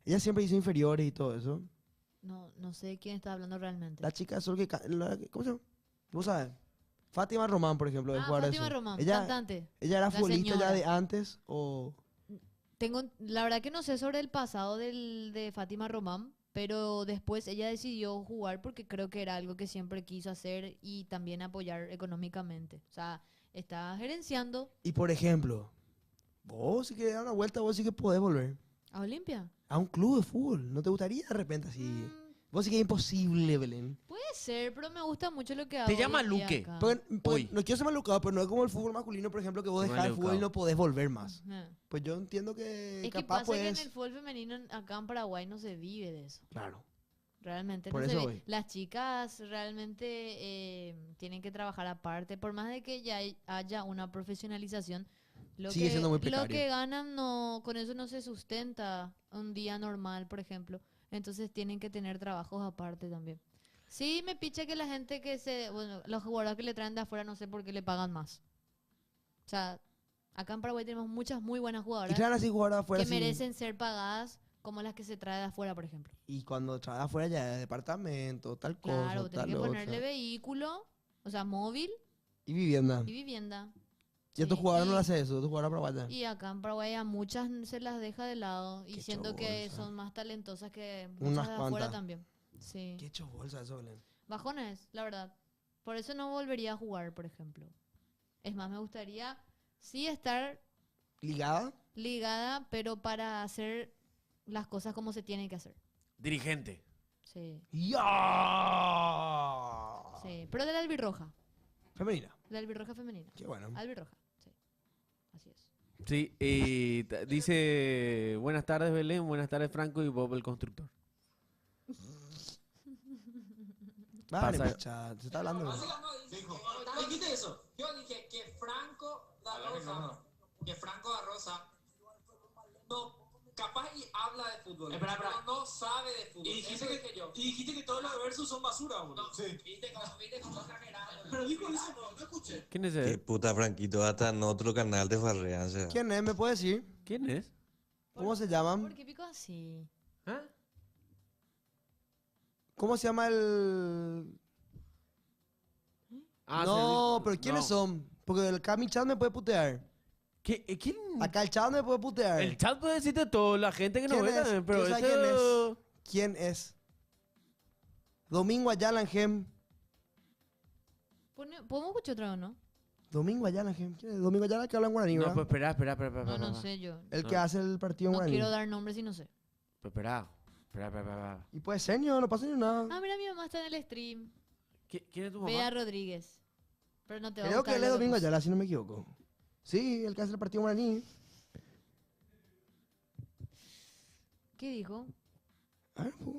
Ella siempre hizo inferiores y todo eso. No sé de quién está hablando realmente. La chica solo que... ¿Cómo se llama? ¿Vos sabes? Fátima Román, por ejemplo, de jugar Fátima eso. Román, ella, cantante. ¿Ella era La futbolista ya señora. de antes o...? La verdad que no sé sobre el pasado de Fátima Román, pero después ella decidió jugar porque creo que era algo que siempre quiso hacer y también apoyar económicamente. O sea, está gerenciando Y por ejemplo, vos si querés dar una vuelta, vos sí que podés volver a Olimpia. a un club de fútbol. ¿No te gustaría de repente así? Vos sí que es imposible, Belén. Puede ser, pero me gusta mucho lo que hago. Te llama hoy en día Luque. acá. Pues, no quiero ser malucado, pero no es como el fútbol masculino, por ejemplo, que vos No dejás es el fútbol y maleducado. no podés volver más. Ajá. Pues yo entiendo que Es que capaz pasa que en pues... el fútbol femenino acá en Paraguay no se vive de eso. Claro. Realmente Por no se eso ve. voy. Las chicas realmente tienen que trabajar aparte, por más de que ya haya una profesionalización. Sigue siendo muy Lo precario. que ganan no, con eso no se sustenta un día normal, por ejemplo. Entonces tienen que tener trabajos aparte también. Sí, me picha que la gente bueno, los jugadores que le traen de afuera no sé por qué le pagan más. O sea, acá en Paraguay tenemos muchas muy buenas Y jugadoras claro, así jugar afuera que sí. merecen ser pagadas como las que se trae de afuera, por ejemplo. Y cuando trabajas afuera ya es departamento, tal Claro, cosa, tenés tal que otra. ponerle vehículo, o sea, móvil Y vivienda. y vivienda. Y estos jugadores no lo hacen eso, estos jugadores paraguayas. Y acá en Paraguay a muchas se las deja de lado y siento que chobolsa. son más talentosas que muchas Unas de afuera cuantas. también. Sí. Qué hecho bolsa eso, Belén. Bajones, la verdad. Por eso no volvería a jugar, por ejemplo. Es más, me gustaría sí estar ¿Ligada? ligada, pero para hacer las cosas como se tienen que hacer. Dirigente. Sí. ¡Ya! Sí, pero de la albirroja. Femenina. De la albirroja femenina. Qué bueno. Albirroja, sí. Así es. Sí, y dice, buenas tardes Belén, buenas tardes Franco y Bob el constructor. Vale, Pasa. pues, chat, se está hablando. Dijiste eso. Yo dije que Franco da Rosa. Que Franco da Rosa. No, capaz y habla de fútbol. Pero no sabe de fútbol. Y dijiste que todos los versus son basura, boludo. No, sí. Viste como exagerado. Pero dijo eso, no escuché. ¿Quién es Qué él? puta Franquito, hasta en otro canal de farrean. O sea. ¿Quién es? ¿Me puede decir? ¿Quién es? ¿Cómo se llaman? ¿Por qué pico así? ¿Ah? ¿Cómo se llama el...? Ah, no, sí, pero ¿quiénes no. son? Porque el Cami Chat me puede putear. ¿Quién? Acá el chat me puede putear. El chat puede decirte todo, la gente que nos ¿Quién ve es? también, pero ¿Quién sabe eso... quién es? Domingo Ayala Angem. ¿Podemos escuchar otra vez, no? Domingo Ayala Angem. ¿Quién es? Domingo Ayala que habla en guaraní, No, ¿verdad? pues espera. No sé yo. El que No. hace el partido en No guaraní. quiero dar nombres y no sé. Pues espera. Y puede ser, no pasa ni nada. Ah, mira, mi mamá está en el stream. ¿Quién es tu Bea mamá? Rodríguez. Pero no te va a Creo que gustar él es lo que Domingo puse. Ayala, si no me equivoco. Sí, el que hace el partido en guaraní. ¿Qué dijo? A ver, pues,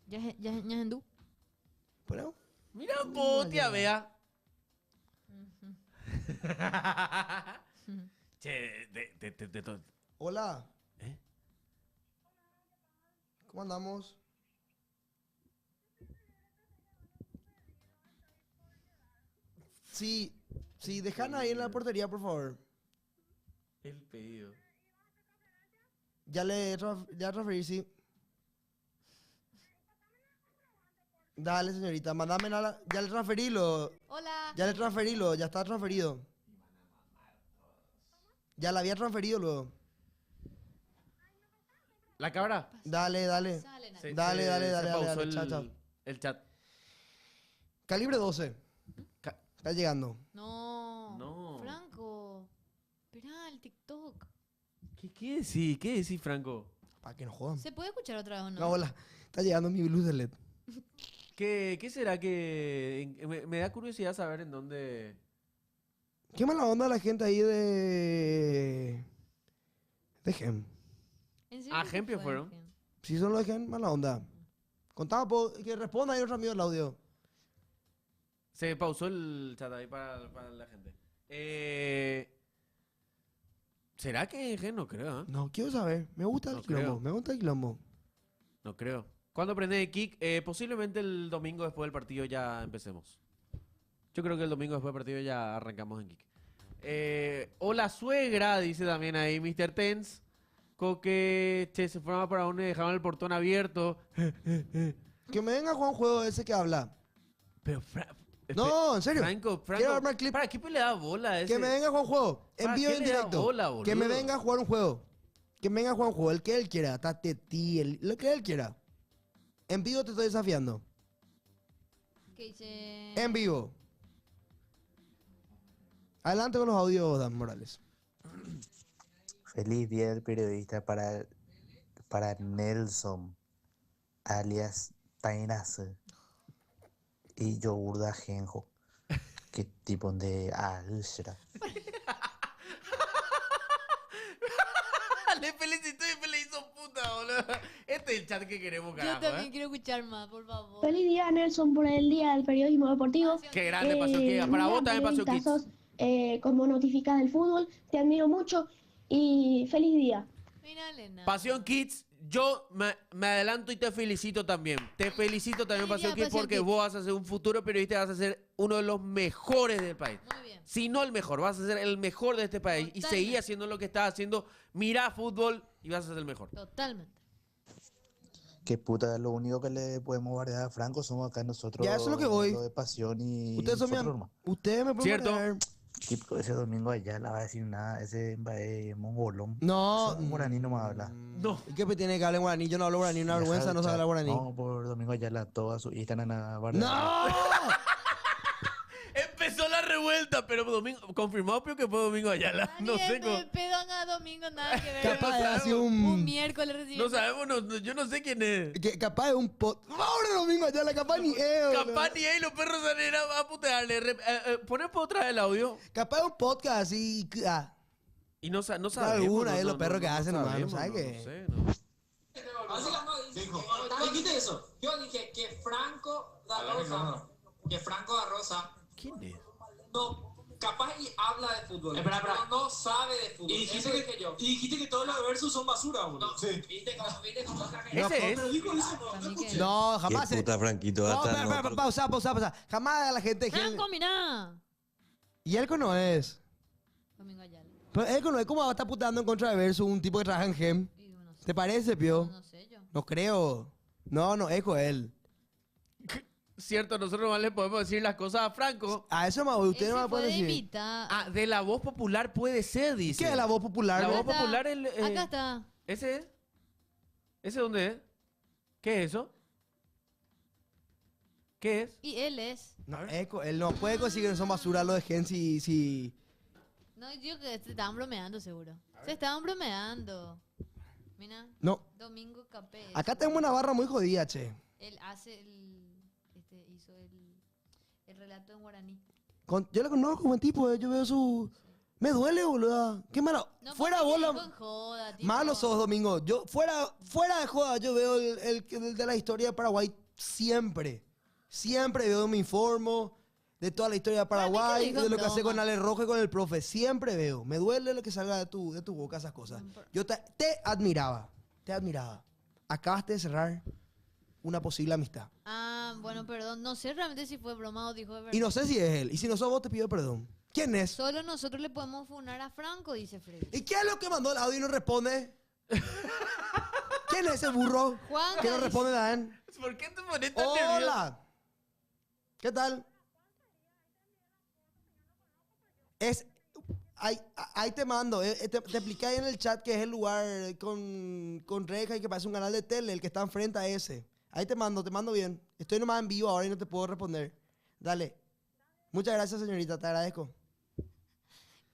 ¿Ya es hindú? pero... Mira vos, tía Bea. Che, Hola. ¿Eh? ¿Cómo andamos? Sí, dejan ahí en la portería, por favor. El pedido. Ya transferí, sí. Dale, señorita, mandame nada. Ya le transferí lo. Hola. Ya le transferí lo, ya está transferido. Ya la había transferido luego. ¿La cabra? Dale. Dale, Se dale, pausó el, chao, chao. el chat. Calibre 12. Está llegando. No. Franco. Esperá, el TikTok. ¿Qué decís? ¿Qué decís, Franco? Para que no jodan. ¿Se puede escuchar otra vez o no? No, hola. Está llegando mi luz de LED. ¿Qué será que...? Me da curiosidad saber en dónde... Qué mala onda la gente ahí de Gem. ¿En serio Ah, que Gempio fue, fueron. Gem? Si son los de Gem, mala onda. Contaba, que responda ahí otro amigo del audio. Se pausó el chat ahí para la gente. ¿Será que en Gen? No creo, ¿eh? No, quiero saber. Me gusta el No quilombo. creo. Me gusta el quilombo. No creo. ¿Cuándo prende el kick? Posiblemente el domingo después del partido ya empecemos. Yo creo que el domingo después del partido ya arrancamos en kick. Hola suegra, dice también ahí Mr. Tens. Coque, che, se fueron para uno y dejaron el portón abierto. Que me venga a jugar un juego ese que habla. Pero, No, en serio. Franco, Quiero armar clip. ¿Para qué le da bola a ese? Que me venga a jugar un juego. En ¿Para vivo qué en le da directo. bola, boludo? Que me venga a jugar un juego. Que me venga a jugar un juego. El que él quiera. Tatetí, lo que él quiera. En vivo te estoy desafiando. ¿Qué dice? En vivo. Adelante con los audios, Dan Morales. Feliz día del periodista para Nelson, alias Painazo, y yogur de ajenjo, que tipo de Alshra. Le felicito y me le hizo puta, boludo. Este es el chat que queremos, carajo, Yo también quiero escuchar más, por favor. Feliz día, Nelson, por el Día del Periodismo Deportivo. Qué grande, Paseo Kids. Para vos también, Paseo Kids. Sos, como notificas del fútbol, te admiro mucho y feliz día. Mira, Elena. Pasión Kids, yo me adelanto y te felicito también. Te felicito también, Pasión Kids, Pasión porque Kids. vos vas a ser un futuro periodista y vas a ser uno de los mejores del país. Muy bien. Si no el mejor, vas a ser el mejor de este país. Y Totalmente. seguí haciendo lo que estás haciendo. Mirá fútbol y vas a ser el mejor. Totalmente. Que puta, lo único que le podemos bardear a Franco somos acá nosotros. Ya, eso es lo que voy. Lo de pasión y Ustedes son nosotros, hermano. Ustedes me pueden Cierto. bardear. Tipo, ese domingo allá no va a decir nada, ese es mongolón. No. Eso en guaraní no me habla. No. ¿Y qué tiene que hablar en guaraní? Yo no hablo guaraní, una Deja vergüenza el no saber chat. hablar guaraní. No, por domingo allá toda su Instagram a bardear. ¡No! Empezó la revuelta, pero domingo, confirmado pero que fue Domingo Ayala. No sé cómo. Pedón a domingo, nada que ver. Capaz ha sido Un un... miércoles recibimos. No sabemos, yo no sé quién es. Que capaz es un Ahora domingo allá, la capaz ni es. Capaz ni ahí los perros salen a putearle. Poner por otra vez el audio. Capaz es un podcast así. Y no sabemos. Alguna no, de los no, perros no, que no hacen, hermano. sabemos, ¿Sabes no, qué? no sé, no. Dijiste eso. Yo dije que Franco da Rosa. Que Franco da Rosa. ¿Quién es? No, capaz y habla de fútbol. Pero no sabe de fútbol. Y dijiste que todos los versus son basura, boludo. No, sí. ¿Viste cómo Ese es. Pero dijo eso, No, Qué jamás. puta, Franquito. No, hasta espera, pausa. Jamás a la gente. Franco, mirá. Y Elco no es. Domingo Ayala. Pero Elco no es como va a estar putando en contra de Versus, un tipo que trabaja en GEM. ¿Te parece, Pio? No sé yo. No creo. No, Elco es él. Cierto, nosotros nomás le podemos decir las cosas a Franco. A eso usted no me puede decir. Invitar. Ah, de la voz popular puede ser, dice. ¿Qué es la voz popular? La ¿No? voz popular, Acá está. ¿Ese es? ¿Ese dónde es? ¿Qué es eso? ¿Qué es? Y él es. No, Elco, él no puede conseguir que son basura lo de GEM si... No, yo que se estaban bromeando seguro. Se estaban bromeando. Mira. No. Domingo Capé. Acá tenemos una barra muy jodida, che. Él hace hizo el relato en guaraní. Yo le conozco, buen tipo, yo veo su... Me duele, boludo. Qué malo. No, Fuera porque bola. dijo en joda, tipo. Malo sos, Domingo. Yo, fuera de joda, yo veo el de la historia de Paraguay siempre. Siempre veo, me informo de toda la historia de Paraguay, dijo de lo que hace broma. con Ale Rojo y con el profe. Siempre veo. Me duele lo que salga de tu boca, esas cosas. Yo te admiraba. Te admiraba. Acabaste de cerrar una posible amistad. Ah, bueno, perdón. No sé realmente si fue broma o dijo de verdad. Y no sé si es él. Y si no sos vos, te pido perdón. ¿Quién es? Solo nosotros le podemos funar a Franco, dice Freddy. ¿Y quién es lo que mandó el audio y no responde? ¿Quién es ese burro? Juan que no dice- responde, Dan. ¿Por qué te pones tan nervioso? Hola. ¿Qué tal? Ahí te mando. Te expliqué ahí en el chat que es el lugar con reja y que parece un canal de tele, el que está enfrente a ese. Ahí te mando bien. Estoy nomás en vivo ahora y no te puedo responder. Dale. Muchas gracias, señorita, te agradezco.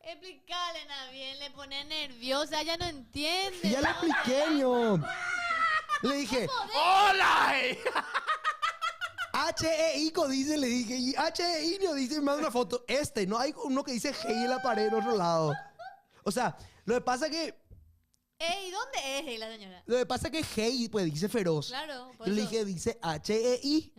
Explícale, bien, le pone nerviosa, ella no entiende. Y ya le expliqué, ño. Le dije, ¡Hola! HEI dice, le dije, y HEI no dice, me manda una foto. No hay uno que dice G en la pared en otro lado. O sea, lo que pasa que Ey, ¿dónde es la señora? Lo que pasa es que Hey, pues dice feroz. Claro, por Yo le eso. dije, dice HEI.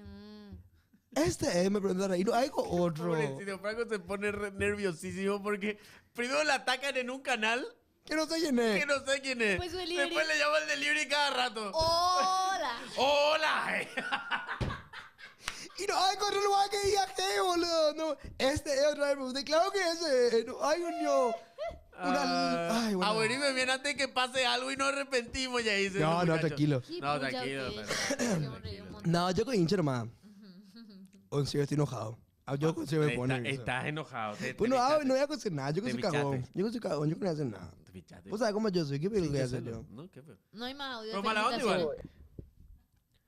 Me pregunta ahí, no hay otro. Pobrecito, Franco se pone nerviosísimo porque primero le atacan en un canal. Que no sé quién es. Que no sé quién es. Pues su delivery. Después le llama el delivery cada rato. ¡Hola! ¡Hola! Y no hay otro lugar que diga Hey, boludo. No, este es otra vez. Me pregunté, claro que ese. No hay un yo. Ay, bueno. Averigüe bien antes de que pase algo y nos arrepentimos, ya dice. No, ese no, muchacho. tranquilo. No, tranquilo. tranquilo. No, yo con hincha nomás. O en serio estoy enojado. Yo con serio me pone. Estás enojado. Pues no, no voy a hacer nada. Yo con Te soy cagón. Yo con soy cagón. Yo no voy a hacer nada. pichaste. ¿Vos sabés cómo yo soy? ¿Qué pedo Sí, voy a yo hacer sé, yo? No, qué feo. No hay más audio. Pero mala onda igual.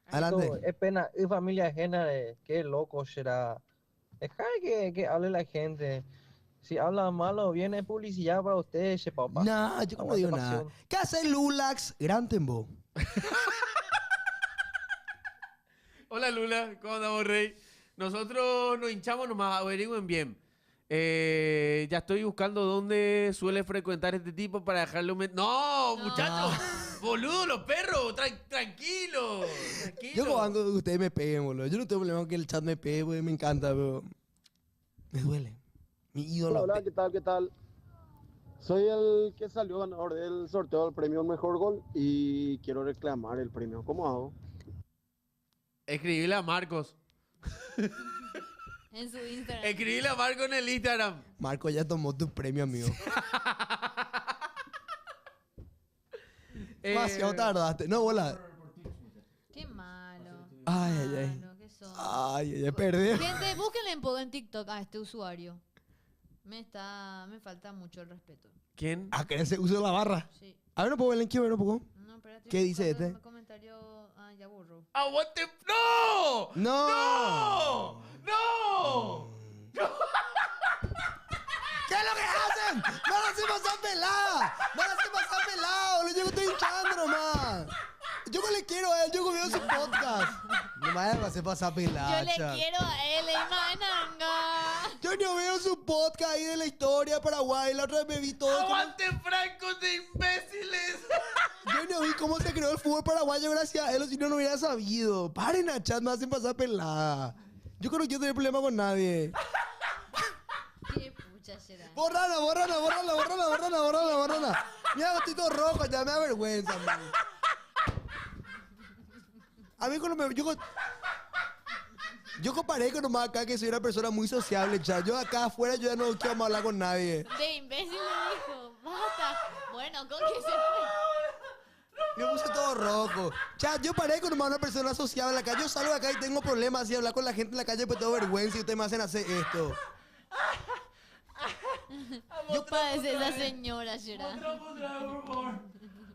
Adelante. Es pena, es familia ajena, qué loco será. Dejar que hable la gente. Si habla malo, viene publicidad para ustedes, ese papá. No, yo no digo nada. ¿Qué hace Lulax? Gran tembo. Hola Lula, ¿cómo andamos, Rey? Nosotros nos hinchamos nomás, averigüen bien. Ya estoy buscando dónde suele frecuentar este tipo para dejarle un... ¡No, muchachos! ¡Boludo, los perros! ¡Tranquilo! Yo como banco que ustedes me peguen, boludo. Yo no tengo problema con que el chat me pegue, porque me encanta, pero... Me duele. Mi ídolo. Hola, ¿qué tal? ¿Qué tal? Soy el que salió ganador del sorteo del premio Mejor Gol y quiero reclamar el premio. ¿Cómo hago? Escribile a Marcos. En su Instagram. Escribile a Marcos en el Instagram. Marco ya tomó tu premio, amigo. Demasiado tardaste. No, bola. Ay, ay, ay. Claro, ¿qué son? Ay, ay, ay, perdí. Gente, búsquenle en TikTok a este usuario. Me falta mucho el respeto. ¿Quién? Ah, que ese uso la barra. Sí. A ver, no puedo ver en qué, no puedo. No, espera, estoy ¿Qué dice buscando este? un comentario. Ah, ya borró. ¡Aguante! ¡No! ¡No! ¡No! ¿Qué es lo que hacen? ¡Me van a hacer pasar pelada! ¡Me van a hacer pasar pelado! Yo estoy hinchando nomás. Yo que le quiero a él, yo que veo su podcast. No me van a hacer pasar pelada, Yo le chat. quiero a él, Mananga. Yo no veo su podcast ahí de la historia de Paraguay. La otra vez me vi todo. ¡Aguante, Franco, de imbéciles! Yo no vi cómo se creó el fútbol paraguayo gracias a él, o si no, no hubiera sabido. Paren a chat, me hacen pasar pelada. Yo creo que yo no tengo problema con nadie. Qué pucha será. Borrala. Mira, estoy todo rojo, ya me da vergüenza, man. A mí cuando yo comparé con nomás acá que soy una persona muy sociable, chat. Yo acá afuera yo ya no quiero más hablar con nadie. De imbécil le dijo. Basta. Bueno, ¿con qué se fue? Me puse todo rojo. Chat, yo parezco nomás una persona sociable en la calle. Yo salgo de acá y tengo problemas así, hablar con la gente en la calle, pues tengo vergüenza y ustedes me hacen hacer esto. Yo padece esa señora, Gerard.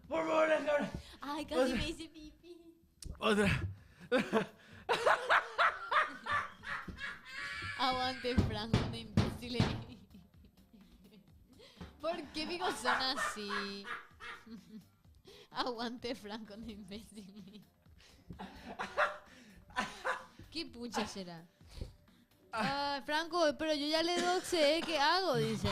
Por favor, la cabra. Ay, casi me hice pipí. Otra. Aguante, Franco, de imbéciles. ¿Por qué digo son así? Aguante, Franco, de imbéciles. ¿Qué pucha será? Franco, pero yo ya le doxé, ¿qué hago? Dice.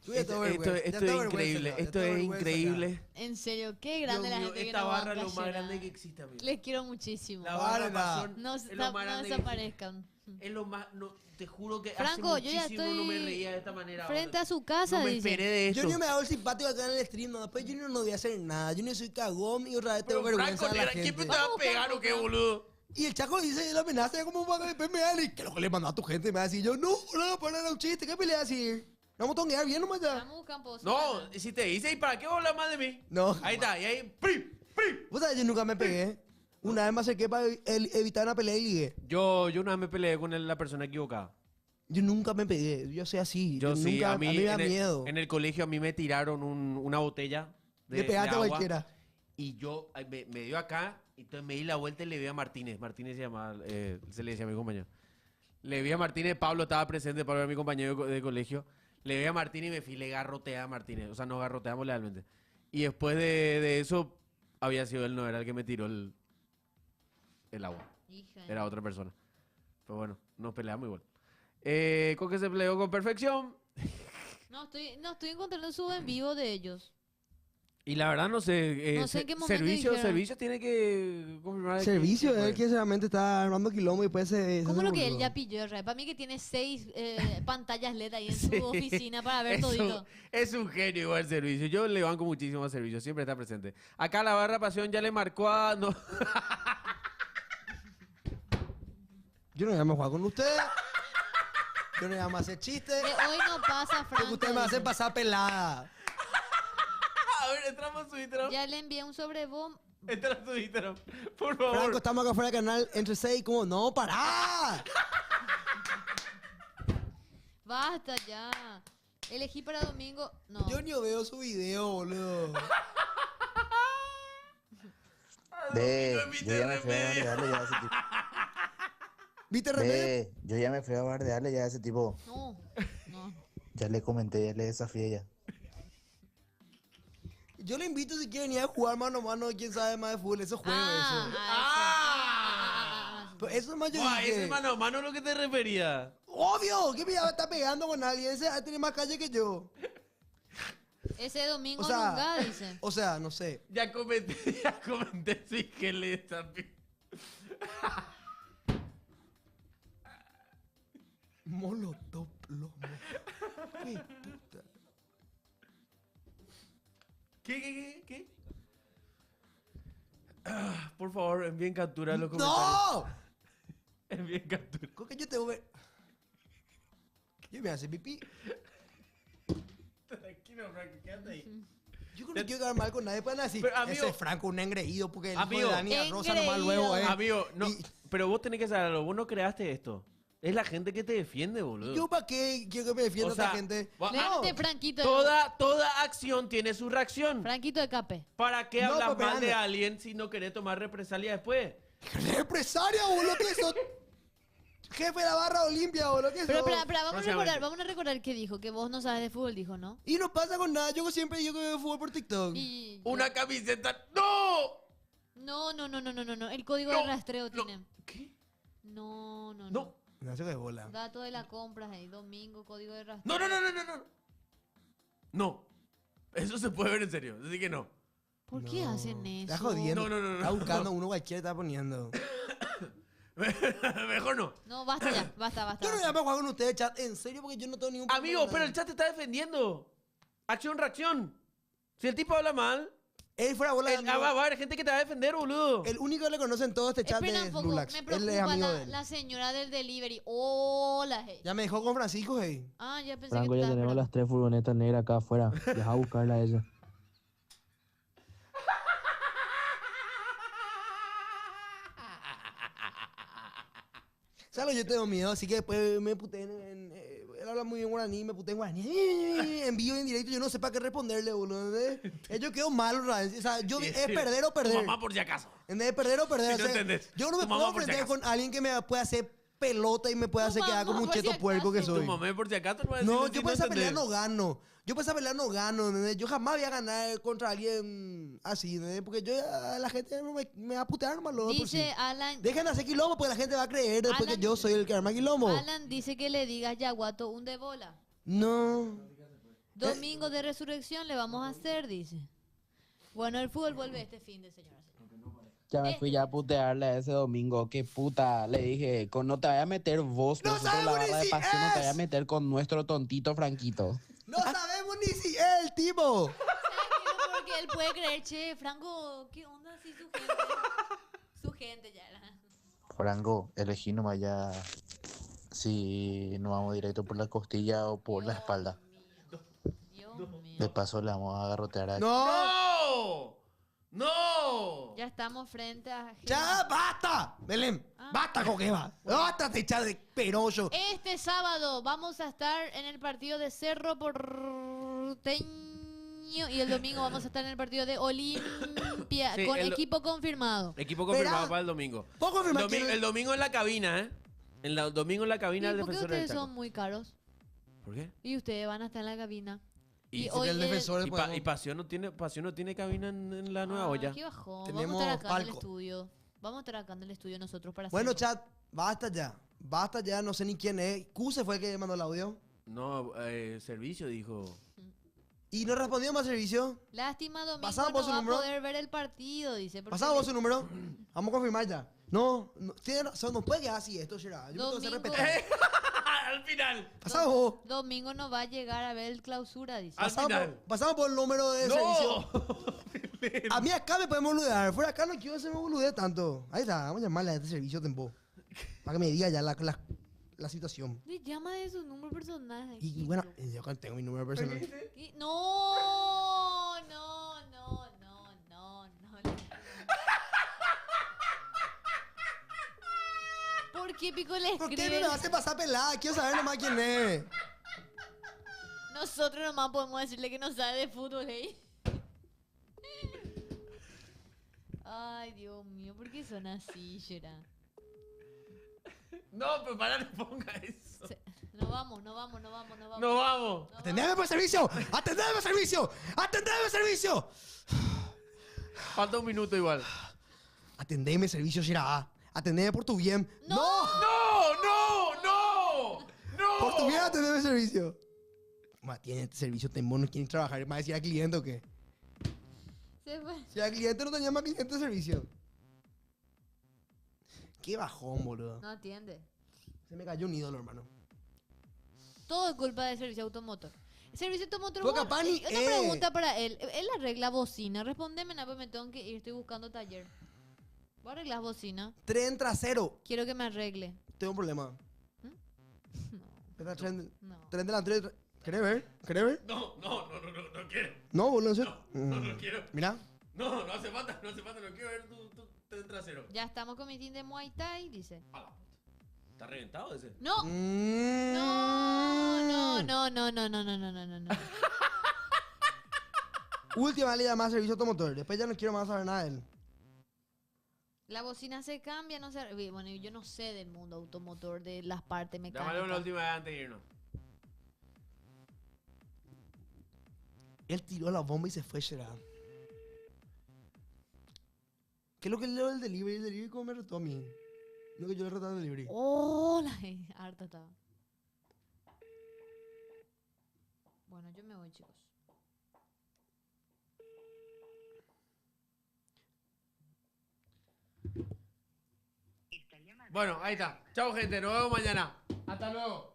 Esto es increíble, esto es increíble. En serio, qué grande Dios la mío, gente que esta no barra es banca, lo más Gerard. grande que existe, amigo. Les quiero muchísimo. La barra pasión No, es lo más grande que desaparezcan. Es lo más, no, te juro que Franco, hace yo ya muchísimo estoy no me reía de esta manera. frente ahora. a su casa, No me dice. esperé de eso. Junior me ha dado el simpático acá en el stream, no, después Junior no voy a hacer nada. Junior soy cagón y otra vez tengo vergüenza de la gente. ¿Quién te va a pegar o qué, boludo? Y el Chaco le dice la amenaza, ya como para que después me dan y que lo que le mandó a tu gente. Me va a decir yo, no, para era un chiste, ¿qué pelea decir? Vamos a tonguear bien nomás ya. No, si te dice, ¿y para qué vos hablas más de mí? No. Ahí está, y ahí, ¡prim! Vos sabés, yo nunca me pegué. Una vez me acerqué para evitar una pelea y ligué. Yo una vez me peleé con la persona equivocada. Yo nunca me pegué, yo soy así. Yo sí, nunca, a mí me da en miedo. En el colegio a mí me tiraron una botella Le pegaste a agua, cualquiera. Y yo me dio acá, entonces me di la vuelta y le vi a Martínez. Martínez se llamaba, se le decía a mi compañero. Le vi a Martínez, Pablo estaba presente, Pablo era mi compañero de colegio. Le vi a Martínez y me fui, le garroteé a Martínez. O sea, nos garroteamos legalmente. Y después de eso, había sido él, no era el que me tiró el agua. Era otra persona. Pero bueno, nos peleamos igual. ¿Con qué se peleó con perfección? No estoy encontrando su en vivo de ellos. Y la verdad no sé. No sé en qué momento dijeron. Servicio tiene que confirmar. Servicio que es el que realmente está armando quilombo y después se... ¿Cómo se lo que él burló. ya pilló, Ray? Para mí que tiene 6 pantallas LED ahí en su oficina para ver es todito. Es un genio igual Servicio. Yo le banco muchísimo a Servicio. Siempre está presente. Acá la barra pasión ya le marcó a... No. Yo no voy a jugar con ustedes. Yo no voy a hacer chistes. Hoy no pasa, Franco. Porque ustedes me hacen pasar pelada. A ver, entramos a su Instagram. Ya le envié un sobrebomb. Entra a su Instagram. Por favor. Franco, estamos acá fuera del canal entre 6 como... ¡No, pará! Basta ya. Elegí para domingo. No. Yo ni veo su video, boludo. Ve, yo ya me fui a bardearle ya a ese tipo. ¿Viste Remedio? Ve, yo ya me fui a bardearle ya a ese tipo. No. Ya le comenté, ya le desafié ya. Yo le invito si quieren ir a jugar mano a mano, quién sabe más de fútbol, esos juegos, eso. Pero eso es más yo Buah, dije, ese mano a mano a lo que te refería. obvio, que me está pegando con alguien, ese tiene más calle que yo. Ese domingo O sea, nunca, dice. O sea, no sé. Ya comenté sí que le desafié. Molotov plomo. Qué puta. ¿Qué? Por favor, envíen captura de los comentarios. ¡No! Envíen captura. ¿Con qué yo tengo que...? Yo me hace pipí. Tranquilo, Frank, quédate ahí. Yo creo que no quiero quedar mal con nadie. Pueden decir, Pero, amigo- ese es Franco, un engreído, porque el hijo Amigo, de Dani Rosa nomás luego, Amigo, no, pero vos tenés que saberlo. Vos no creaste esto. Es la gente que te defiende, boludo. ¿Yo para qué quiero que me defienda O sea, esta gente? Levante, Franquito. Toda acción tiene su reacción. Franquito de Cape. ¿Para qué No, hablas pero mal de espérame. alguien si no querés tomar represalia después? ¡Represalia, boludo! ¿Qué sos? Jefe de la barra Olimpia, boludo. ¿Qué Pero sos? vamos a recordar qué dijo, que vos no sabes de fútbol, dijo, ¿no? Y no pasa con nada. Yo siempre digo que veo fútbol por TikTok. Una camiseta. ¡No! No. El código de rastreo tiene. ¿Qué? No. Me hace que bola. Dato de la compra, domingo, código de rastreo. No. No. Eso se puede ver en serio. Así que no. ¿Por qué hacen eso? Está jodiendo. No. Está buscando uno cualquiera está poniendo. Mejor no. No, basta ya. Basta. Yo no voy a jugar con ustedes, chat. En serio, porque yo no tengo ningún problema. Amigo, pero el chat te está defendiendo. Acción, reacción. Si el tipo habla mal, él fuera bola. va a haber gente que te va a defender, boludo. El único que le conoce en todo este chat Espera un es poco, Lulax. me Él es preocupa amigo de él. la señora del delivery. Hola, hey. Ya me dejó con Francisco, hey. Ah, ya pensé Franco, que ya estaba tenemos las 3 furgonetas negras acá afuera. Deja buscarla a ella. ¿Sabes? Yo tengo miedo, así que después me puté él habla muy bien guaraní, me puté en guaraní. En vivo y en directo, yo no sé para qué responderle, boludo. Yo quedo mal, o sea, yo Sí, es sí. perder o perder. Tu mamá por si acaso. ¿Entendés? Perder o perder. Sí, o no sea, entendés. yo no me Tu puedo mamá por si enfrentar acaso. con alguien que me pueda hacer pelota y me pueda hacer quedar como un por si cheto puerco que acaso. soy. Tu mamá por si acaso no va a No, decir yo por esa pelea entendés. no gano. Yo por esa pelea no gano, ¿entendés? Yo jamás voy a ganar contra alguien así, ¿entendés? Porque yo a la gente me va a putear nomás luego por sí. Dice Alan. Dejen de hacer quilombo porque la gente va a creer después que yo soy el que arma quilombo. Alan dice que le digas Yaguato un de bola. No. Domingo de resurrección le vamos a hacer, dice. Bueno, el fútbol vuelve este fin de señora. Ya me fui ya a putearle a ese domingo. Qué puta. Le dije, no te vayas a meter vos, nosotros la barra de pasión, no te vayas a meter con nuestro tontito Franquito. No sabemos ni si es el tipo. Porque él puede creer, che, Franco, ¿qué onda así su gente? Su gente ya. Franco, elegí nomás ya si nos vamos directo por la costilla o por la espalda. De paso le vamos a agarrotear a... ¡No! ¡No! Ya estamos frente a... ¡Ya, basta! Belén, basta, Coqueva. Basta de echar de peroso. Este sábado vamos a estar en el partido de Cerro Porteño y el domingo vamos a estar en el partido de Olimpia Sí, con el- equipo confirmado. Equipo confirmado para el domingo. ¿Puedo confirmar El domingo en la cabina, ¿eh? Domingo en la cabina del ¿Y por qué defensor del ustedes Chaco. son muy caros? ¿Por qué? Y ustedes van a estar en la cabina. Y, hoy y Pasión no tiene cabina en la nueva olla. Qué bajón. Tenemos Vamos a estar acá en el palco. estudio. Vamos a estar acá en el estudio nosotros para Bueno, hacerlo. chat, basta ya. Basta ya, no sé ni quién es. Cuse fue el que mandó el audio. No, servicio dijo. ¿Y no respondió más servicio? Lástima, domingo ¿Pasamos no por su va a número? poder ver el partido, dice. porque ¿Pasamos vos su número? Vamos a confirmar ya. No, tiene razón, no puede quedar así esto, será. Yo me tengo que hacer Domingo. respetar. Al final. Pasamos vos. Domingo no va a llegar a ver el clausura, dice. Pasamos por el número de No. servicio. A mí acá me podemos boludear. Fuera acá no quiero hacerme boludear tanto. Ahí está, vamos a llamarle a este servicio tiempo. Para que me diga ya la situación. Le llama de su número personal. Y bueno, yo tengo mi número personal. ¿Qué? No. ¿Por qué Pico le ¿Por qué escribe? me hace pasar pelada? Quiero saber nomás quién es. Nosotros nomás podemos decirle que no sabe de fútbol, ¿eh? Ay, Dios mío, ¿por qué son así, Gerard? No, pero para, no ponga eso. No vamos. No vamos. ¡Atendeme por servicio! ¡Atendeme por servicio! ¡Atendeme por servicio! Falta un minuto igual. Atendeme servicio, Shira. Atendeme por tu bien. ¡No! ¡No! Por tu bien, atendeme servicio. Ma, tiene este servicio, temor, no quieren trabajar. ¿Me decir al cliente o qué? Se fue. Si al cliente no te llama cliente de servicio. Qué bajón, boludo. No atiende. Se me cayó un ídolo, hermano. Todo es culpa del servicio automotor. El servicio automotor... Pero capaz ni una es. pregunta para él. Él arregla bocina. Respóndeme, pues me tengo que ir. Estoy buscando taller. ¿Vos arreglas bocina? Tren trasero. Quiero que me arregle. Tengo un problema. No. Tren delantero. ¿Querés ver? ¿Querés ver? No quiero. No, boludo. No quiero. Mira. No hace falta, no quiero ver tu trasero. Ya estamos con mi team de Muay Thai, dice. ¿Está reventado ese? No. No. Última ley más servicio automotor. Después ya no quiero más saber nada de él. La bocina se cambia, no sé. Bueno, yo no sé del mundo automotor, de las partes mecánicas. Llámale una última vez antes de irnos. Él tiró la bomba y se fue, Gerard. ¿Qué es lo que leo del delivery? El delivery como me retó a mí. Lo que yo le retaba al delivery. Oh, harta estaba. Bueno, yo me voy, chicos. Bueno, ahí está. Chao, gente. Nos vemos mañana. Hasta luego.